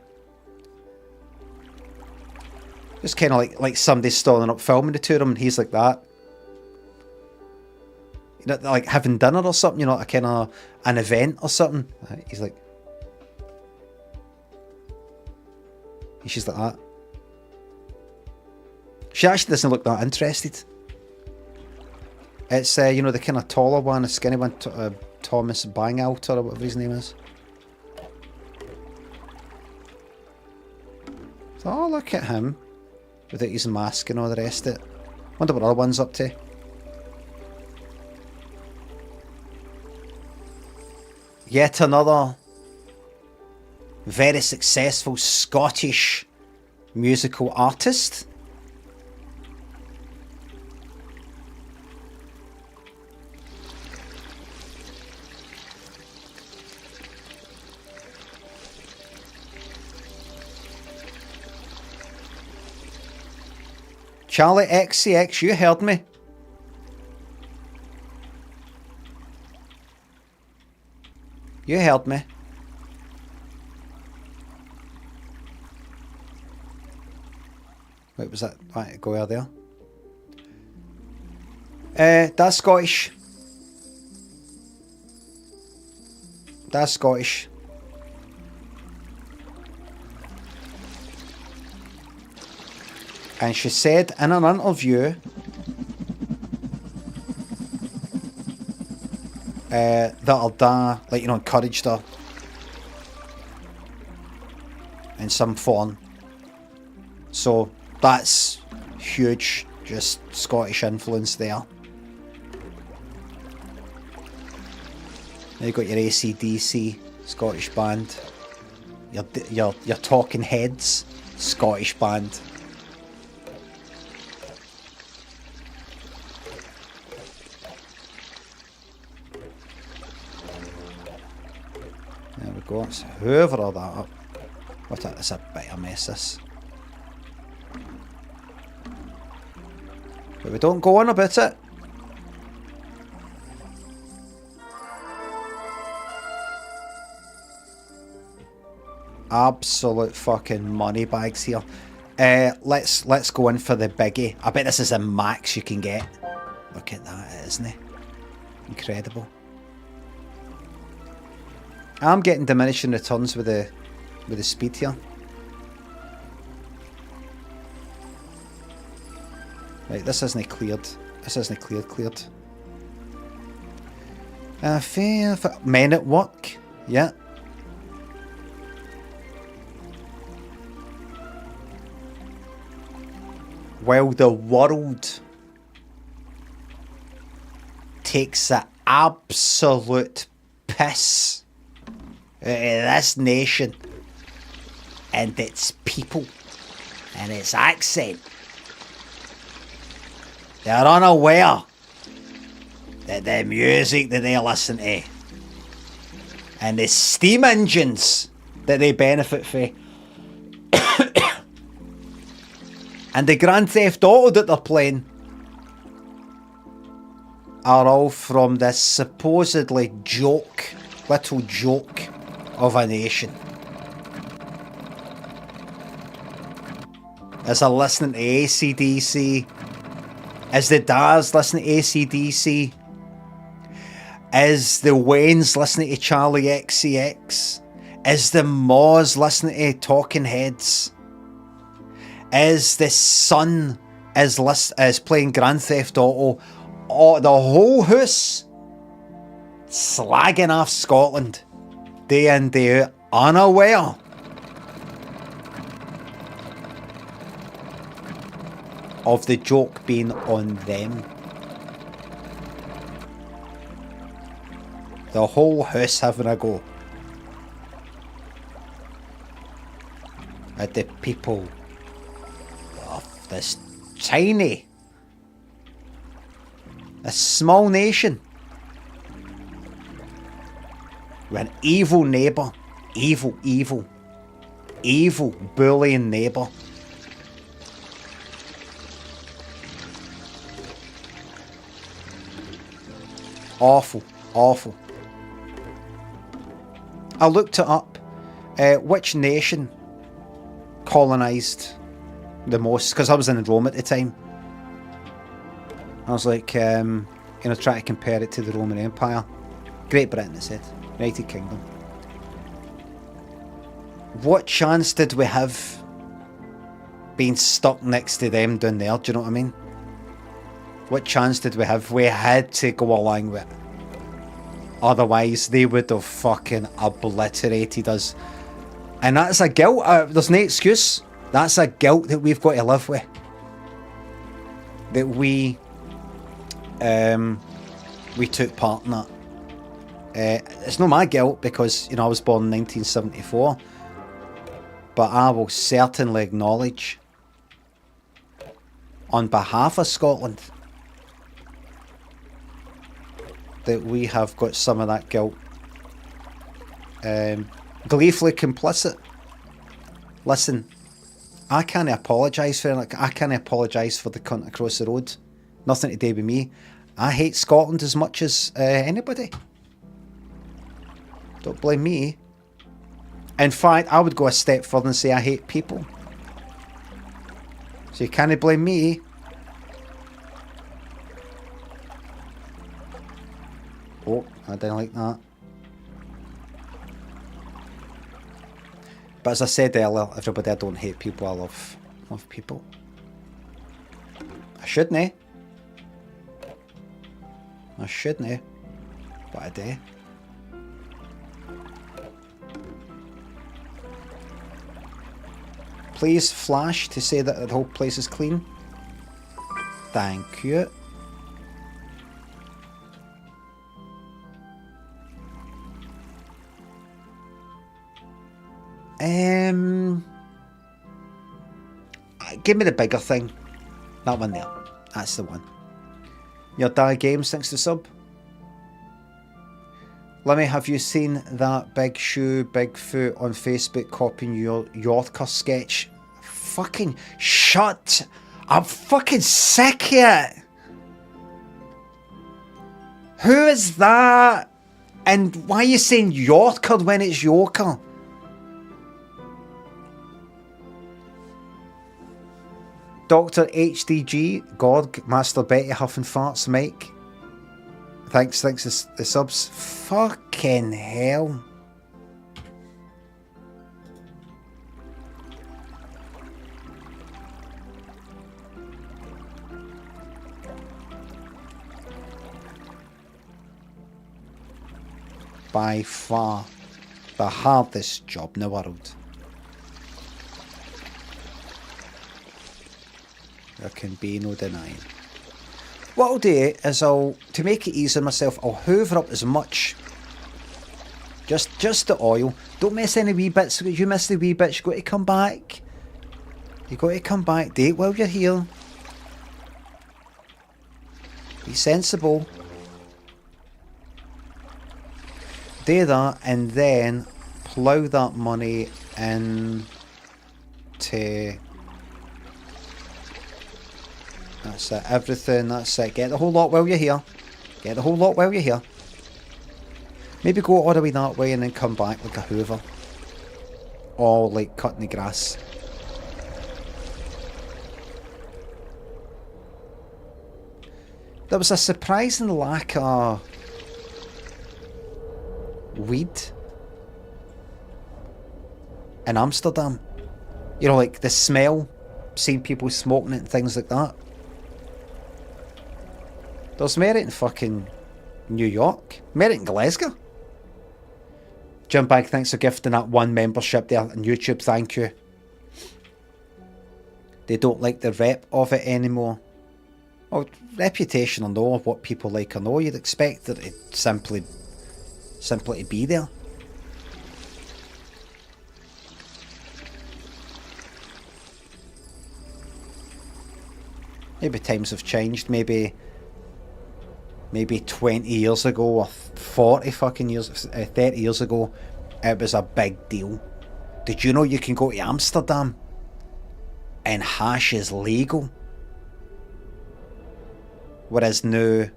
Just kind of like somebody stalling up filming the two of them and he's like that. You know, like having dinner or something, you know, a kind of an event or something. He's like... She's like that. She actually doesn't look that interested. It's, you know, the kind of taller one, the skinny one, Thomas Bangalter or whatever his name is. So, oh, look at him. Without his mask and all the rest of it. Wonder what other one's up to. Yet another very successful Scottish musical artist. Charlie XCX, you heard me. You heard me. Wait, was that? Right, go out there. That's Scottish. That's Scottish. And she said in an interview that her dad, like, you know, encouraged her in some form. So that's huge, just Scottish influence there. Now you got your AC/DC, Scottish band. Your Talking Heads, Scottish band. There we go. Let's hoover all that up. It's a bit of a mess, this. But we don't go on about it. Absolute fucking money bags here. Let's go in for the biggie. I bet this is the max you can get. Look at that, isn't it? Incredible. I'm getting diminishing returns with the speed here. Right, this isn't cleared. This isn't cleared. Men at work. Yeah. While the world takes the absolute piss out of this nation and its people and its accent, they're unaware that the music that they listen to and the steam engines that they benefit from and the Grand Theft Auto that they're playing are all from this supposedly little joke of a nation. As they're listening to AC/DC, as the Dars listening to AC/DC, as the Waynes listening to Charlie XCX, as the Moz listening to Talking Heads, as the son is playing Grand Theft Auto, the whole house slagging off Scotland day in, day out, unaware of the joke being on them. The whole house having a go at the people of this small nation with an evil neighbour, evil bullying neighbour. Awful. I looked it up. Which nation colonised the most? Because I was in Rome at the time. I was like, trying to compare it to the Roman Empire. Great Britain, I said. United Kingdom. What chance did we have being stuck next to them down there? Do you know what I mean? What chance did we have? We had to go along with it. Otherwise, they would have fucking obliterated us. And that's a guilt. There's no excuse. That's a guilt that we've got to live with. That we took part in that. It's not my guilt because, I was born in 1974. But I will certainly acknowledge, on behalf of Scotland, that we have got some of that guilt. Gleefully complicit. Listen, I can't apologise for it. I can't apologise for the cunt across the road. Nothing to do with me. I hate Scotland as much as anybody. Don't blame me. In fact, I would go a step further and say I hate people. So you can't blame me. Oh, I didn't like that. But as I said earlier, everybody, I don't hate people, I love people. I shouldn't. I shouldn't. But I do. Please flash to say that the whole place is clean. Thank you. Give me the bigger thing. That one there. That's the one. Your dad games, thanks to sub. Limmy, have you seen that Big Shoe, Bigfoot on Facebook copying your Yorker sketch? Fucking shut. I'm fucking sick of it. Who is that? And why are you saying Yorker when it's Yorker? Dr. HDG, God, Master Betty, Huffing Farts, Mike. Thanks the subs. Fucking hell. By far the hardest job in the world. There can be no denying. What I'll do is to make it easy on myself, I'll hoover up as much. Just the oil. Don't miss any wee bits. If you miss the wee bits, you've got to come back. You've got to come back. Do it while you're here. Be sensible. Do that and then plough that money into... That's it, everything, that's it. Get the whole lot while you're here. Get the whole lot while you're here. Maybe go all the way that way and then come back like a hoover. Or like cutting the grass. There was a surprising lack of weed in Amsterdam. You know, like the smell, seeing people smoking it and things like that. There's merit in fucking New York. Merit in Glasgow. Jim Bag, thanks for gifting that one membership there on YouTube. Thank you. They don't like the rep of it anymore. Well, reputation or no, what people like or no, you'd expect it to simply to be there. Maybe times have changed. Maybe 20 years ago or 40 fucking years, 30 years ago, it was a big deal. Did you know you can go to Amsterdam and hash is legal? Whereas now,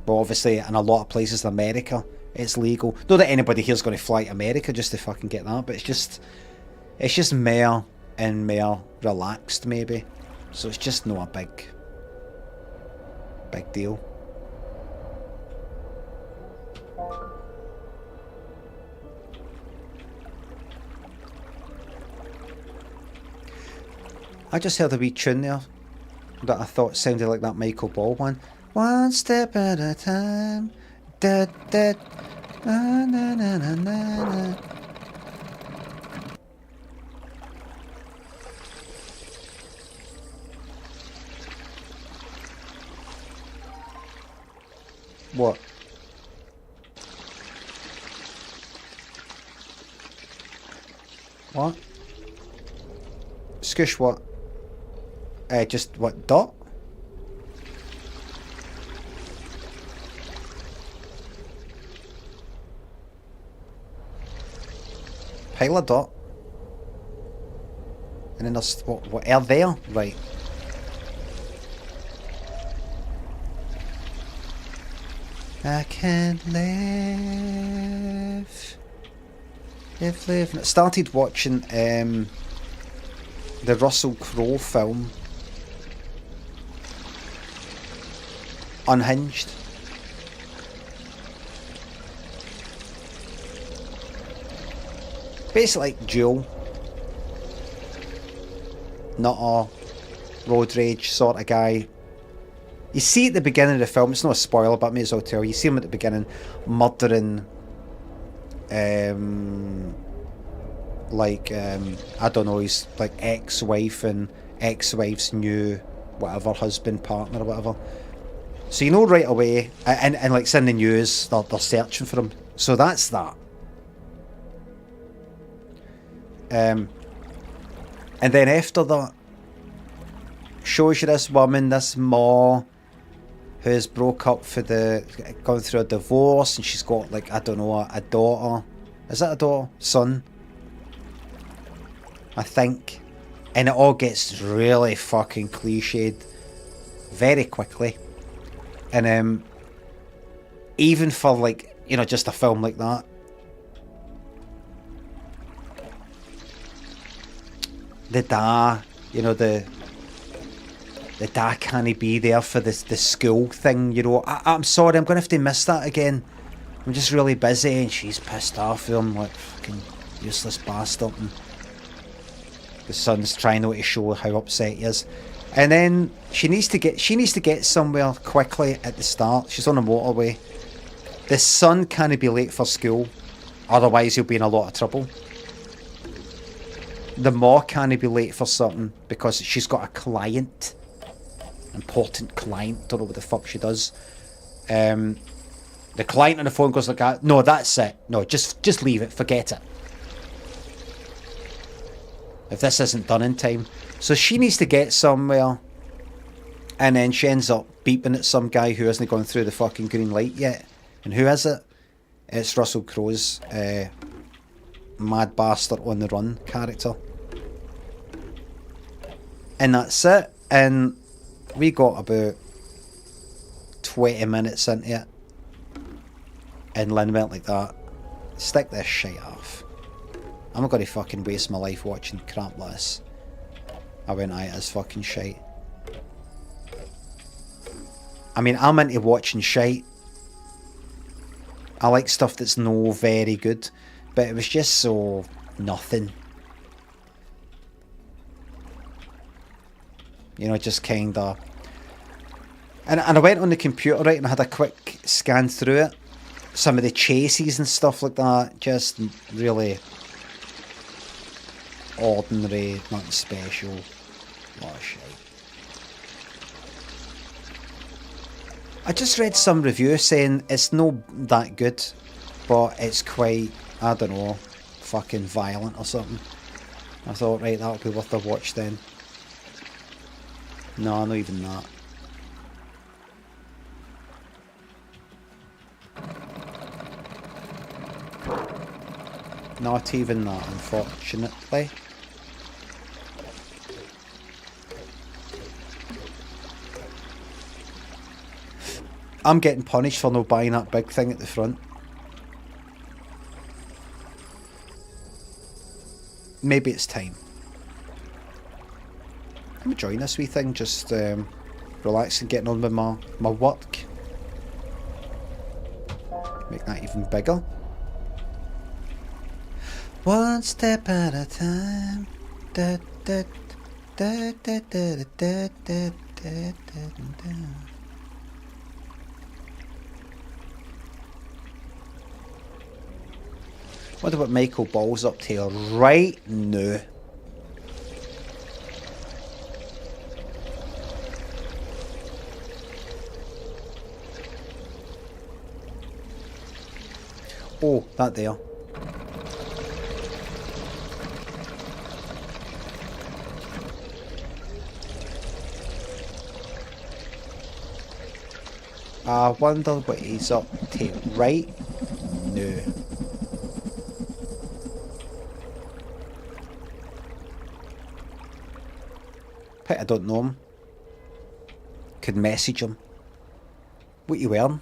well, obviously in a lot of places in America, it's legal. Not that anybody here's going to fly to America just to fucking get that, but it's just more and more relaxed maybe. So it's just not a big deal. I just heard a wee tune there that I thought sounded like that Michael Ball one. One step at a time. Da, da, na, na, na, na, na. What? What? Scoosh what? Just what, dot? Pile of dot. And then there's what air there? Right. I can't live. Live. I started watching the Russell Crowe film Unhinged. Basically like Duel. Not a road rage sort of guy. You see at the beginning of the film, it's not a spoiler, but I may as well tell you. You see him at the beginning murdering, I don't know, his like ex-wife and ex-wife's new whatever, husband, partner or whatever. So you know right away, and like it's in the news, they're searching for him. So that's that. And then after that, shows you this woman, this ma, who's broke up for gone through a divorce, and she's got like, I don't know, a daughter. Is that a daughter? Son? I think. And it all gets really fucking cliched very quickly. And even for like, you know, just a film like that, the dad, you know, the dad can't be there for the school thing, you know. I'm sorry, I'm going to have to miss that again. I'm just really busy, and she's pissed off with him, like, fucking useless bastard. And the son's trying not to show how upset he is. And then she needs to get somewhere quickly at the start. She's on a motorway. The son can't be late for school, otherwise he'll be in a lot of trouble. The ma can't be late for something because she's got a client. Important client, don't know what the fuck she does. The client on the phone goes like, no, that's it. No, just leave it, forget it. If this isn't done in time. So she needs to get somewhere, and then she ends up beeping at some guy who hasn't gone through the fucking green light yet. And who is it? It's Russell Crowe's mad bastard on the run character. And that's it. And we got about 20 minutes into it, and Lynn went like that, stick this shit off. I'm not going to fucking waste my life watching crap like this. I went, aye, it's fucking shite. I mean, I'm into watching shite. I like stuff that's no very good, but it was just so nothing. You know, just kind of... And I went on the computer, right, and I had a quick scan through it. Some of the chases and stuff like that, just really ordinary, nothing special. A lot of shit. I just read some review saying it's not that good, but it's quite, I don't know, fucking violent or something. I thought, right, that'll be worth a watch then. No, not even that. Not even that, unfortunately. I'm getting punished for not buying that big thing at the front. Maybe it's time. I'm enjoying this wee thing, just relaxing, getting on with my work. Make that even bigger. One step at a time. Da, da, da, da, da, da, da, da, da. Wonder what Michael Ball's up to right now. Oh, that there. I wonder what he's up to right now. I don't know him. Could message him. What you wearing?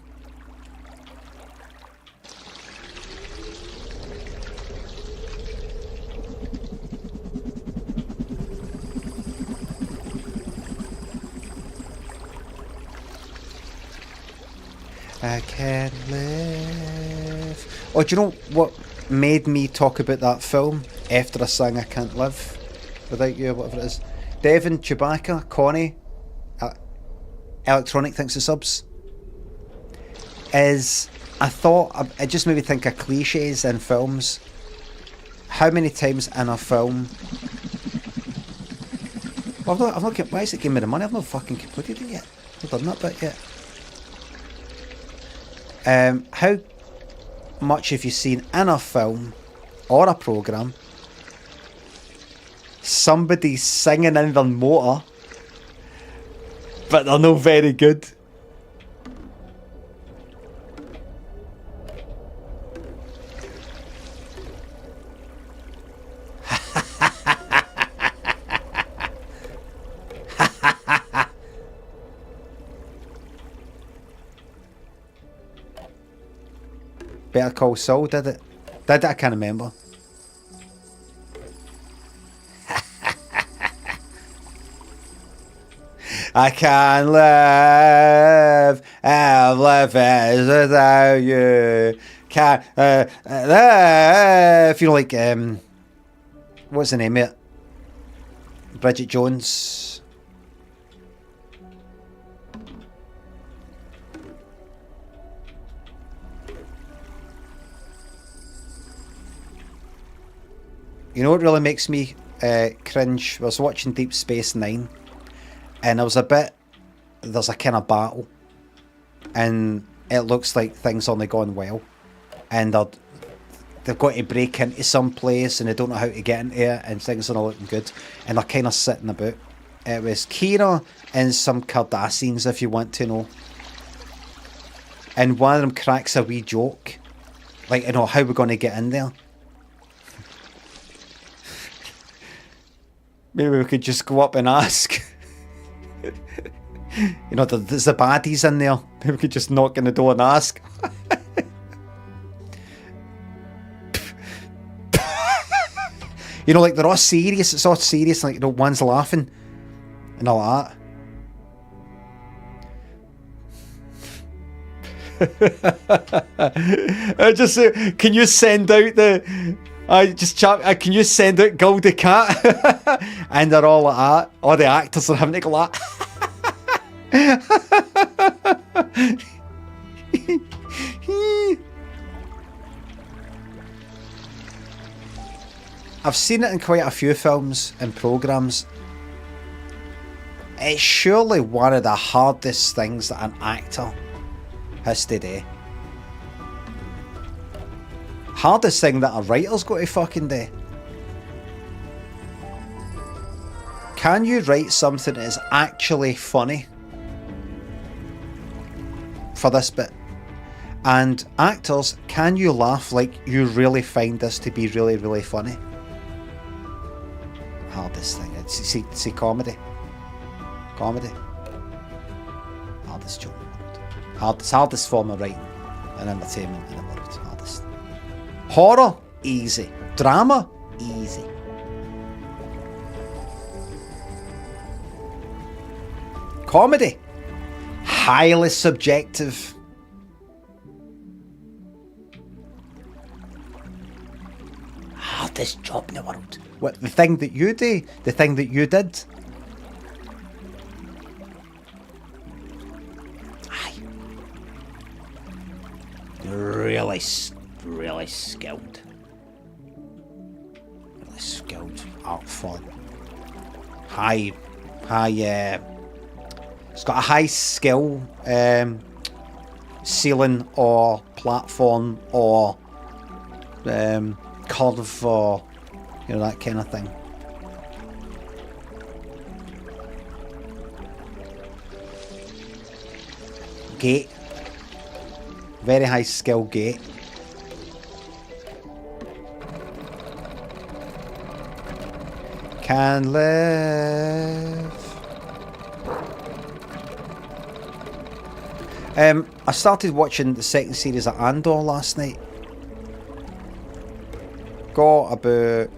I can't live. Oh, do you know what made me talk about that film after I sang I Can't Live Without You, or whatever it is? Devon, Chewbacca, Connie, Electronic thinks the subs. Is, I thought, it just made me think of cliches in films. How many times in a film... Well, I've not why is it giving me the money? I've not fucking completed it yet. I've done that bit yet. How much have you seen in a film or a programme somebody singing in their motor but they're not very good? Better Call Saul did it. Did it? I can't remember. I can't live, I'm living without you. Can't live. You know, like, what's the name of it? Bridget Jones. You know what really makes me cringe? I was watching Deep Space Nine, and there's a kind of battle, and it looks like things only gone well, and they've got to break into some place, and they don't know how to get into it, and things are not looking good, and they're kind of sitting about. It was Kira and some Cardassians, if you want to know, and one of them cracks a wee joke, like, you know, how we're going to get in there. Maybe we could just go up and ask. You know, there's the baddies in there. Maybe we could just knock on the door and ask. You know, like, they're all serious. It's all serious. Like, you know, one's laughing and all that. I just say, can you send out the... can you send out Goldie Cat? And they're all like that. All the actors are having to go like that. I've seen it in quite a few films and programmes. It's surely one of the hardest things that an actor has to do. Hardest thing that a writer's got to fucking do. Can you write something that is actually funny for this bit? And actors, can you laugh like you really find this to be really, really funny? Hardest thing. See comedy. Comedy. Hardest job in the world. Hardest form of writing and entertainment in the world. Hardest. Horror, easy. Drama, easy. Comedy, highly subjective. Hardest job in the world. What, the thing that you do? The thing that you did? Aye. Really skilled. Really skilled art form. High, it's got a high skill ceiling or platform or curve or, you know, that kind of thing. Gate. Very high skill gate. Can live. I started watching the second series of Andor last night. Got about...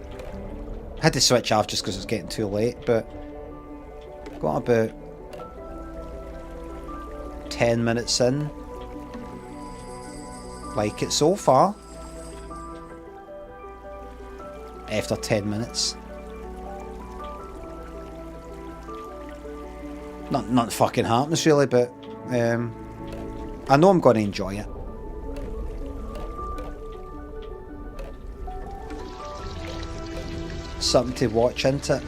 had to switch off just because it was getting too late, but... got about 10 minutes in. like it so far. After 10 minutes. Not fucking happens really, but I know I'm going to enjoy it. Something to watch, isn't it?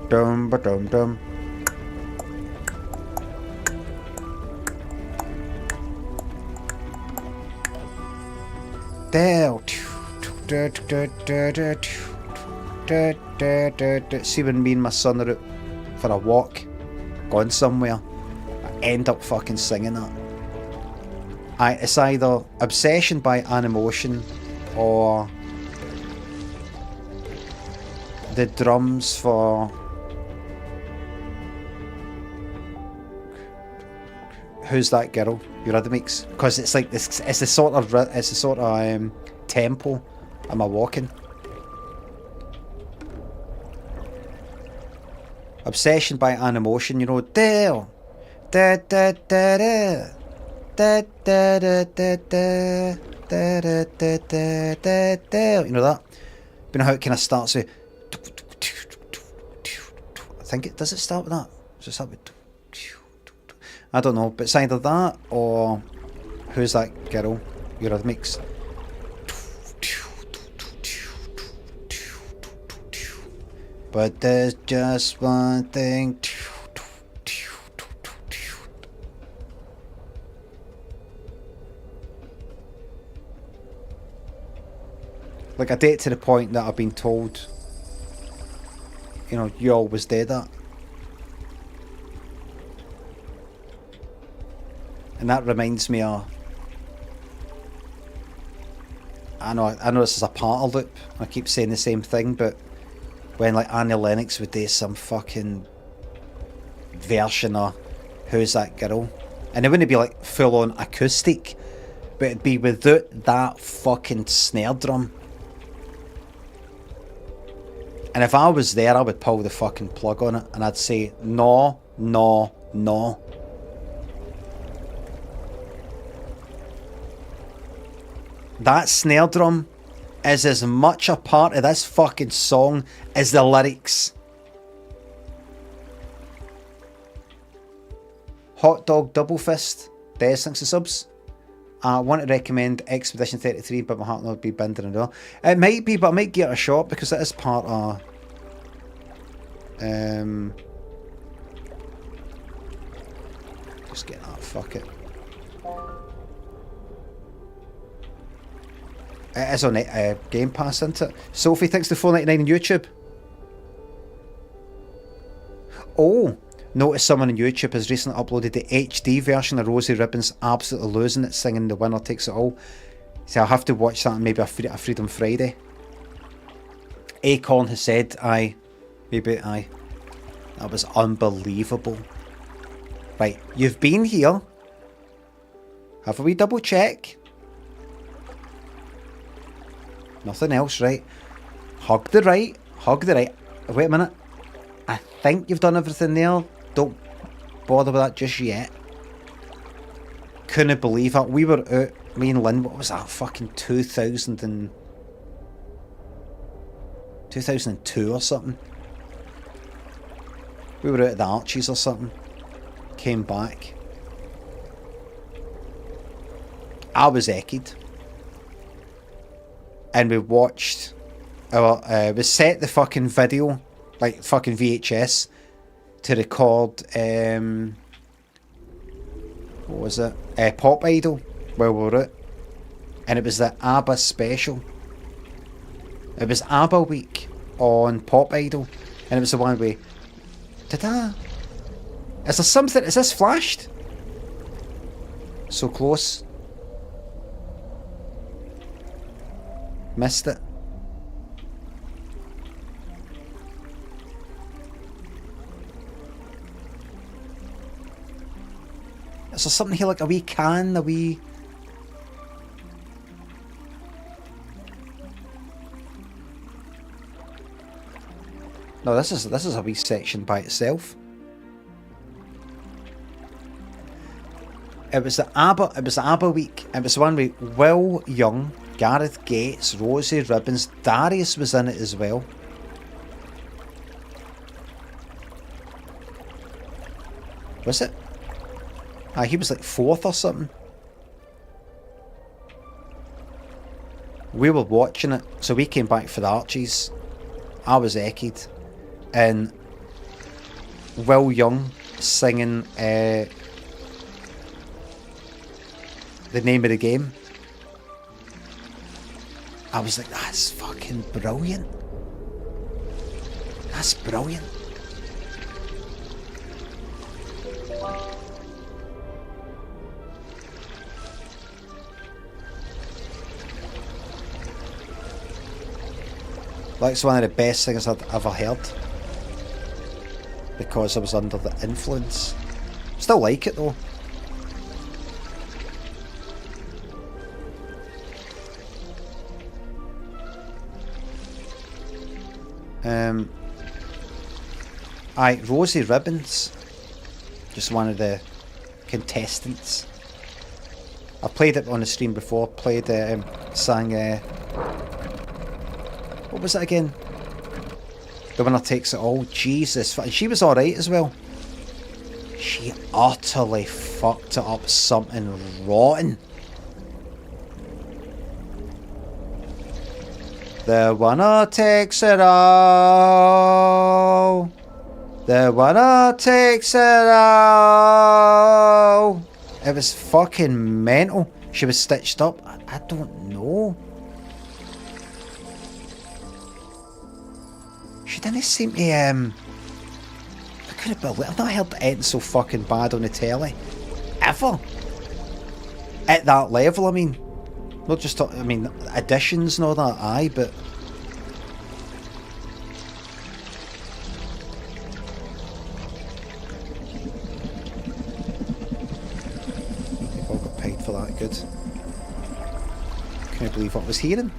Dum ba dum dum. There. See when me and my son are out for a walk, going somewhere, I end up fucking singing that. It's either Obsession by Animotion or the drums for Who's That Girl? Eurythmics, because it's like this. It's the sort of tempo am I walking. Obsession by Animotion, you know, there, da da da da, da da da da da, da da da da da da. You know that? You know how it kind of starts with. I think it does. It start with that? Does it start with? I don't know, but it's either that or Who's That Girl? Eurythmics. But there's just one thing. Like, I date to the point that I've been told, you know, you always did that. And that reminds me of, I know this is a part of loop, I keep saying the same thing, but when like Annie Lennox would do some fucking version of Who's That Girl, and it wouldn't be like full on acoustic, but it'd be without that fucking snare drum. And if I was there, I would pull the fucking plug on it and I'd say, no, no, no. That snare drum is as much a part of this fucking song as the lyrics. Hot Dog Double Fist, Des thanks for subs. I want to recommend Expedition 33, but my heart will be bending and all. It might be, but I might give it a shot because it is part of just get that, fuck it. It is on Game Pass, isn't it? Sophie, thanks to $4.99 on YouTube. Oh, notice someone on YouTube has recently uploaded the HD version of Rosie Ribbons, absolutely losing it, singing The Winner Takes It All. So I'll have to watch that on maybe a Freedom Friday. Acorn has said, aye. Maybe, aye. That was unbelievable. Right, you've been here. Have a wee double check. Nothing else, right? Hug the right. Hug the right. Wait a minute. I think you've done everything there. Don't bother with that just yet. Couldn't believe it. We were out, me and Lynn, what was that? Fucking 2002 or something. We were out at the Archies or something. Came back. I was ekkied. And we watched we set the fucking video, like fucking VHS, to record what was it? Pop Idol, where we were at. And it was the ABBA special. It was ABBA week on Pop Idol, and it was the one where ta-da! Is there something? Is this flashed? So close. Missed it. Is there something here like a wee can, a wee... No, this is a wee section by itself. It was the ABBA week. It was the one with Will Young, Gareth Gates, Rosie Ribbons. Darius was in it as well. Was it? He was like 4th or something. We were watching it, so we came back for the Archies. I was ekkied. And Will Young singing the name of the game. I was like, that's fucking brilliant. That's brilliant. That's one of the best things I'd ever heard. Because I was under the influence. Still like it though. Rosie Ribbons. Just one of the contestants. I played it on the stream before. Sang what was it again? The Winner Takes It All. Jesus. And she was alright as well. She utterly fucked it up something rotten. The winner takes it all. The winner takes it all. It was fucking mental. She was stitched up. I don't know. She didn't seem to, I couldn't believe it. I've not heard anything so fucking bad on the telly. Ever. At that level, I mean. Not just, I mean, additions and all that, aye, but... They've all got paid for that, good. Can't believe what I was hearing.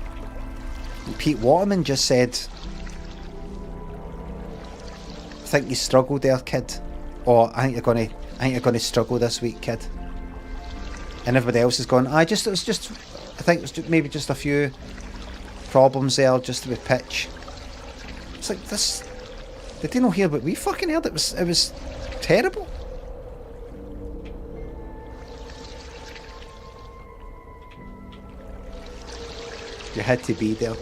And Pete Waterman just said... I think you struggled there, kid. Or I think you're gonna struggle this week, kid. And everybody else is going, I think it was maybe just a few problems there, just with pitch. It's like this. They didn't hear what we fucking heard. It was terrible. You had to be there.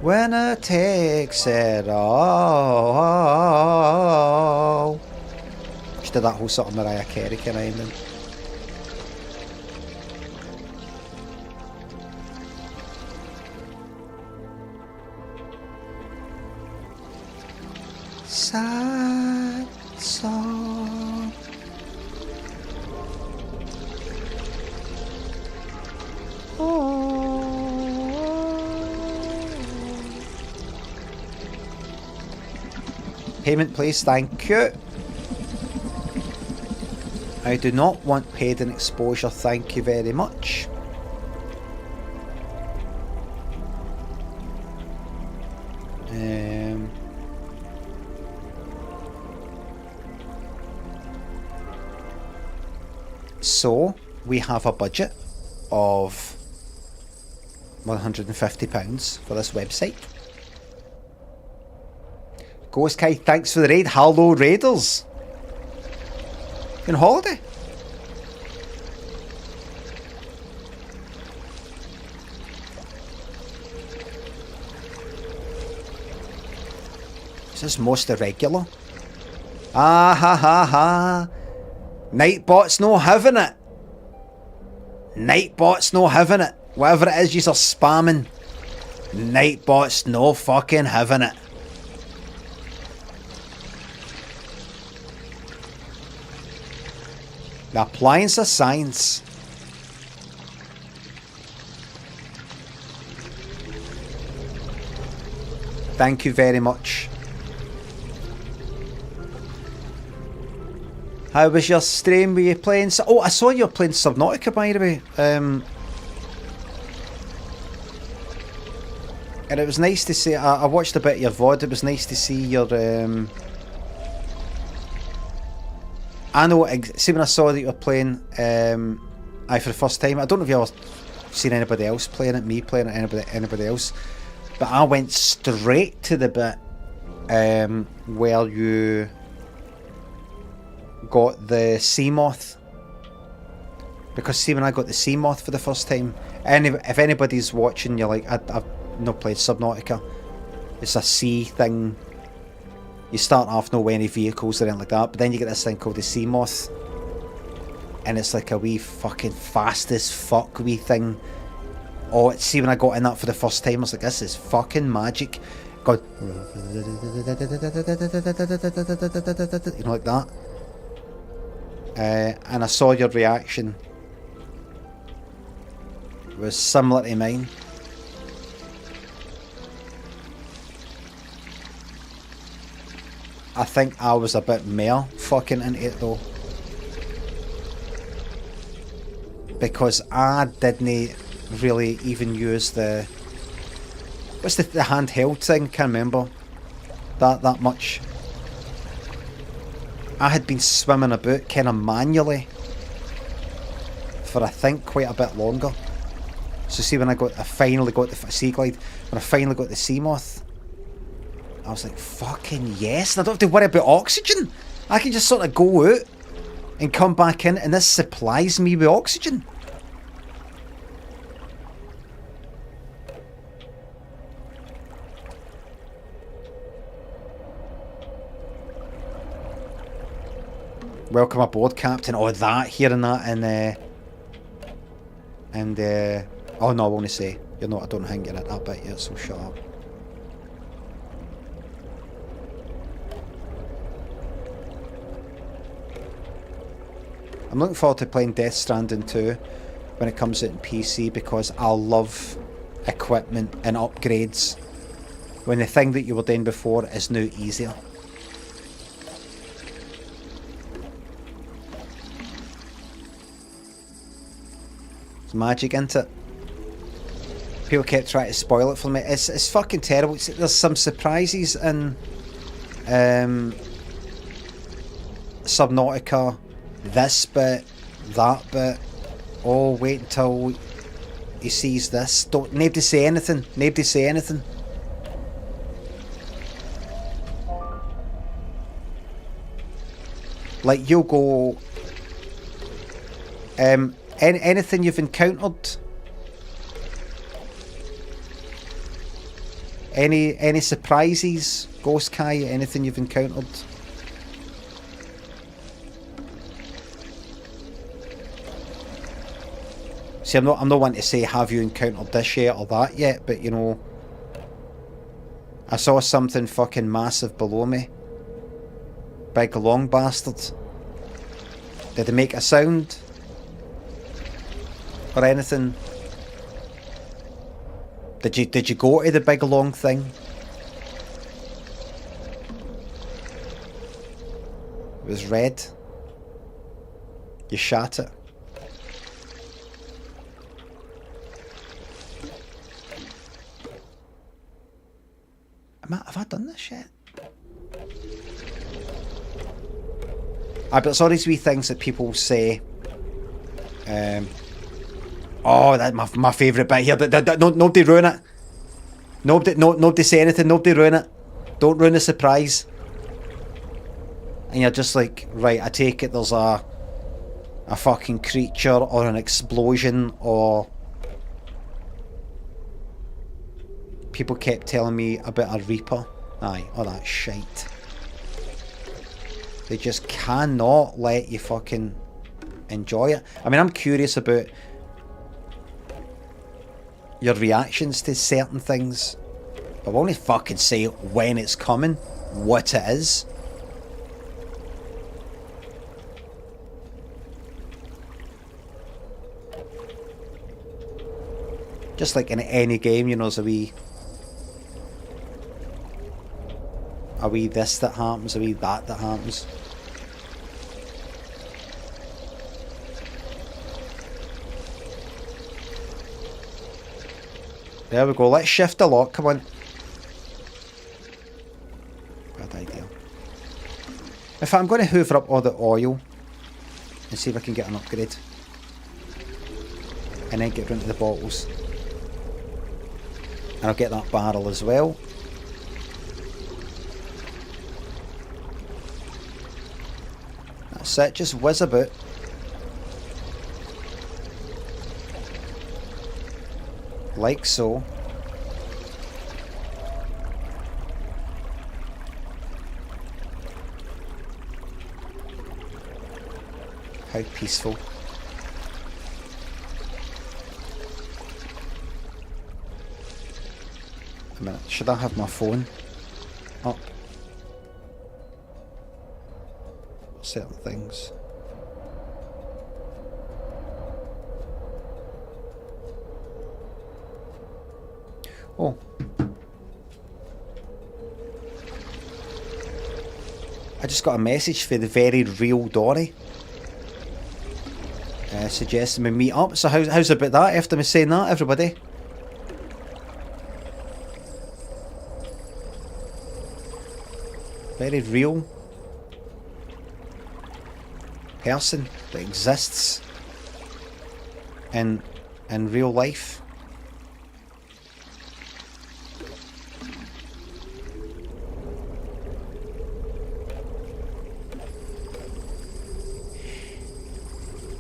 Winner takes it all. She did that whole sort of Mariah Carey kind of ending. Sad song. Oh. Payment please, thank you. I do not want paid in exposure, thank you very much. So, we have a budget of £150 for this website. Ghost Kai, thanks for the raid. Hello, Raiders. You on holiday? Is this most irregular? Ah ha ha ha. Nightbot's no having it. Nightbot's no having it. Whatever it is you're spamming. Nightbot's no fucking having it. The appliance of science. Thank you very much. How was your stream? Were you playing... Oh, I saw you were playing Subnautica, by the way. And it was nice to see... I watched a bit of your VOD. It was nice to see your I know, see when I saw that you were playing for the first time, I don't know if you ever seen anybody else playing it, me playing it, anybody else, but I went straight to the bit where you got the sea moth. Because see when I got the sea moth for the first time, if anybody's watching, you're like, I've not played Subnautica. It's a sea thing. You start off no any vehicles or anything like that, but then you get this thing called the sea moth, and it's like a wee fucking fast as fuck wee thing. Oh, see when I got in that for the first time, I was like, this is fucking magic. God, you know, like that. And I saw your reaction. It was similar to mine. I think I was a bit more fucking into it though, because I didn't really even use the what's the handheld thing, can't remember that much. I had been swimming about kind of manually for I think quite a bit longer. So see when I finally got the sea glide, when I finally got the sea moth, I was like, fucking yes, and I don't have to worry about oxygen. I can just sort of go out and come back in, and this supplies me with oxygen. Welcome aboard, Captain. Oh, that, hearing that, and oh no, I want to say, you're not, I don't think you're at that bit yet, so shut up. I'm looking forward to playing Death Stranding 2 when it comes out in PC, because I love equipment and upgrades when the thing that you were doing before is now easier. It's magic, isn't it? People kept trying to spoil it for me. It's fucking terrible. There's some surprises in Subnautica. This bit, that bit. Oh, wait until he sees this. Don't, nobody say anything. Nobody say anything. Like, you'll go... anything you've encountered? Any surprises, Ghost Kai? Anything you've encountered? See, I'm not one to say have you encountered this yet or that yet, but you know, I saw something fucking massive below me. Big long bastard. Did it make a sound? Or anything? Did you go to the big long thing? It was red. You shot it. Have I done this yet? But it's all these wee things that people say. Oh, that's my favourite bit here. Nobody ruin it. Nobody say anything. Nobody ruin it. Don't ruin the surprise. And you're just like, right, I take it there's a fucking creature or an explosion or... People kept telling me about a Reaper. Aye, all that shite. They just cannot let you fucking enjoy it. I mean, I'm curious about your reactions to certain things. But I won't fucking say when it's coming, what it is. Just like in any game, you know, there's a wee this that happens, a wee that happens. There we go, let's shift a lot, come on. Bad idea. In fact, I'm going to hoover up all the oil and see if I can get an upgrade. And then get round to the bottles. And I'll get that barrel as well. That's it, just whiz about. Like so. How peaceful. A minute, should I have my phone up? Certain things. Oh. I just got a message for the very real Dory. Suggesting we meet up. So how's about that after me saying that, everybody? Very real person that exists in real life.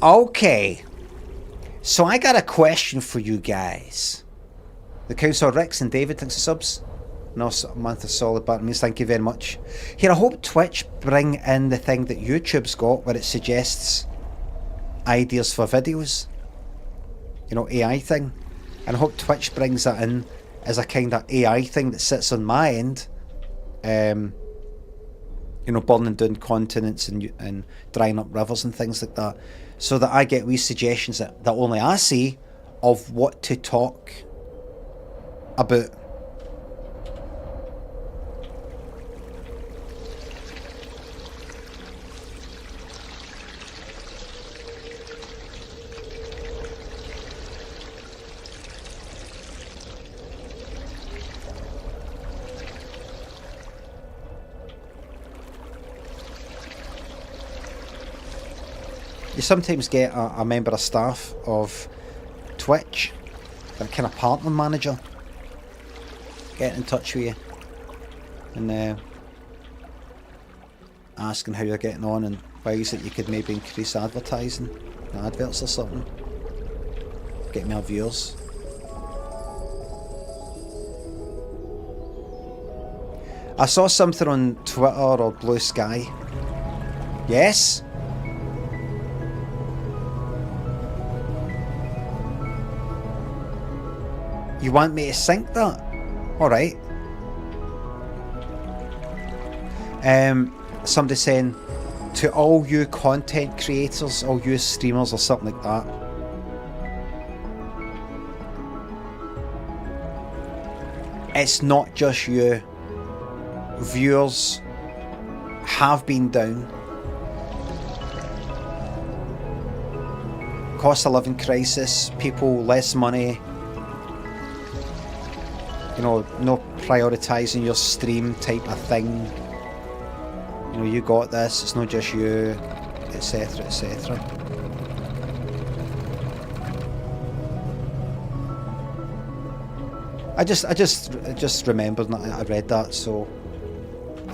Okay, so I got a question for you guys. The Council Ricks and David, thanks for subs. No, a month of solid button means thank you very much. Here, I hope Twitch bring in the thing that YouTube's got where it suggests ideas for videos. You know, AI thing. And I hope Twitch brings that in as a kind of AI thing that sits on my end. You know, burning down continents and drying up rivers and things like that. So that I get wee suggestions that only I see of what to talk about. You sometimes get a member of staff of Twitch, a kind of partner manager, getting in touch with you and asking how you're getting on and ways that you could maybe increase advertising, adverts or something, get more viewers. I saw something on Twitter or Blue Sky. Yes? You want me to sync that? Alright. Somebody saying, to all you content creators, all you streamers or something like that. It's not just you. Viewers have been down. Cost of living crisis, people less money. You know, no prioritising your stream type of thing. You know, you got this, it's not just you, etc, etc. I just remembered that I read that. So,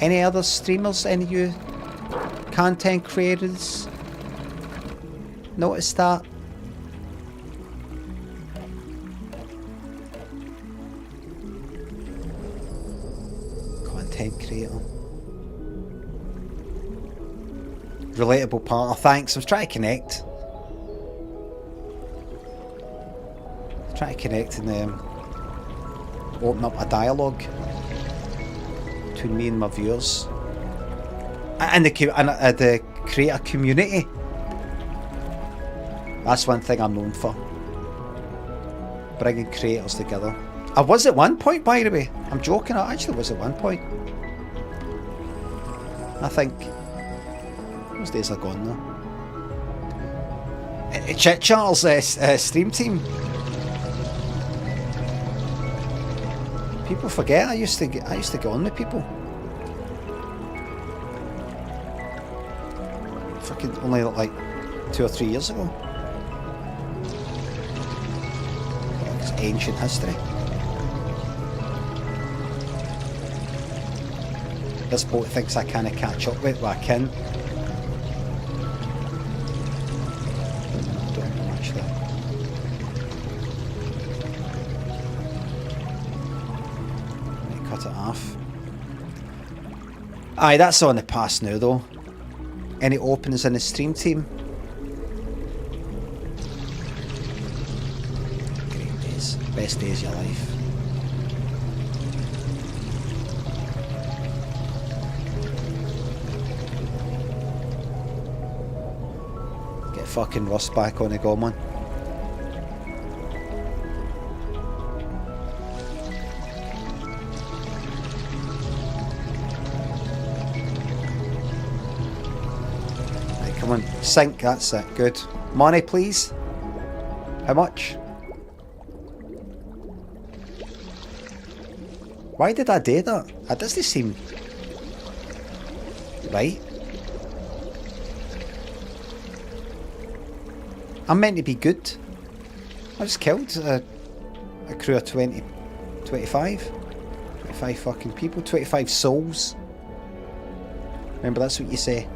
any other streamers, any of you content creators notice that? Creator. Relatable partner, thanks. I was trying to connect. And open up a dialogue between me and my viewers. And the creator community. That's one thing I'm known for. Bringing creators together. I was at one point, by the way. I'm joking, I actually was at one point. I think those days are gone now. Chit Charles stream team. People forget I used to get on with people. Fucking only like 2 or 3 years ago. It's ancient history. This boat thinks I can't catch up with it, but I can. Don't know actually. Let me cut it off. Aye, that's on the past now though. Any openings in the stream team? Great days. Best days of your life. Get fucking Rust back on the Gorman. Come on, sink, that's it, good. Money, please. How much? Why did I do that? That doesn't seem right. I'm meant to be good. I just killed a crew of 20, 25 fucking people, 25 souls. Remember, that's what you say.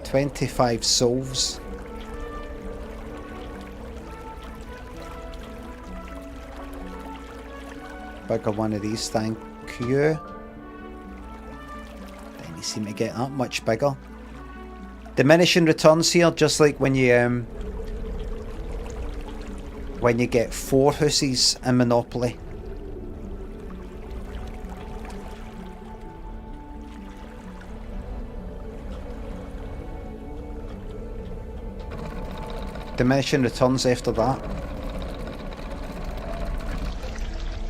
$25 souls. Bigger one of these, thank you. Didn't seem to get that much bigger. Diminishing returns here, just like when you get 4 hussies in Monopoly. Diminishing returns after that.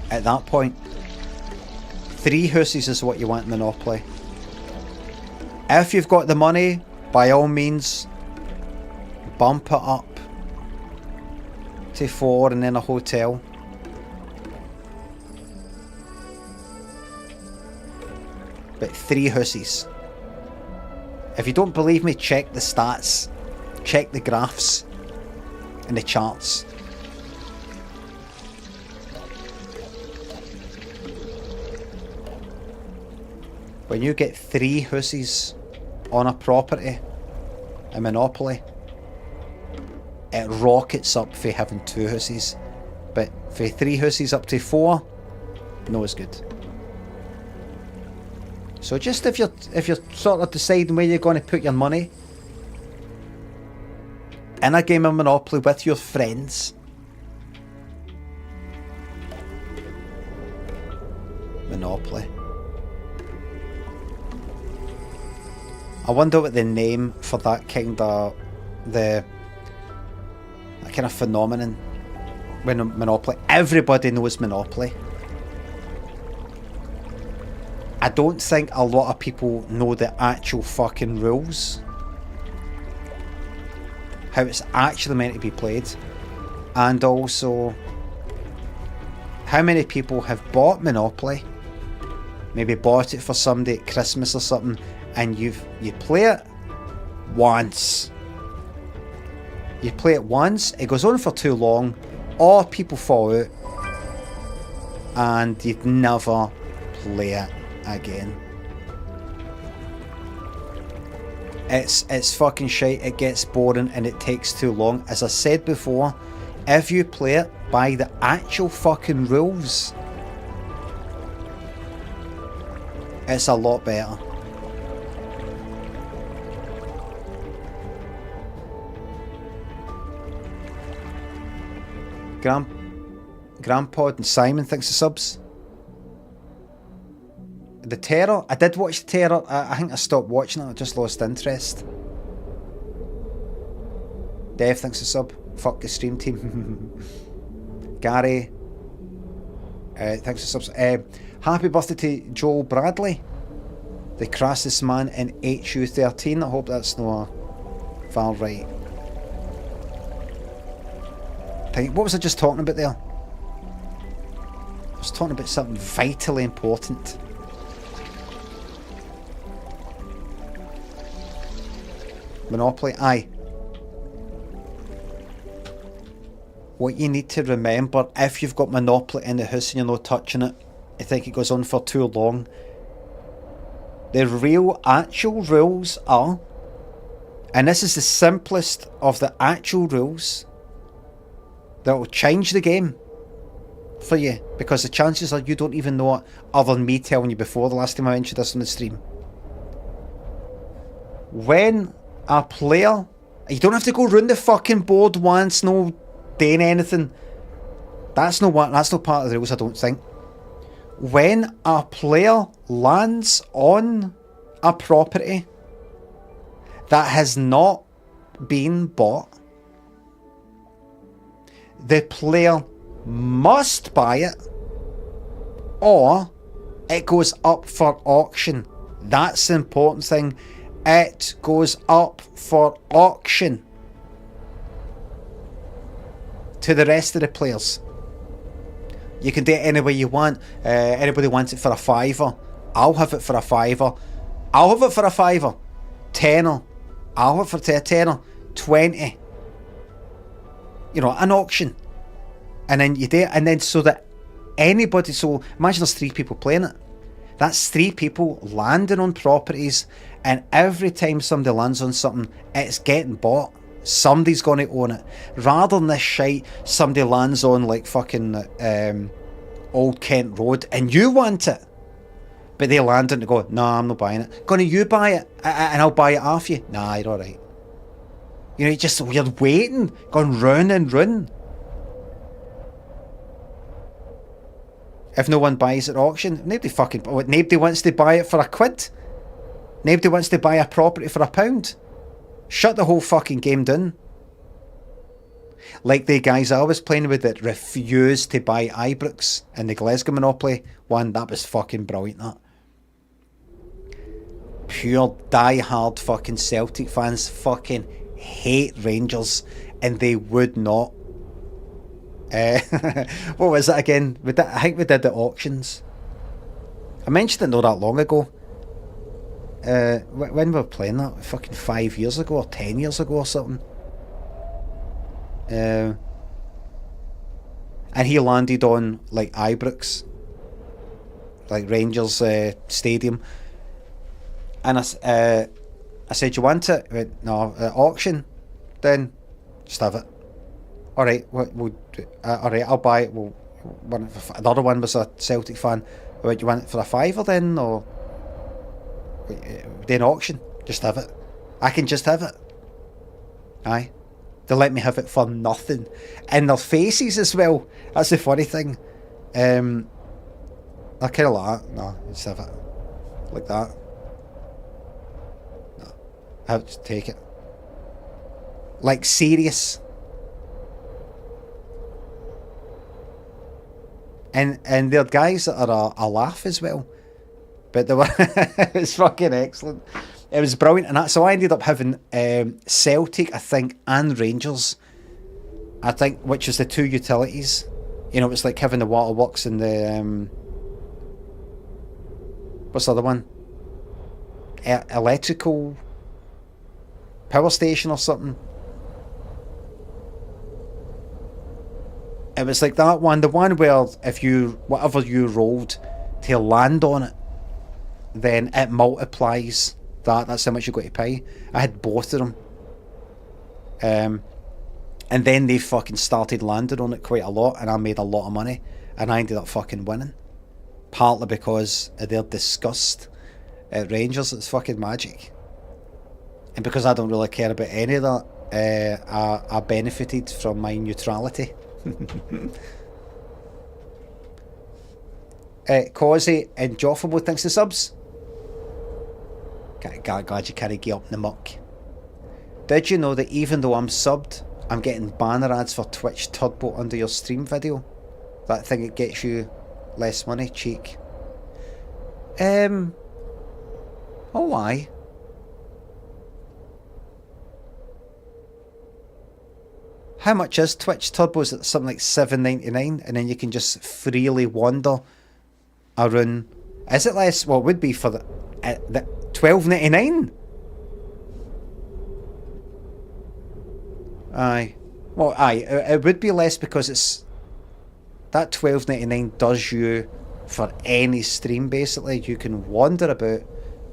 At that point, 3 hussies is what you want in Monopoly. If you've got the money, by all means, bump it up to 4 and then a hotel. But 3 hussies. If you don't believe me, check the stats, check the graphs and the charts. When you get 3 hussies on a property in Monopoly, it rockets up for having 2 hussies. But for 3 hussies up to 4, no, it's good. So just if you're sort of deciding where you're going to put your money in a game of Monopoly with your friends, Monopoly. I wonder what the name for that kind of phenomenon when Monopoly. Everybody knows Monopoly. I don't think a lot of people know the actual fucking rules. How it's actually meant to be played. And also, how many people have bought Monopoly, maybe bought it for somebody at Christmas or something, and you play it once. You play it once, it goes on for too long, or people fall out, and you'd never play it again. It's fucking shite, it gets boring and it takes too long. As I said before, if you play it by the actual fucking rules, it's a lot better. Grandpod and Simon thinks the subs. The Terror, I did watch the Terror. I think I stopped watching it. I just lost interest. Dev thinks the sub. Fuck the stream team. Gary thanks the subs. Happy birthday to Joel Bradley, the crassest man in HU13. I hope that's not far right. What was I just talking about there? I was talking about something vitally important. Monopoly, aye. What you need to remember, if you've got Monopoly in the house and you're not touching it, I think it goes on for too long. The real, actual rules are, and this is the simplest of the actual rules, that will change the game for you, because the chances are you don't even know it other than me telling you before the last time I mentioned this on the stream. When a player, you don't have to go round the fucking board once, no doing anything. That's not part of the rules, I don't think. When a player lands on a property that has not been bought, the player must buy it, or it goes up for auction. That's the important thing. It goes up for auction to the rest of the players. You can do it any way you want. Anybody wants it for a fiver, I'll have it for a fiver. I'll have it for a fiver. Tenner, I'll have it for a tenner. 20. You know, an auction. And then you do it, and then so that anybody, so imagine there's 3 people playing it. That's 3 people landing on properties, and every time somebody lands on something, it's getting bought. Somebody's going to own it. Rather than this shite, somebody lands on like fucking Old Kent Road and you want it, but they land and go, nah, I'm not buying it. Gonna you buy it and I'll buy it off you? Nah, you're alright. You know, you're waiting, going round and round. If no one buys at auction, nobody wants to buy it for £1. Nobody wants to buy a property for £1. Shut the whole fucking game down. Like the guys I was playing with that refused to buy Ibrox in the Glasgow Monopoly one, that was fucking brilliant, that. Pure die-hard fucking Celtic fans fucking hate Rangers, and they would not. What was it again? I think we did the auctions. I mentioned it not that long ago. When we were playing that, fucking 5 years ago or 10 years ago or something. And he landed on like Ibrox, like Rangers stadium, and I said, you want it? He went, no. Auction, then just have it. Alright, alright, I'll buy it. Well, the other one was a Celtic fan. I went, you want it for a fiver then, or then auction? Just have it. I can just have it. Aye. They let me have it for nothing. And their faces as well. That's the funny thing. They're kind of like that. No, just have it. Like that. No. I have to take it. Like serious. And they're guys that are a laugh as well. But they were it was fucking excellent. It was brilliant, and so I ended up having Celtic, I think, and Rangers, I think, which was the 2 utilities. You know, it's like having the waterworks and the what's the other one? Electrical power station or something. It was like that one, the one where if you whatever you rolled to land on it, then it multiplies. That's how much you got to pay. I had both of them. And then they fucking started landing on it quite a lot, and I made a lot of money, and I ended up fucking winning. Partly because of their disgust at Rangers. It's fucking magic. And because I don't really care about any of that, I benefited from my neutrality. Causey and Joffable, thanks to subs. Glad you can't get up in the muck. Did you know that even though I'm subbed, I'm getting banner ads for Twitch Turbo under your stream video? That thing that gets you less money, cheek. Oh, why? How much is Twitch Turbo? Is it something like $7.99, and then you can just freely wander around? Is it less? Well, it would be for the $12.99. Aye. Well, aye, it would be less because it's... That $12.99 does you for any stream, basically. You can wander about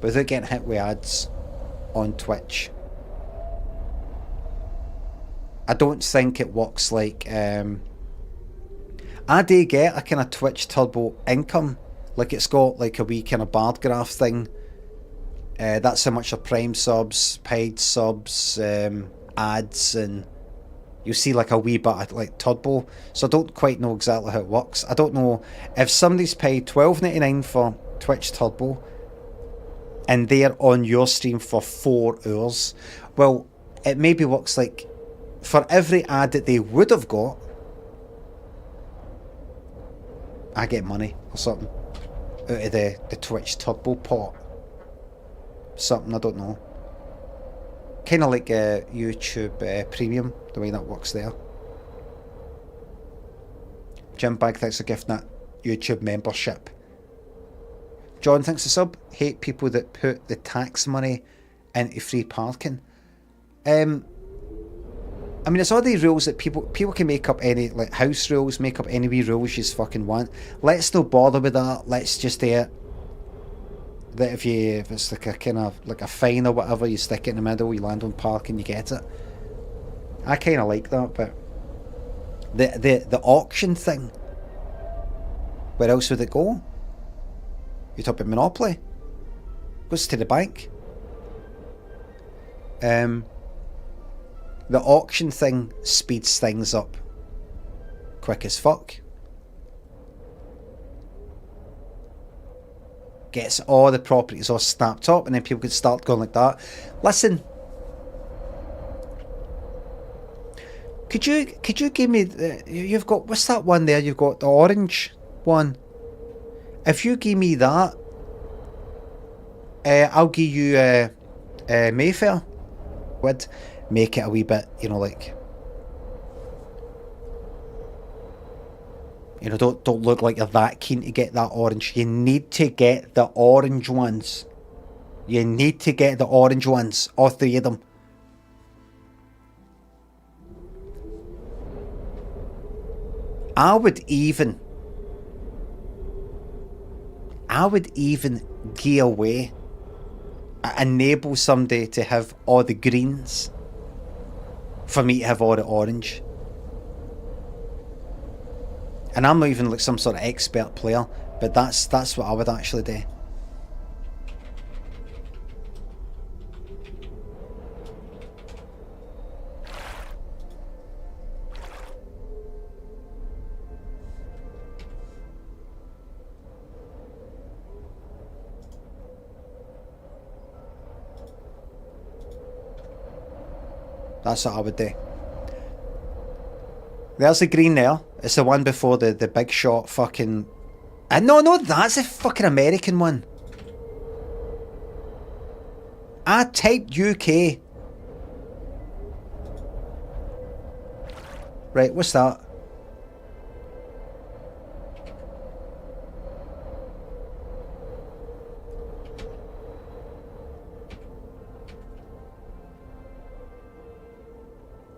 without getting hit with ads on Twitch. I don't think it works like... I do get a kind of Twitch turbo income. Like it's got like a wee kind of bar graph thing. That's how much are Prime subs, paid subs, ads, and you'll see like a wee bit of like turbo. So I don't quite know exactly how it works. I don't know if somebody's paid $12.99 for Twitch turbo and they're on your stream for 4 hours. Well, it maybe works like for every ad that they would have got, I get money or something out of the Twitch turbo pot. Something, I don't know. Kind of like YouTube Premium, the way that works there. Jim Bag thanks for gifting that YouTube membership. John thanks for sub. Hate people that put the tax money into free parking. I mean, it's all these rules that people can make up any, like house rules, make up any wee rules you just fucking want. Let's not bother with that. Let's just do it. That if it's like a kind of like a fine or whatever, you stick it in the middle, you land on park and you get it. I kind of like that, but the auction thing, where else would it go? You talk about Monopoly, goes to the bank. The auction thing speeds things up quick as fuck. Gets all the properties all snapped up, and then people could start going like that. Listen, could you give me you've got, what's that one there? You've got the orange one. If you give me that, I'll give you Mayfair. Would make it a wee bit, you know, like, you know, don't look like you're that keen to get that orange. You need to get the orange ones. You need to get the orange ones. All 3 of them. I would even give away, enable somebody to have all the greens for me to have all the orange. And I'm not even like some sort of expert player, but that's what I would actually do. That's what I would do. There's the green there. It's the one before the big shot fucking... No, that's a fucking American one. I typed UK. Right, what's that?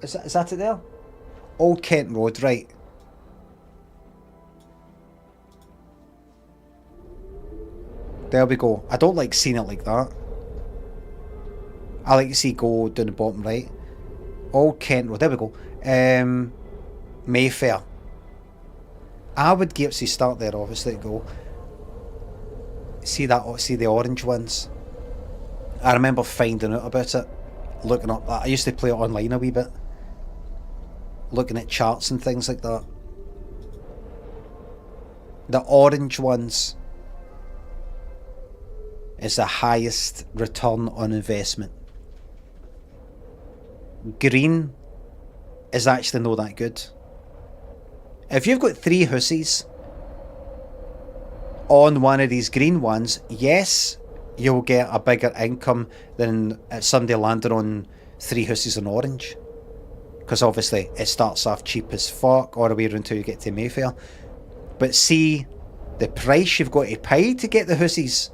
Is that it there? Old Kent Road, right. There we go. I don't like seeing it like that. I like to see go down the bottom right. Old Kent Road, there we go. Mayfair. I would give to start there, obviously, to go. See the orange ones. I remember finding out about it. Looking up, I used to play it online a wee bit. Looking at charts and things like that. The orange ones is the highest return on investment. Green is actually not that good. If you've got 3 hussies on one of these green ones, yes, you'll get a bigger income than somebody landing on 3 hussies on orange. Because obviously it starts off cheap as fuck all the way around until you get to Mayfair. But see the price you've got to pay to get the hussies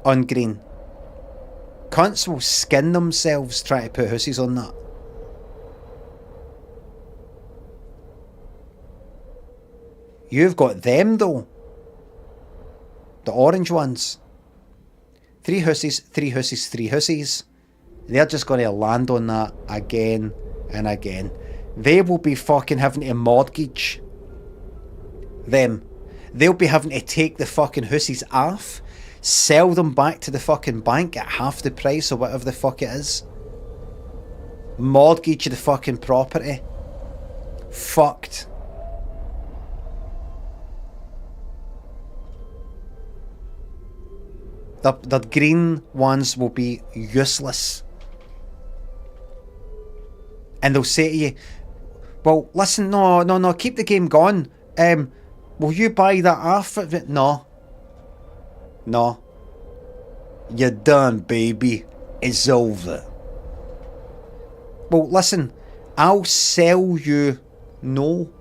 on green. Cunts will skin themselves trying to put hussies on that. You've got them though. The orange ones. 3 hussies, 3 hussies, 3 hussies. They're just going to land on that again and again. They will be fucking having to mortgage them. They'll be having to take the fucking hussies off, sell them back to the fucking bank at half the price or whatever the fuck it is. Mortgage the fucking property. Fucked. The green ones will be useless. And they'll say to you, well, listen, no, keep the game going. Will you buy that off of it? No. You're done, baby. It's over. Well, listen, I'll sell you. No.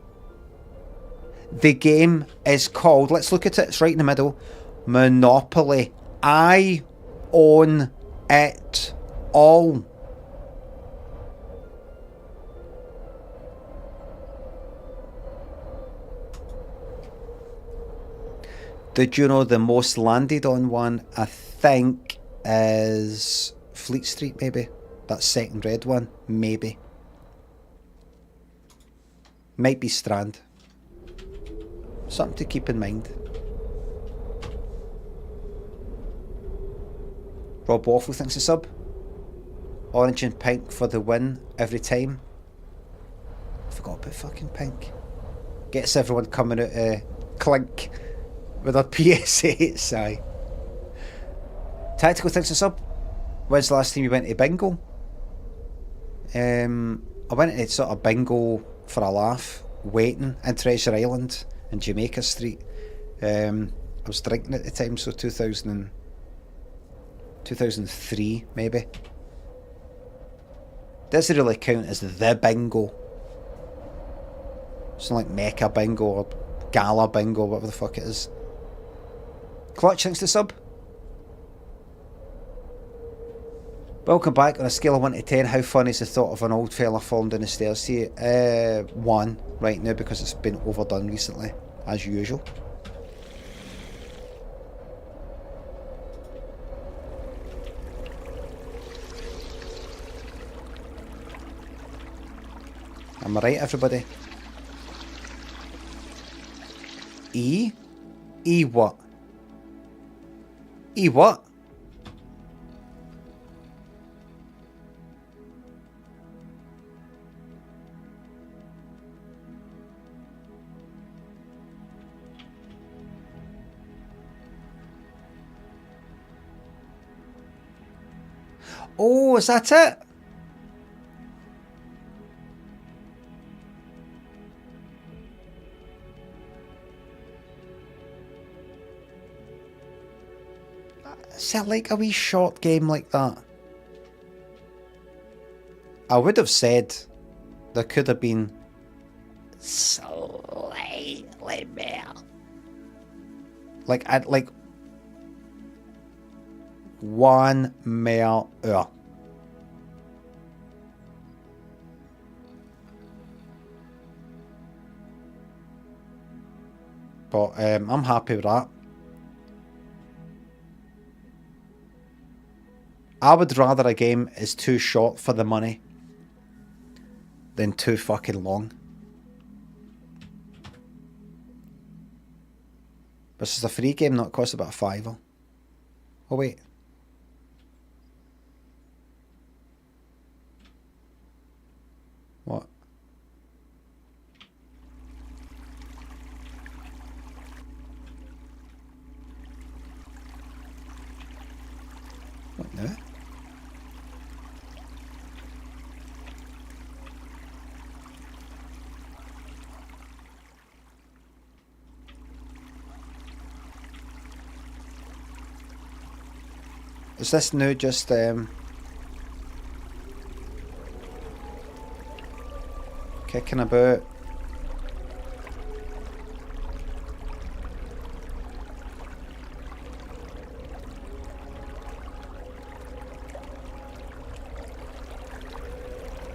The game is called, let's look at it, it's right in the middle, Monopoly. I own it all. Did you know the most landed on one, I think, is Fleet Street, maybe? That second red one, maybe. Might be Strand. Something to keep in mind. Rob Waffle thinks a sub. Orange and pink for the win every time. I forgot about fucking pink. Gets everyone coming out clink with our PS8s, aye. Tactical thinks a sub. When's the last time you went to bingo? I went to sort of bingo for a laugh, waiting in Treasure Island in Jamaica Street. I was drinking at the time, so 2003 maybe. Doesn't really count as the bingo. It's not like Mecca bingo or Gala bingo, whatever the fuck it is. Clutch, thanks to sub. Welcome back. On a scale of 1 to 10, how fun is the thought of an old fella falling down the stairs to you? 1 right now, because it's been overdone recently, as usual. Am I right, everybody? E? E what? E what? Oh, is that it? Is that like a wee short game like that? I would have said there could have been slightly more. Like, I'd like 1 more hour. But I'm happy with that. I would rather a game is too short for the money than too fucking long. This is a free game, not cost about £5. Oh wait. What? What now? Is this now just kicking about?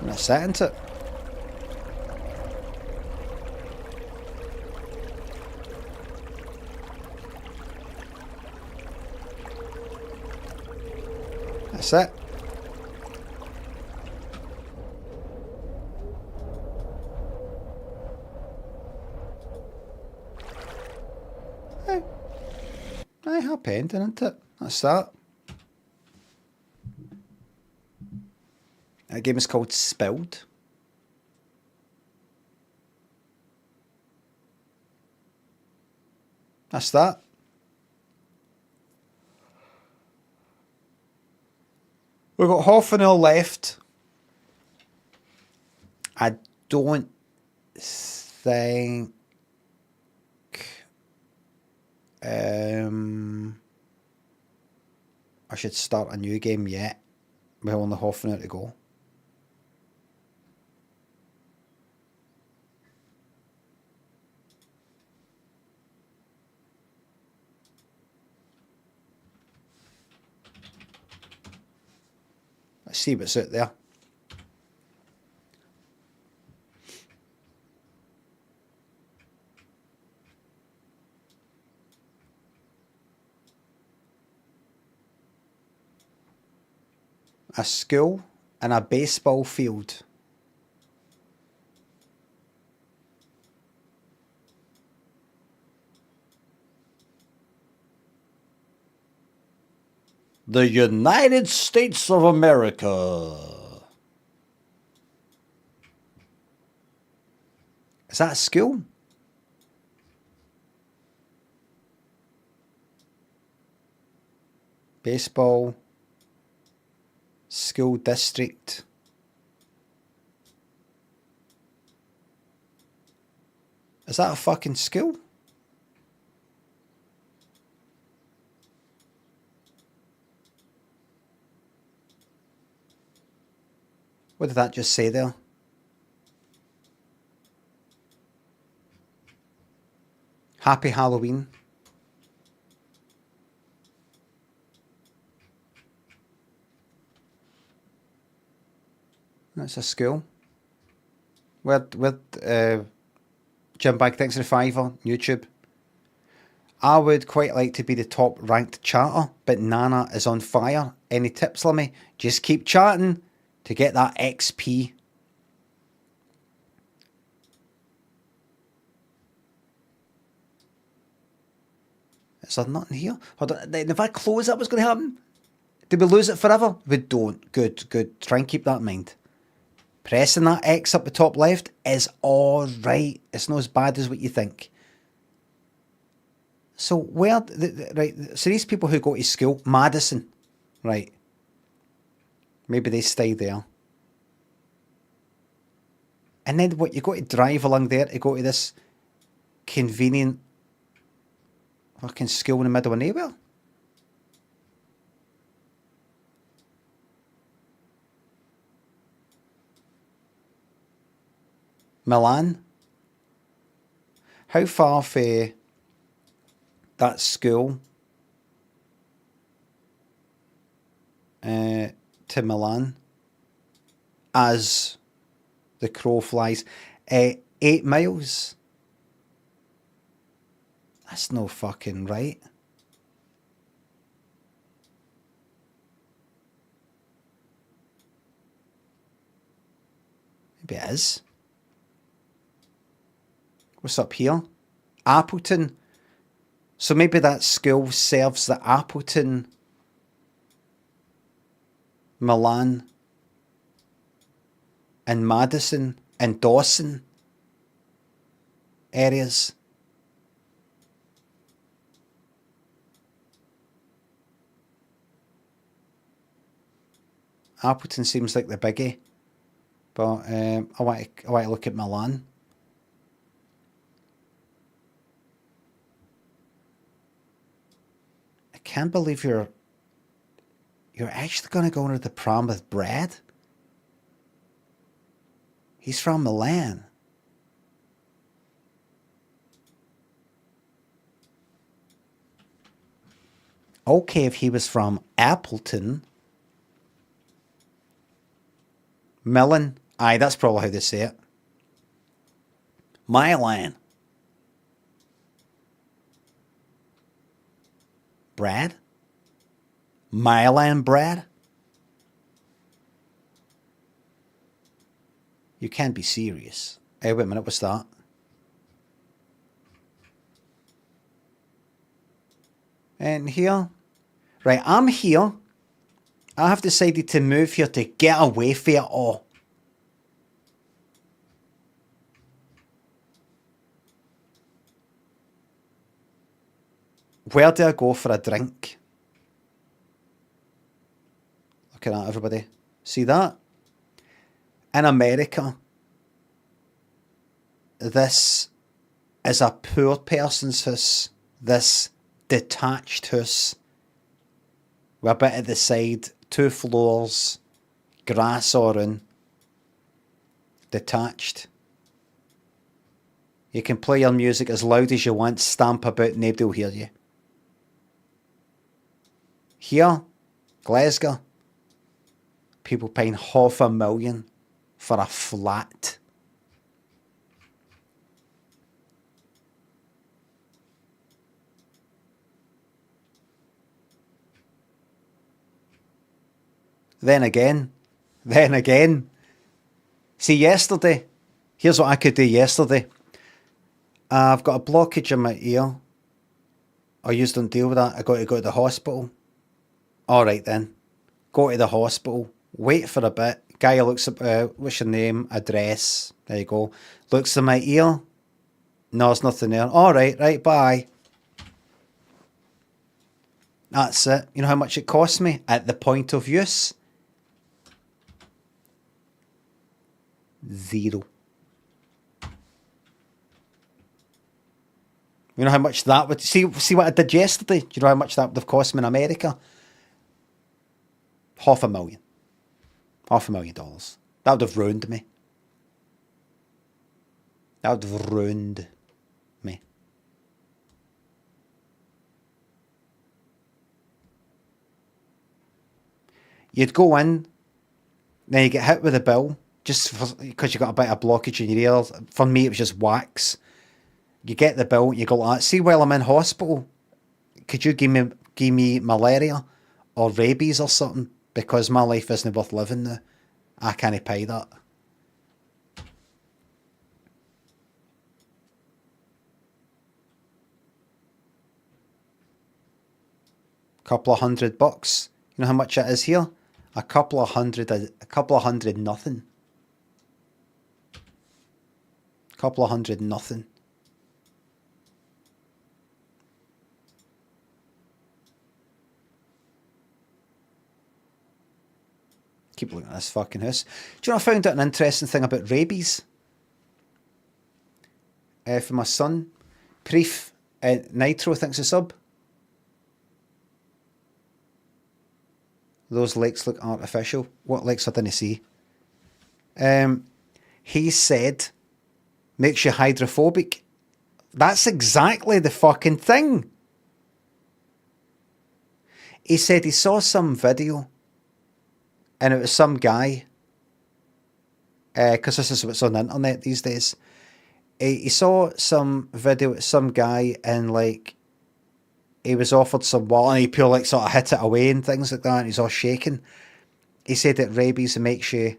And that's it, isn't it? That's it. Aye, happy ending, isn't it? That's that. That game is called Spilled. That's that. We've got half an hour left. I don't think I should start a new game yet. We're only half an hour to go. Let's see what's out there. A school and a baseball field. The United States of America. Is that a school? Baseball. School district. Is that a fucking school? What did that just say there? Happy Halloween. That's a school. Where Jim Bag, thanks for the $5 YouTube. I would quite like to be the top ranked chatter, but Nana is on fire. Any tips, Limmy? Just keep chatting to get that XP. Is there nothing here? Hold on. If I close that, what's going to happen? Did we lose it forever? We don't. Good, good. Try and keep that in mind. Pressing that X up the top left is alright. It's not as bad as what you think. So where, right, so these people who go to school, Madison, right, maybe they stay there. And then what, you got to drive along there to go to this convenient fucking school in the middle of nowhere? Milan? How far for that school to Milan as the crow flies? 8 miles? That's no fucking right. Maybe it is. What's up here? Appleton. So maybe that school serves the Appleton, Milan, and Madison and Dawson areas. Appleton seems like the biggie, but I want to look at Milan. I can't believe you're actually going to go under the prom with Brad. He's from Milan. Okay, if he was from Appleton. Milan. Aye, that's probably how they say it. Milan. Brad? Milan Brad? You can't be serious. Wait a minute, what's that? And here. Right, I'm here. I have decided to move here to get away from it all. Where do I go for a drink? Look at that, everybody. See that? In America, this is a poor person's house. This detached house. With a bit at the side, 2 floors, grass all in. Detached. You can play your music as loud as you want, stamp about, nobody will hear you. Here, Glasgow, people paying $500,000 for a flat. Then again, see yesterday, here's what I could do yesterday. I've got a blockage in my ear. I used to deal with that. I got to go to the hospital. Alright then. Go to the hospital. Wait for a bit. Guy looks at, what's your name? Address. There you go. Looks at my ear. No, there's nothing there. Alright, right, bye. That's it. You know how much it cost me at the point of use? 0. You know how much that would... See what I did yesterday? Do you know how much that would have cost me in America? $500,000. $500,000. That would have ruined me. That would have ruined me. You'd go in, then you get hit with a bill, just because you got a bit of blockage in your ear. For me, it was just wax. You get the bill, you go like that. See, while I'm in hospital, could you give me malaria or rabies or something? Because my life isn't worth living now. I can't pay that. Couple of $100. You know how much it is here? A couple of hundred nothing. Couple of hundred nothing. Keep looking at this fucking house. Do you know, I found out an interesting thing about rabies? For my son. Preef Nitro thinks a sub. Those lakes look artificial. What lakes I didn't see? He said, makes you hydrophobic. That's exactly the fucking thing. He said he saw some video, and it was some guy, because this is what's on the internet these days. He saw some video with some guy, and like, he was offered some water, and he pure like sort of hit it away and things like that, and he's all shaking. He said that rabies makes you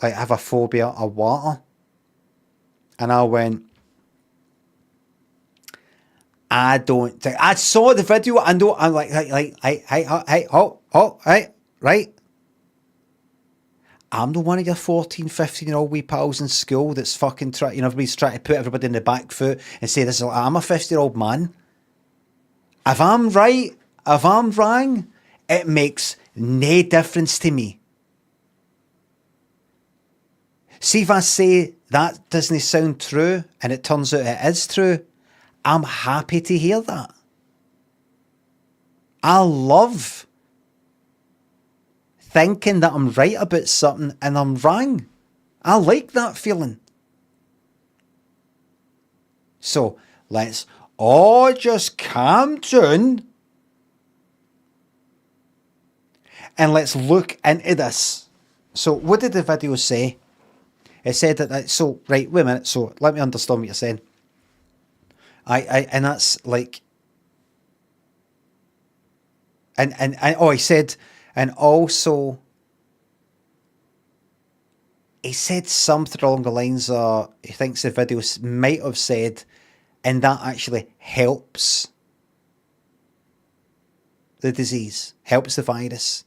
like have a phobia of water. And I went, I don't think... I saw the video, I know, I'm like, right? I'm the one of your 14, 15-year-old wee pals in school that's fucking trying, everybody's trying to put everybody in the back foot and say this. I'm a 50-year-old man. If I'm right, if I'm wrong, it makes no difference to me. See, if I say that doesn't sound true and it turns out it is true, I'm happy to hear that. I love thinking that I'm right about something and I'm wrong. I like that feeling. So let's all just calm down and let's look into this. So what did the video say? It said that, so, right, wait a minute, so let me understand what you're saying. And that's like, and he said, and also, he said something along the lines of, he thinks the video might have said, and that actually helps the disease, helps the virus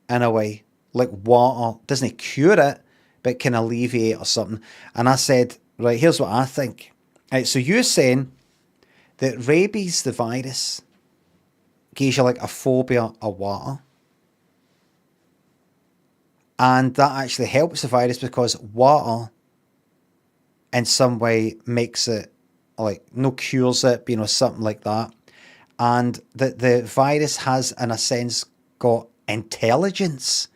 in a way. Like water doesn't cure it, but can alleviate or something. And I said, right, here's what I think. Right, so you're saying that rabies, the virus, gives you like a phobia of water. And that actually helps the virus because water in some way makes it, like, no cures it, but, you know, something like that. And that the virus has, in a sense, got intelligence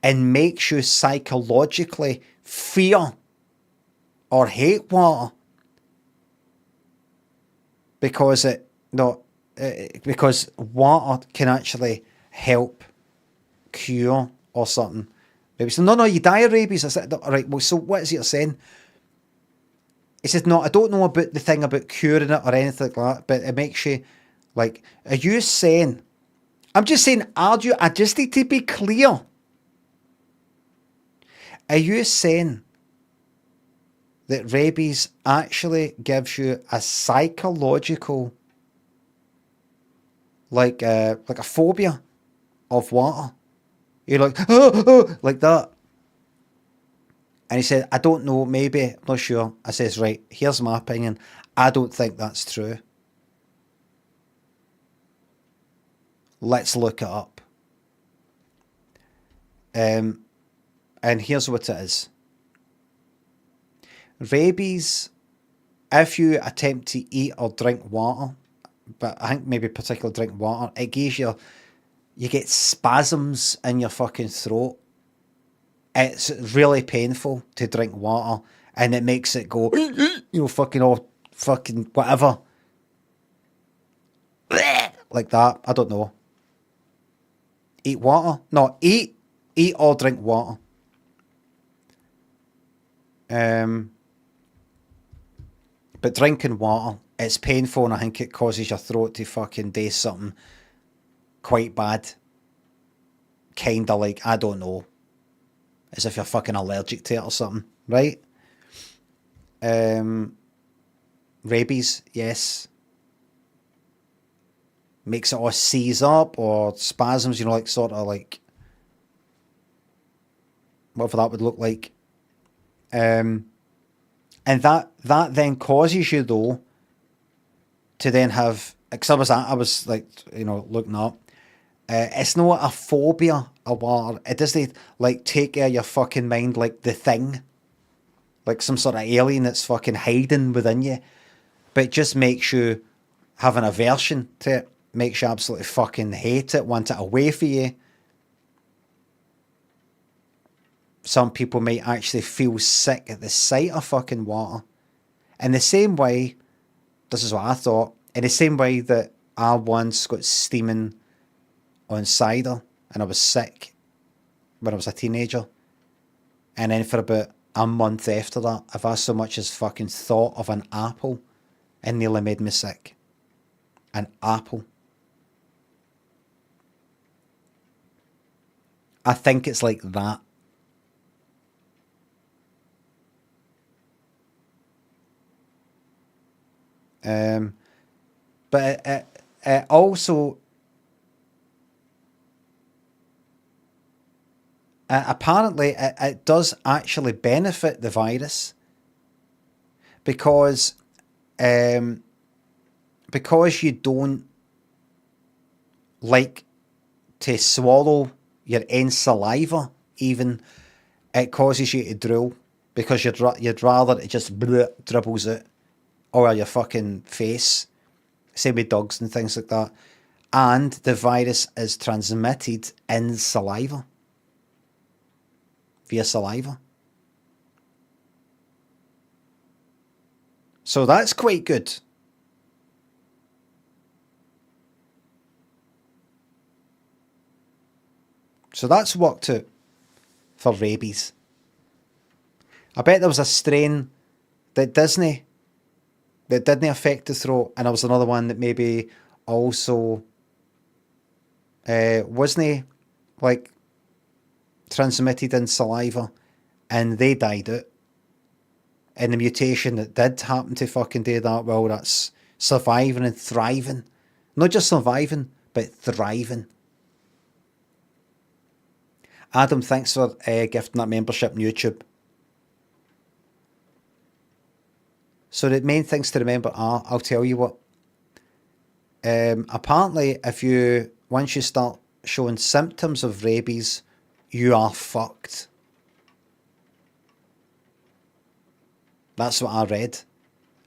and makes you psychologically fear or hate water because because water can actually help cure or something. Maybe so. No, you die of rabies. I said, all right. Well, so what is it you're saying? He says, no, I don't know about the thing about curing it or anything like that, but it makes you like. Are you saying? I'm just saying. I just need to be clear. Are you saying that rabies actually gives you a psychological, like a phobia of water? You're like, like that. And he said, I don't know, maybe, I'm not sure. I says, right, here's my opinion. I don't think that's true. Let's look it up. And here's what it is. Rabies, if you attempt to eat or drink water, but I think maybe particularly drink water, it gives you get spasms in your fucking throat. It's really painful to drink water, and it makes it go, fucking all fucking whatever. Like that. I don't know. Eat water? No, eat or drink water. But drinking water, it's painful, and I think it causes your throat to fucking do something quite bad. Kinda like, I don't know, as if you're fucking allergic to it or something, right? Rabies, yes. Makes it all seize up or spasms, like sort of like whatever that would look like. And that then causes you though to then have, because I was like, looking up. It's not a phobia of water. It doesn't like take out your fucking mind like the Thing, like some sort of alien that's fucking hiding within you, but it just makes you have an aversion to it. Makes you absolutely fucking hate it, want it away from you. Some people might actually feel sick at the sight of fucking water. In the same way, this is what I thought, in the same way that I once got steaming on cider and I was sick when I was a teenager, and then for about a month after that, if I so much as fucking thought of an apple, it nearly made me sick. An apple. I think it's like that. But it also apparently it does actually benefit the virus because you don't like to swallow your own saliva, even, it causes you to drool because you'd rather it just dribbles out or your fucking face. Same with dogs and things like that. And the virus is transmitted in saliva. Via saliva. So that's quite good. So that's worked out for rabies. I bet there was a strain that didn't affect the throat, and there was another one that maybe also wasn't like transmitted in saliva, and they died out. And the mutation that did happen to fucking do that, well, that's surviving and thriving. Not just surviving, but thriving. Adam, thanks for gifting that membership on YouTube. So the main things to remember are, I'll tell you what. Apparently, once you start showing symptoms of rabies, you are fucked. That's what I read.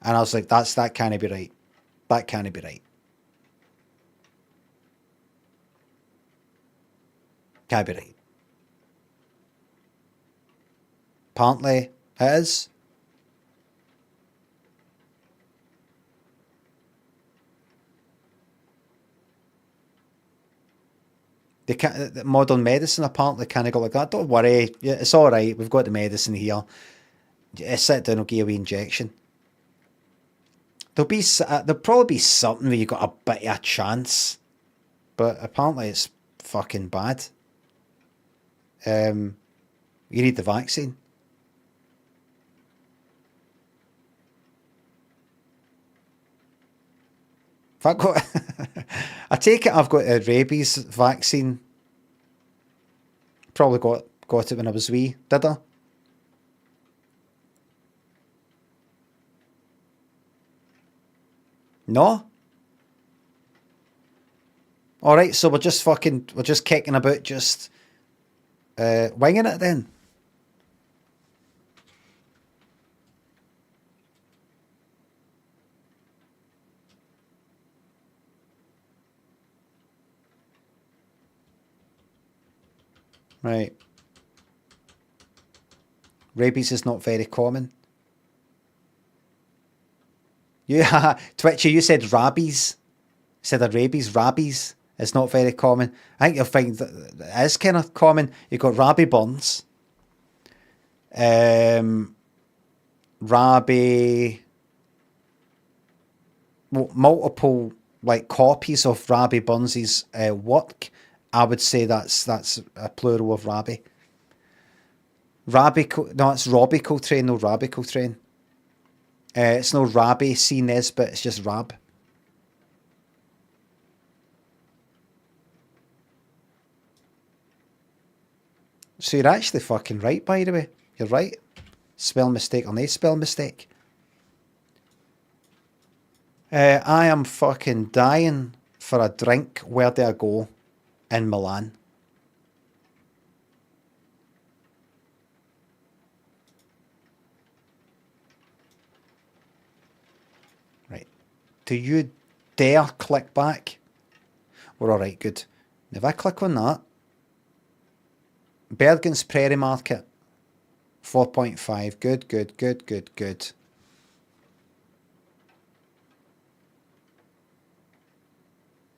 And I was like, that can't be right. That can't be right. Can't be right. Apparently, it is. The modern medicine apparently can't go like that. Don't worry, yeah, it's all right. We've got the medicine here. Sit down, I'll give you a wee injection. There'll probably be something where you got a bit of a chance, but apparently it's fucking bad. You need the vaccine. If I got, I take it I've got a rabies vaccine. Probably got it when I was wee. Did I? No? Alright, so we're just kicking about, just winging it then. Right. Rabies is not very common. Yeah, Twitchy, you said rabies. You said a rabies. It's not very common. I think you'll find that it is kind of common. You've got rabie burns. Multiple like copies of Rabie Burns's work. I would say that's a plural of Rabie. It's Robbie Coltrane, no Rabie Coltrane. It's no Rabie C. Nesbitt, it's just Rab. So you're actually fucking right, by the way. You're right. Spell mistake or no spell mistake. I am fucking dying for a drink. Where do I go? In Milan. Right. Do you dare click back? We're alright, good. If I click on that, Bergen's Prairie Market, 4.5. Good.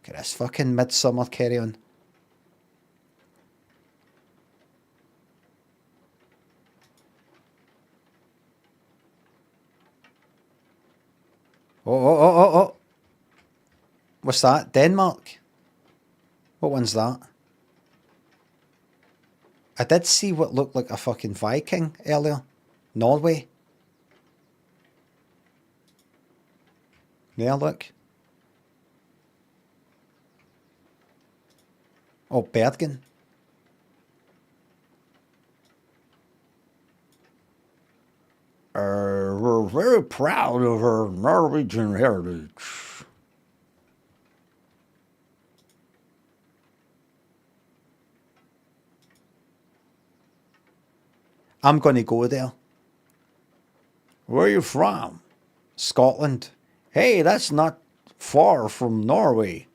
Get this fucking midsummer carry on. Oh. What's that? Denmark? What one's that? I did see what looked like a fucking Viking earlier. Norway. Yeah, look. Oh, Bergen. We're very proud of our Norwegian heritage. I'm going to go there. Where are you from? Scotland. Hey, that's not far from Norway.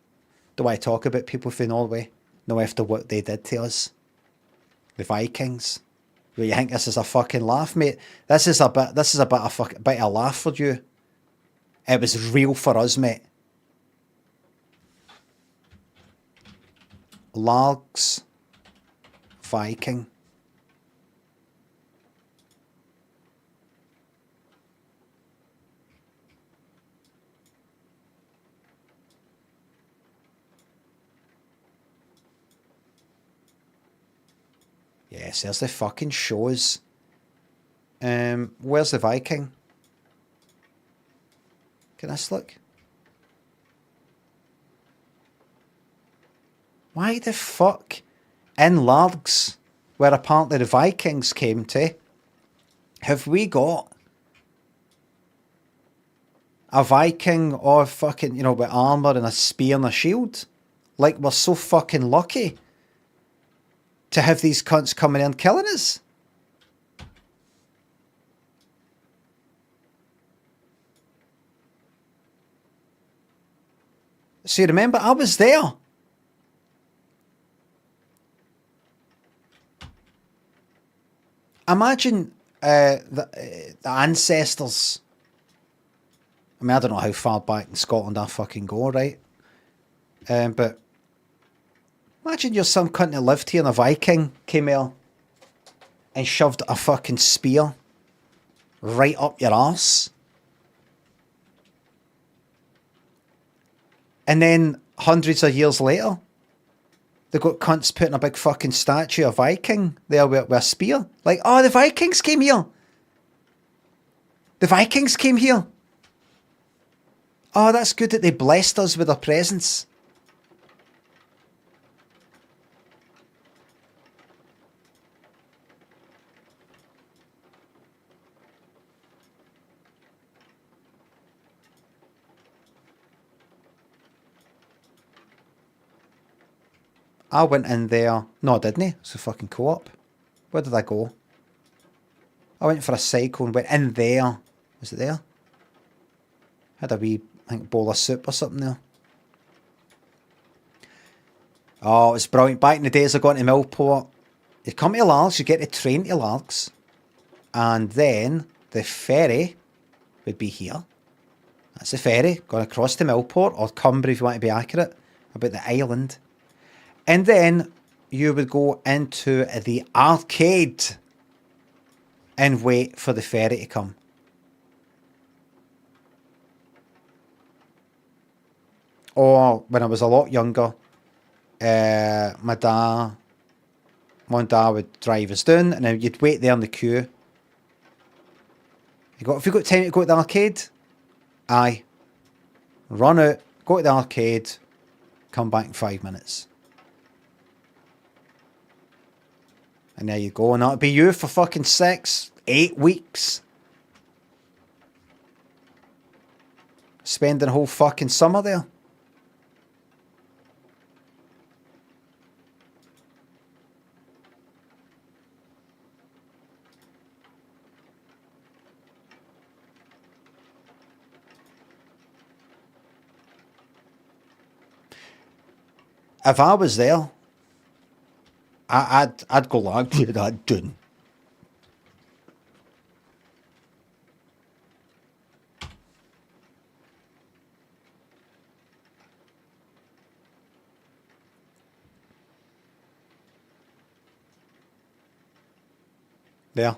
Do I talk about people from Norway? No, after what they did to us. The Vikings. Do you think this is a fucking laugh, mate? This is a bit of a laugh for you. It was real for us, mate. Largs. Viking. Yes, there's the fucking shows. Where's the Viking? Can this look? Why the fuck in Largs, where apparently the Vikings came to, have we got a Viking or fucking, you know, with armour and a spear and a shield? Like, we're so fucking lucky to have these cunts coming in and killing us. So you remember, I was there. Imagine the ancestors. I mean, I don't know how far back in Scotland I fucking go, right? But imagine you're some cunt that lived here and a Viking came here and shoved a fucking spear right up your arse. And then hundreds of years later, they got cunts putting a big fucking statue of Viking there with a spear. Like, oh, the Vikings came here. The Vikings came here. Oh, that's good that they blessed us with their presence. I went in there. No, I didn't. It's a fucking co-op. Where did I go? I went for a cycle and went in there. Was it there? Had a wee, I think, bowl of soup or something there. Oh, it was brilliant. Back in the days of going to Millport, you'd come to Largs, you get the train to Largs, and then the ferry would be here. That's the ferry, going across to Millport, or Cumbria if you want to be accurate, about the island. And then you would go into the arcade and wait for the ferry to come. Or when I was a lot younger, my dad would drive us down, and then you'd wait there in the queue. If you got time to go to the arcade, aye, run out, go to the arcade, come back in 5 minutes. And there you go, and that'll be you for fucking 6, 8 weeks. Spending a whole fucking summer there. If I was there, I'd go like to that dune. There.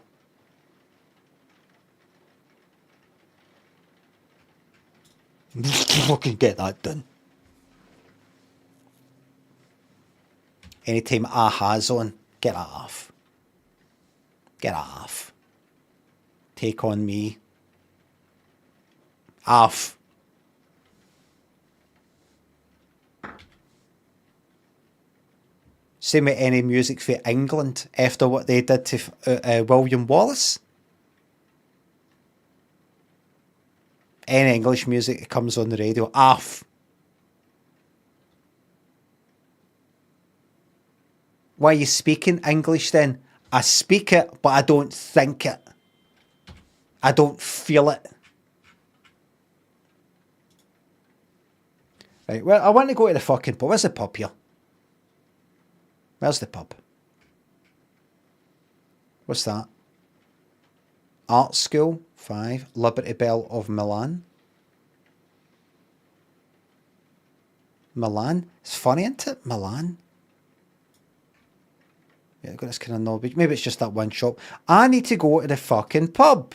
Fucking get that done. Anytime AHA's on, get that off. Get that off. Take on me. Off. Same with any music for England after what they did to William Wallace. Any English music that comes on the radio, off. Why are you speaking English then? I speak it, but I don't think it. I don't feel it. Right, well, I want to go to the fucking pub. Where's the pub here? Where's the pub? What's that? Art School, 5. Liberty Bell of Milan. Milan? It's funny, isn't it? Milan. Yeah, I've got this kind of knowledge. Maybe it's just that one shop. I need to go to the fucking pub.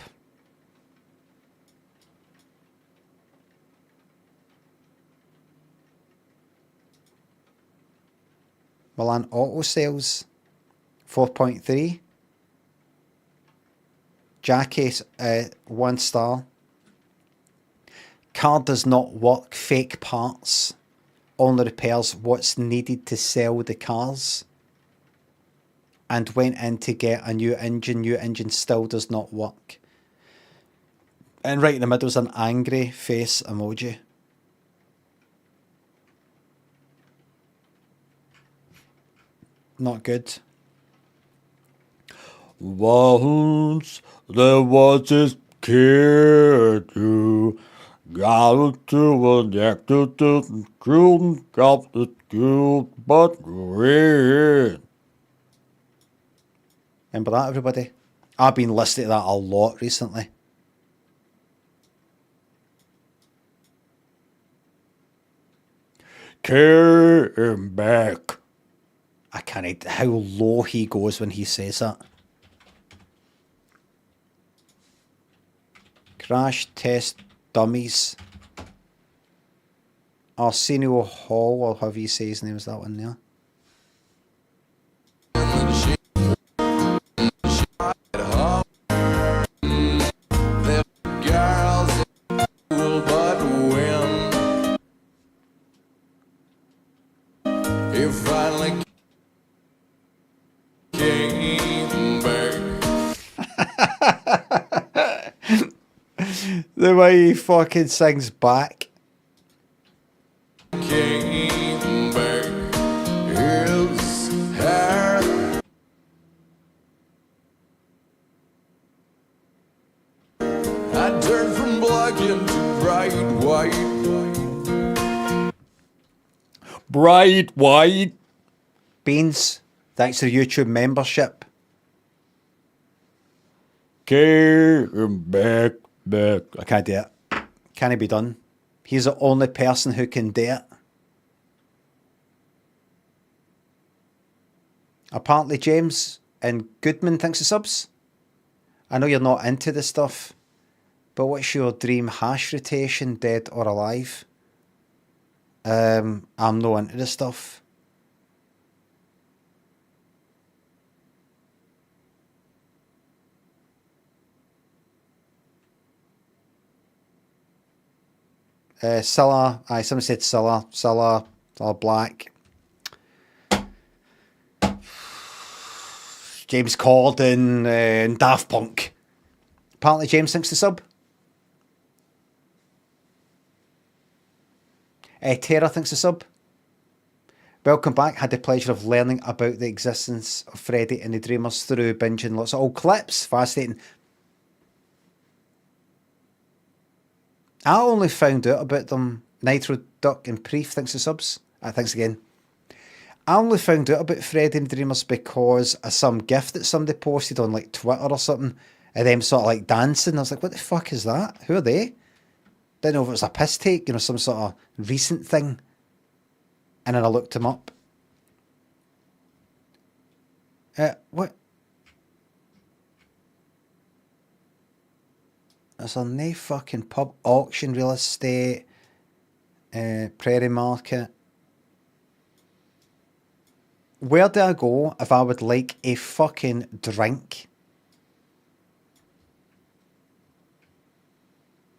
Milan auto sales. 4.3. Jackie, 1 star. Car does not work. Fake parts. Only repairs what's needed to sell the cars. And went in to get a new engine. New engine still does not work. And right in the middle is an angry face emoji. Not good. Once there was this kid who got into an accident, couldn't got the school, but ran. Remember that, everybody? I've been listening to that a lot recently. Came back. I can't, how low he goes when he says that. Crash test dummies. Arsenio Hall, or however you say his name, is that one there? The way he fucking sings back. Came back his hair. I turned from black into bright white. Bright white. Beans, thanks to YouTube membership. Came back. I can't do it. Can it be done? He's the only person who can do it. Apparently James and Goodman thinks of subs. I know you're not into this stuff, but what's your dream hash rotation, dead or alive? I'm not into this stuff. Scylla, someone said Scylla, Black. James Corden and Daft Punk. Apparently James thinks the sub. Tara thinks the sub. Welcome back. Had the pleasure of learning about the existence of Freddy and the Dreamers through binging lots of old clips. Fascinating. I only found out about them. Nitro Duck and Preef thanks for subs. Thanks again. I only found out about Freddy and Dreamers because of some gift that somebody posted on like Twitter or something, and them sort of like dancing. I was like, what the fuck is that? Who are they? Didn't know if it was a piss take, some sort of recent thing. And then I looked them up. What? There's a no fucking pub, auction, real estate, Prairie Market. Where do I go if I would like a fucking drink?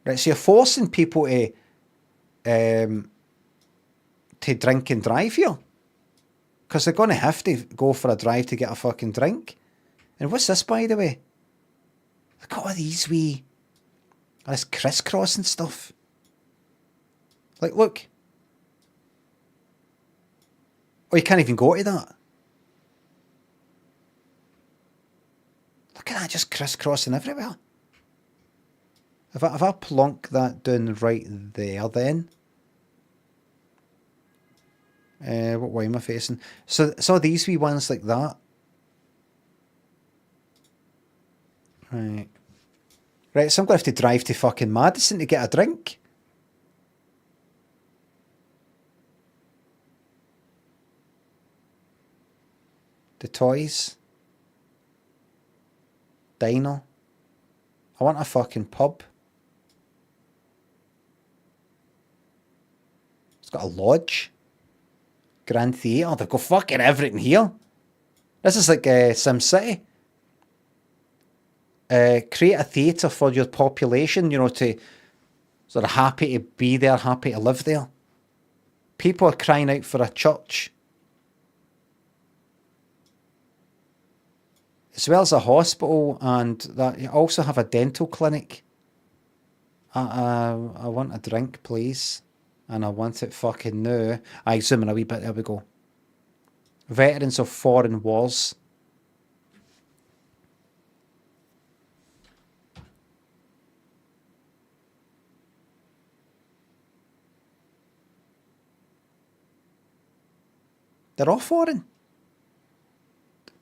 Right, so you're forcing people to drink and drive here. Because they're going to have to go for a drive to get a fucking drink. And what's this, by the way? Look at all these wee... this crisscross and stuff. Like, look. Oh, you can't even go to that. Look at that, just crisscrossing everywhere. If I plonk that down right there, then... what way am I facing? So these wee ones like that. Right. Right, so I'm going to have to drive to fucking Madison to get a drink. The toys. Dino. I want a fucking pub. It's got a lodge. Grand Theatre. They've got fucking everything here. This is like SimCity. Create a theatre for your population, you know, to sort of happy to be there, happy to live there. People are crying out for a church. As well as a hospital, and that you also have a dental clinic. I want a drink, please. And I want it fucking now. I zoom in a wee bit, there we go. Veterans of foreign wars. They're all foreign.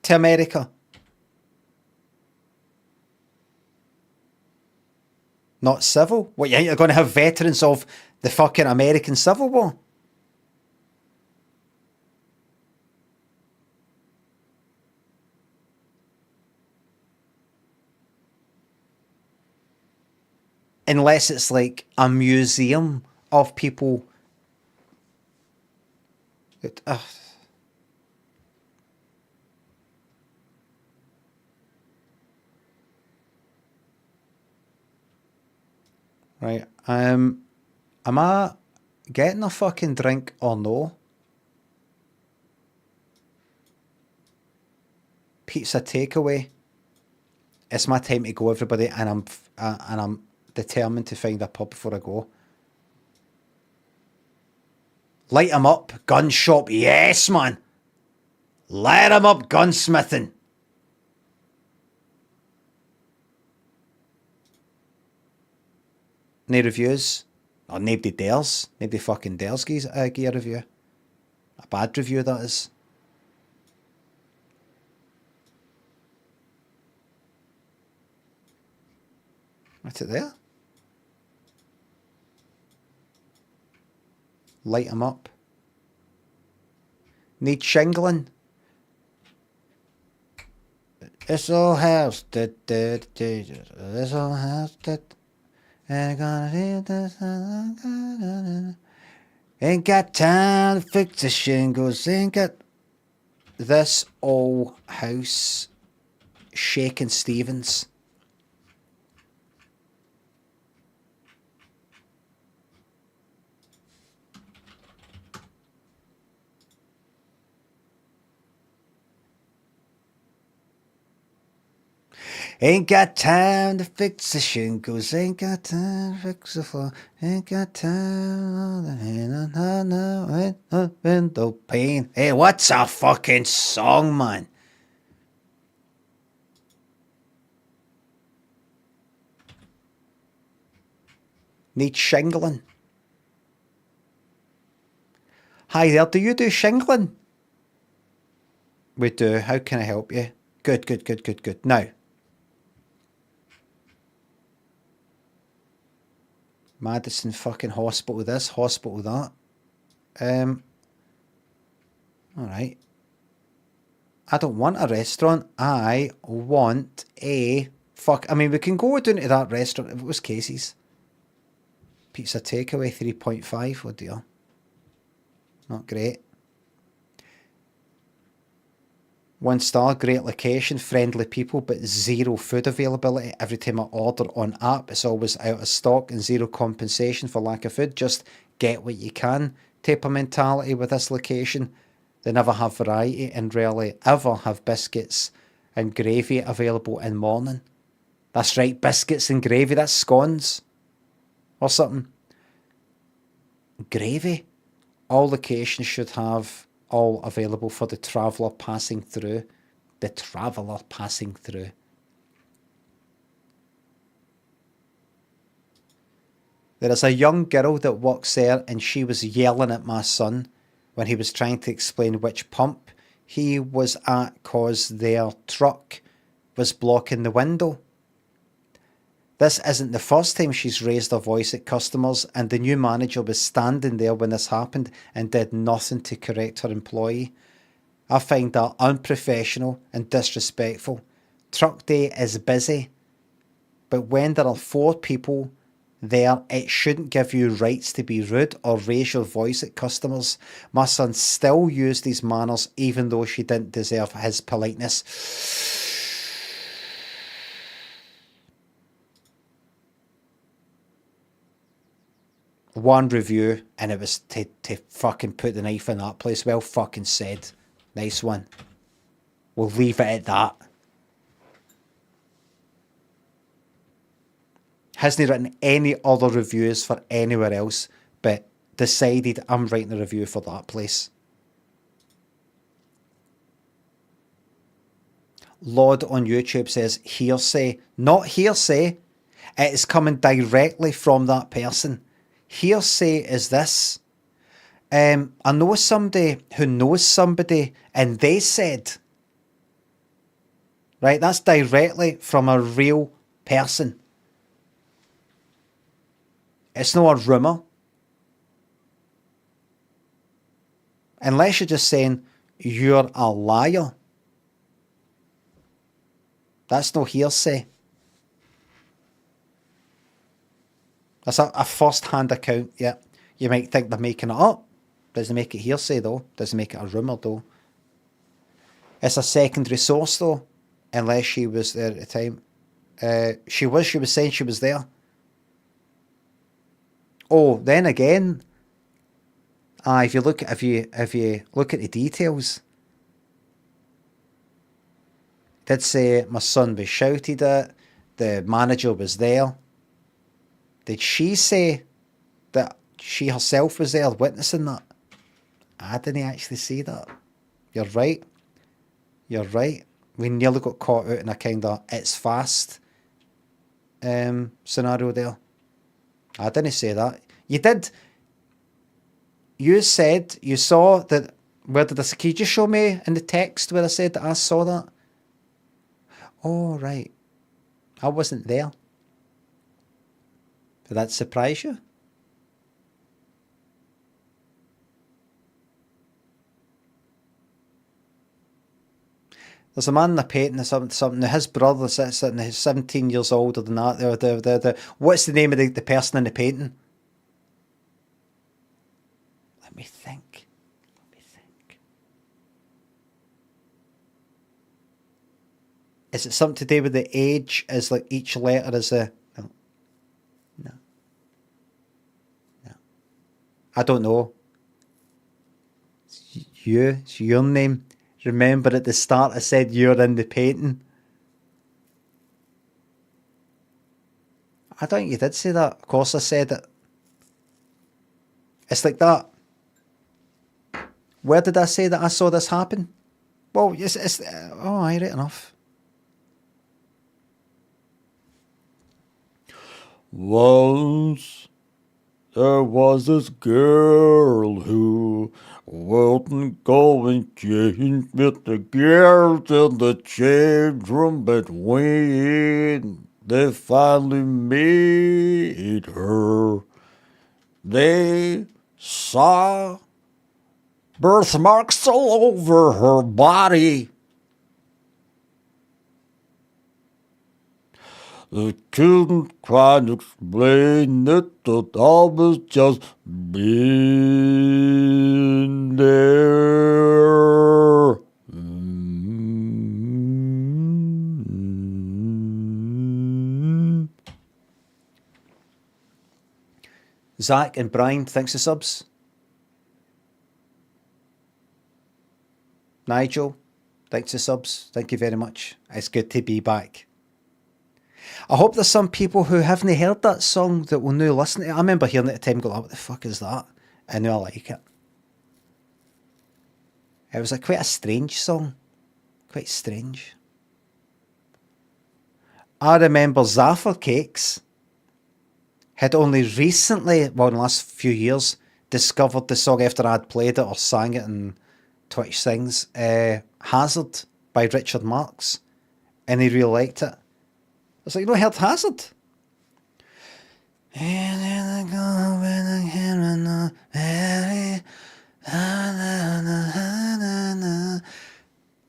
To America. Not civil. What, you think you're going to have veterans of the fucking American Civil War? Unless it's like a museum of people. Right. Am I getting a fucking drink or no? Pizza takeaway. It's my time to go, everybody, and I'm determined to find a pub before I go. Light 'em up, gun shop. Yes, man. Light 'em up, gunsmithing. No reviews. Oh, nobody dares. Nobody fucking dares give a review. A bad review, that is. What's it there? Light 'em up. Need shingling. This old house. This old house. Ain't got time to fix the shingles. Ain't got this old house. Shaking Stevens. Ain't got time to fix the shingles. Ain't got time to fix the floor. Ain't got time to window pane. Hey, what's a fucking song, man? Need shingling. Hi there, do you do shingling? We do. How can I help you? Good. Now. Madison fucking hospital this, hospital that. Alright. I don't want a restaurant. I want a... Fuck, I mean, we can go down to that restaurant if it was Casey's. Pizza takeaway, 3.5. Oh dear. Not great. 1 star, great location, friendly people, but zero food availability. Every time I order on app, it's always out of stock and zero compensation for lack of food. Just get what you can type of mentality with this location. They never have variety and rarely ever have biscuits and gravy available in morning. That's right, biscuits and gravy, that's scones or something. Gravy. All locations should have all available for the traveller passing through. The traveller passing through. There is a young girl that works there and she was yelling at my son when he was trying to explain which pump he was at cause their truck was blocking the window. This isn't the first time she's raised her voice at customers, and the new manager was standing there when this happened and did nothing to correct her employee. I find that unprofessional and disrespectful. Truck day is busy, but when there are 4 people there, it shouldn't give you rights to be rude or raise your voice at customers. My son still used his manners even though she didn't deserve his politeness. One review, and it was to fucking put the knife in that place. Well fucking said. Nice one. We'll leave it at that. Hasn't written any other reviews for anywhere else, but decided I'm writing a review for that place. Lord on YouTube says hearsay. Not hearsay. It is coming directly from that person. Hearsay is this. I know somebody who knows somebody and they said. Right, that's directly from a real person. It's not a rumour. Unless you're just saying, you're a liar. That's no hearsay. That's a first-hand account, yeah. You might think they're making it up. Doesn't make it hearsay, though. Doesn't make it a rumour, though. It's a secondary source, though. Unless she was there at the time. She was saying she was there. Oh, then again, if you look at the details, it did say my son was shouted at, the manager was there. Did she say that she herself was there witnessing that? I didn't actually see that. You're right. You're right. We nearly got caught out in a kind of it's fast scenario there. I didn't say that. You did. You said you saw that. Where did this? Can you just show me in the text where I said that I saw that? Oh, right. I wasn't there. Did that surprise you? There's a man in the painting or something. His brother sitting, he's 17 years older than that. What's the name of the person in the painting? Let me think. Is it something to do with the age? Is like each letter is a... No. I don't know. It's your name. Remember at the start I said you're in the painting. I don't think you did say that. Of course I said it. It's like that. Where did I say that I saw this happen? Well, it's oh, right enough. Once there was this girl who wasn't going change with the girls in the change room, but when they finally made her, they saw birthmarks all over her body. They couldn't quite explain it, that I was just being there. Zach and Brian, thanks for subs. Nigel, thanks for subs. Thank you very much. It's good to be back. I hope there's some people who haven't heard that song that will now listen to it. I remember hearing it at the time going, oh, what the fuck is that? And now I like it. It was quite a strange song. Quite strange. I remember Zaffer Cakes had only recently, well in the last few years, discovered the song after I'd played it or sang it in Twitch Sings. Hazard by Richard Marx. And he really liked it. It's like, you know, heard Hazard.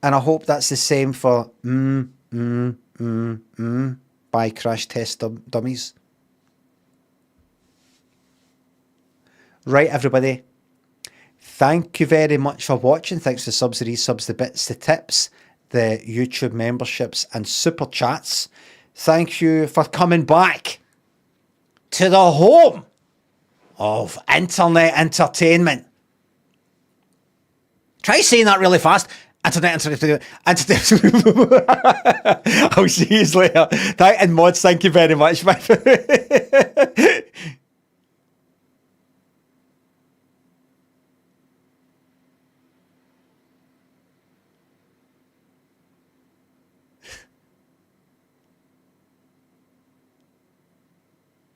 And I hope that's the same for by Crash Test Dummies. Right, everybody. Thank you very much for watching. Thanks for the subs, the resubs, the bits, the tips, the YouTube memberships and super chats. Thank you for coming back to the home of internet entertainment. Try saying that really fast. Internet. I'll see you later. And mods, thank you very much.